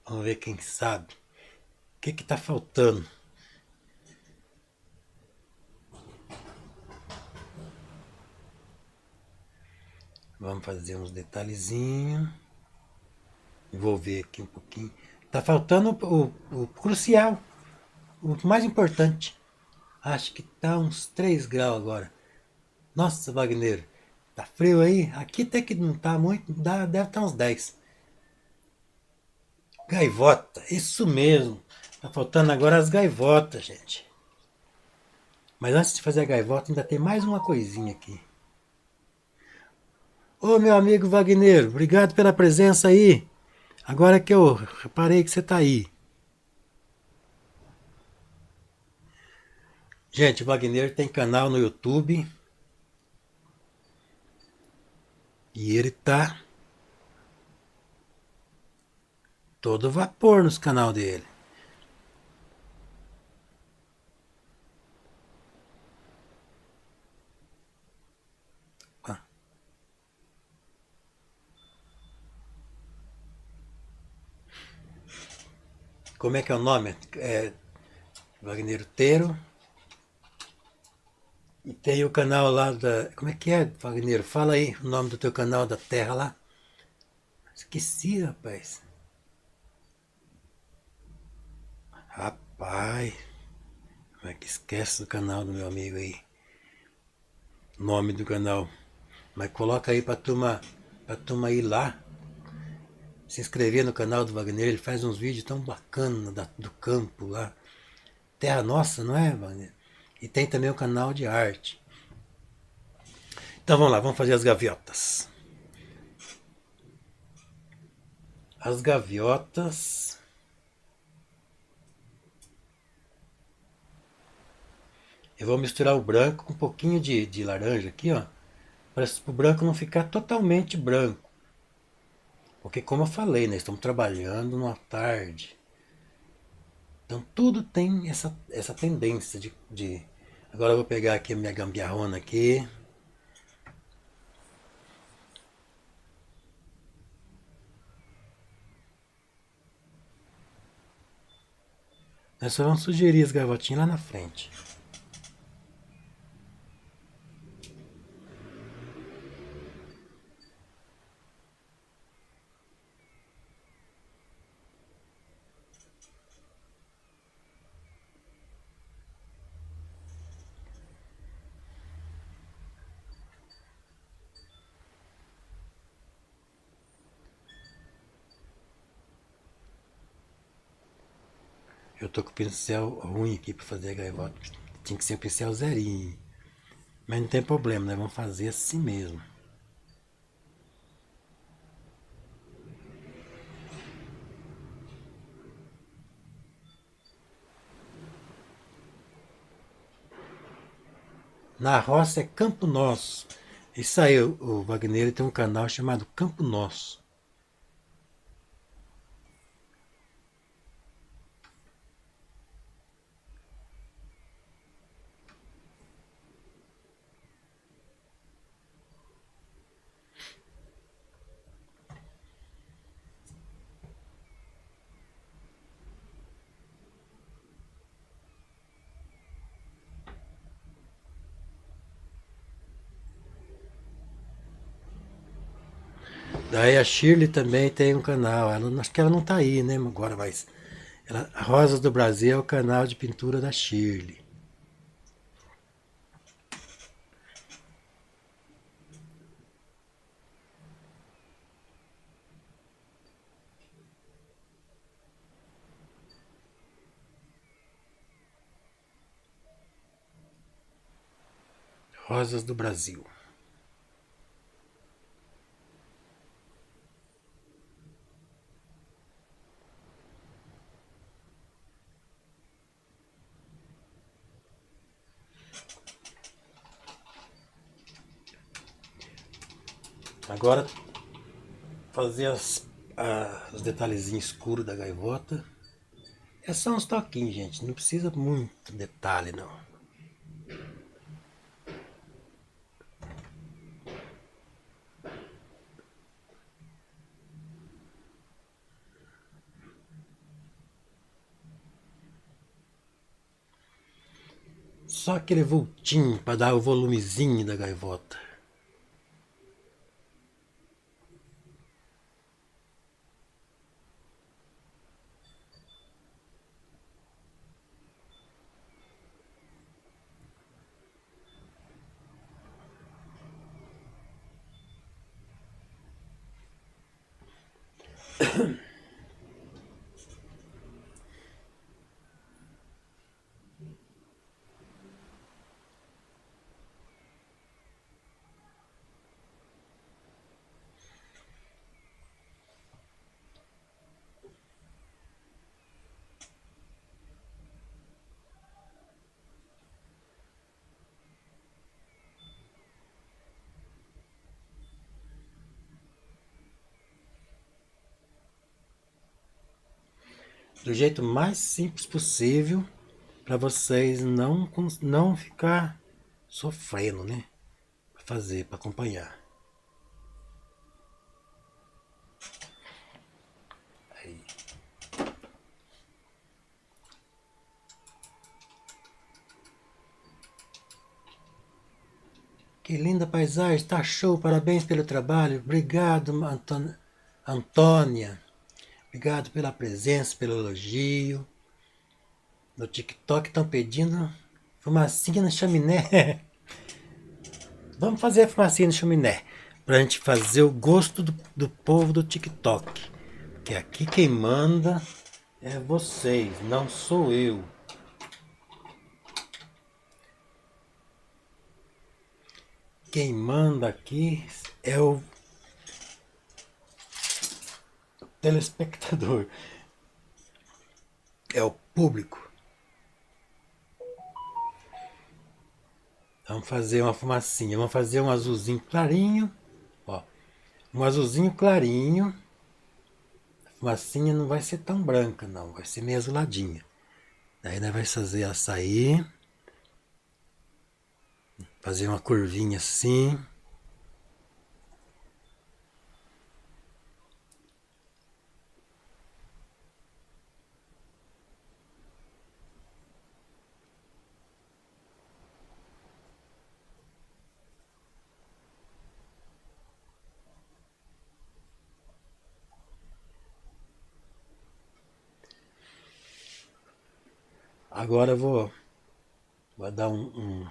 Vamos ver quem sabe. O que está faltando? Vamos fazer uns detalhezinhos. Vou ver aqui um pouquinho. Tá faltando o crucial, o mais importante. Acho que tá uns 3 graus agora. Nossa, Wagner, tá frio aí? Aqui até que não tá muito, deve estar uns 10. Gaivota, isso mesmo. Tá faltando agora as gaivotas, gente. Mas antes de fazer a gaivota, ainda tem mais uma coisinha aqui. Ô, meu amigo Wagner, obrigado pela presença aí. Agora que eu reparei que você tá aí. Gente, o Wagner tem canal no YouTube. E ele tá todo vapor nos canal dele. Como é que é o nome? É Wagner Teiro. E tem o canal lá da... Como é que é, Wagner? Fala aí o nome do teu canal da terra lá. Esqueci, rapaz. Rapaz. Como é que esquece do canal do meu amigo aí? Nome do canal. Mas coloca aí pra turma ir lá. Se inscrever no canal do Wagner. Ele faz uns vídeos tão bacanas do campo lá. Terra Nossa, não é, Wagner? E tem também o canal de arte. Então vamos lá, vamos fazer as gaviotas. As gaviotas. Eu vou misturar o branco com um pouquinho de laranja aqui, ó. Para o branco não ficar totalmente branco. Porque como eu falei, né? Estamos trabalhando numa tarde. Então tudo tem essa tendência de... Agora eu vou pegar aqui a minha gambiarrona aqui. Nós só vamos sugerir as gavotinhas lá na frente. Eu tô com o pincel ruim aqui para fazer a gaivota. Tinha que ser um pincel zerinho. Mas não tem problema, né? Vamos fazer assim mesmo. Na roça é Campo Nosso. Isso aí, o Wagner tem um canal chamado Campo Nosso. Daí a Shirley também tem um canal. Acho que ela não tá aí, né? Agora, mas. Rosas do Brasil é o canal de pintura da Shirley. Rosas do Brasil. Agora fazer os detalhezinhos escuros da gaivota. É só uns toquinhos, gente. Não precisa muito detalhe, não. Só aquele voltinho para dar o volumezinho da gaivota. Do jeito mais simples possível, para vocês não ficar sofrendo, né? Para fazer, para acompanhar. Aí. Que linda paisagem, tá show, parabéns pelo trabalho. Obrigado, Antônia. Obrigado pela presença, pelo elogio. No TikTok estão pedindo fumacinha no chaminé. Vamos fazer a fumacinha no chaminé. Pra gente fazer o gosto do povo do TikTok. Porque aqui quem manda é vocês, não sou eu. Quem manda aqui é o telespectador. É o público. Vamos fazer uma fumacinha. Vamos fazer um azulzinho clarinho. Ó, um azulzinho clarinho. A fumacinha não vai ser tão branca, não. Vai ser meio azuladinha. Daí nós vamos fazer ela sair. Fazer uma curvinha assim. Agora eu vou dar um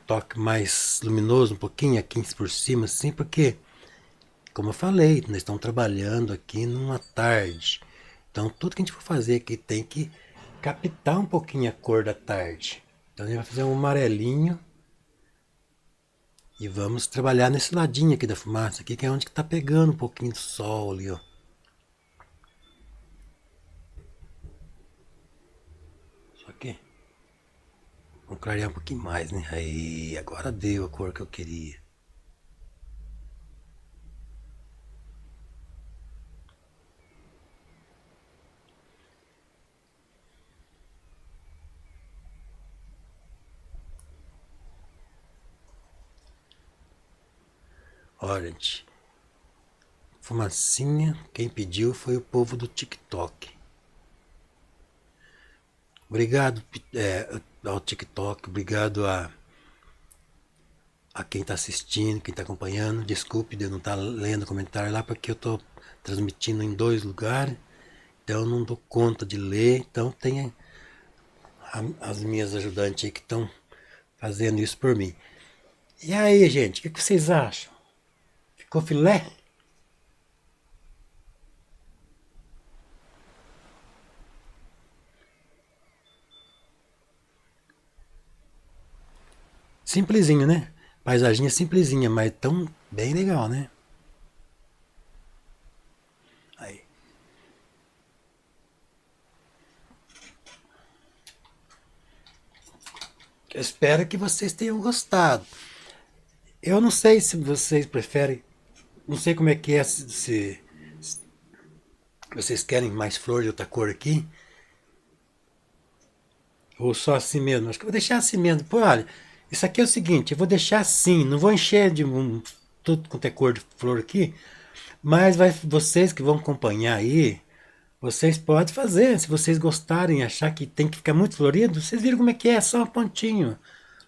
toque mais luminoso, um pouquinho aqui por cima, assim, porque, como eu falei, nós estamos trabalhando aqui numa tarde. Então tudo que a gente for fazer aqui tem que captar um pouquinho a cor da tarde. Então a gente vai fazer um amarelinho e vamos trabalhar nesse ladinho aqui da fumaça, aqui, que é onde está pegando um pouquinho do sol ali, ó. Só que vamos clarear um pouquinho mais, né? Aí, agora deu a cor que eu queria. Olha, gente, fumacinha, quem pediu foi o povo do TikTok. Obrigado ao TikTok, obrigado a quem está assistindo, quem está acompanhando. Desculpe de eu não estar lendo comentário lá, porque eu estou transmitindo em 2 lugares, então eu não dou conta de ler. Então tem as minhas ajudantes aí que estão fazendo isso por mim. E aí, gente, o que vocês acham? Ficou filé? Simplesinho, né? Paisaginha simplesinha, mas tão bem legal, né? Aí. Eu espero que vocês tenham gostado. Eu não sei se vocês preferem, não sei como é que é, se vocês querem mais flor de outra cor aqui, ou só assim mesmo. Acho que eu vou deixar assim mesmo. Pô, olha, isso aqui é o seguinte, eu vou deixar assim, não vou encher de tudo quanto é cor de flor aqui, mas vocês que vão acompanhar aí, vocês podem fazer, se vocês gostarem, achar que tem que ficar muito florido, vocês viram como é, só um pontinho.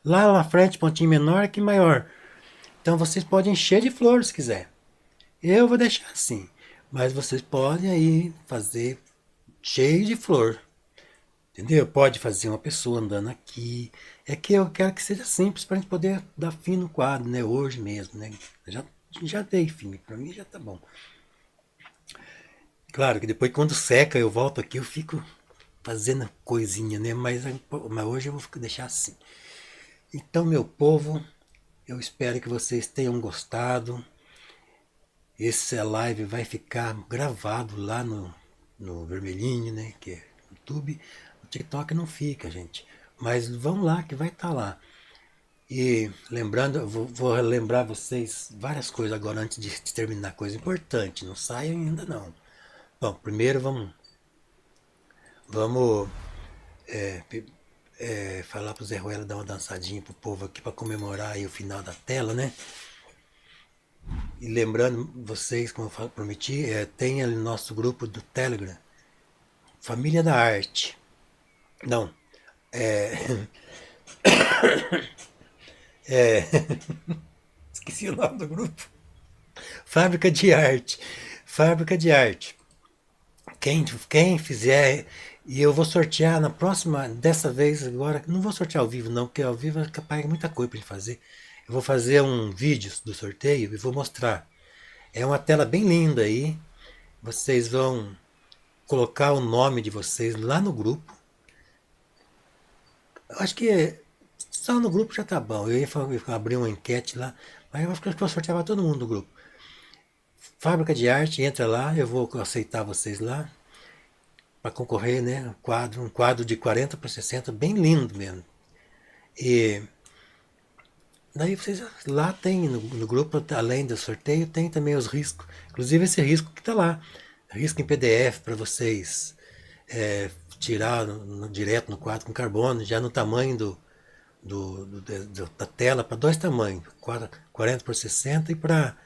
Lá na frente, pontinho menor que maior. Então vocês podem encher de flor se quiser. Eu vou deixar assim, mas vocês podem aí fazer cheio de flor. Entendeu? Pode fazer uma pessoa andando aqui. É que eu quero que seja simples para a gente poder dar fim no quadro, né? Hoje mesmo, né? Já dei fim, para mim já tá bom. Claro que depois quando seca eu volto aqui, eu fico fazendo coisinha, né? Mas hoje eu vou deixar assim. Então, meu povo, eu espero que vocês tenham gostado. Essa live vai ficar gravado lá no vermelhinho, né? Que é YouTube. O TikTok não fica, gente. Mas vão lá que vai estar lá. E lembrando, vou lembrar vocês várias coisas agora antes de terminar. Coisa importante, não saiam ainda não. Bom, primeiro vamos falar pro Zé Ruela dar uma dançadinha pro povo aqui para comemorar aí o final da tela, né? E lembrando vocês, como eu prometi, tem ali no nosso grupo do Telegram, Família da Arte. Não, esqueci o nome do grupo. Fábrica de Arte. Fábrica de Arte. Quem fizer, e eu vou sortear na próxima, dessa vez agora, não vou sortear ao vivo não, porque ao vivo é capaz de muita coisa pra gente fazer. Eu vou fazer um vídeo do sorteio e vou mostrar. É uma tela bem linda aí. Vocês vão colocar o nome de vocês lá no grupo. Eu acho que só no grupo já tá bom. Eu ia abrir uma enquete lá, mas eu acho que eu vou sortear para todo mundo do grupo. Fábrica de Arte, entra lá, eu vou aceitar vocês lá para concorrer, né? Um quadro de 40 por 60, bem lindo mesmo. E daí vocês lá tem no grupo, além do sorteio, tem também os riscos. Inclusive esse risco que está lá, risco em PDF para vocês tirar direto no quadro com carbono, já no tamanho da tela, para 2 tamanhos, 40 por 60 e para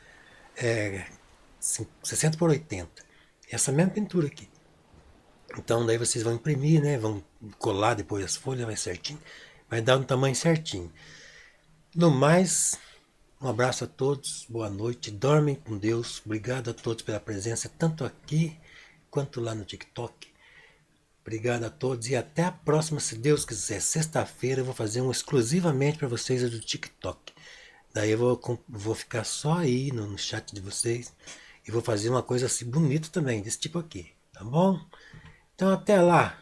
60 por 80. Essa mesma pintura aqui. Então daí vocês vão imprimir, né? Vão colar depois as folhas, vai certinho. Vai dar um tamanho certinho. No mais, um abraço a todos, boa noite, dormem com Deus. Obrigado a todos pela presença, tanto aqui quanto lá no TikTok. Obrigado a todos e até a próxima, se Deus quiser. Sexta-feira eu vou fazer um exclusivamente para vocês do TikTok. Daí eu vou ficar só aí no chat de vocês e vou fazer uma coisa assim bonita também, desse tipo aqui, tá bom? Então até lá.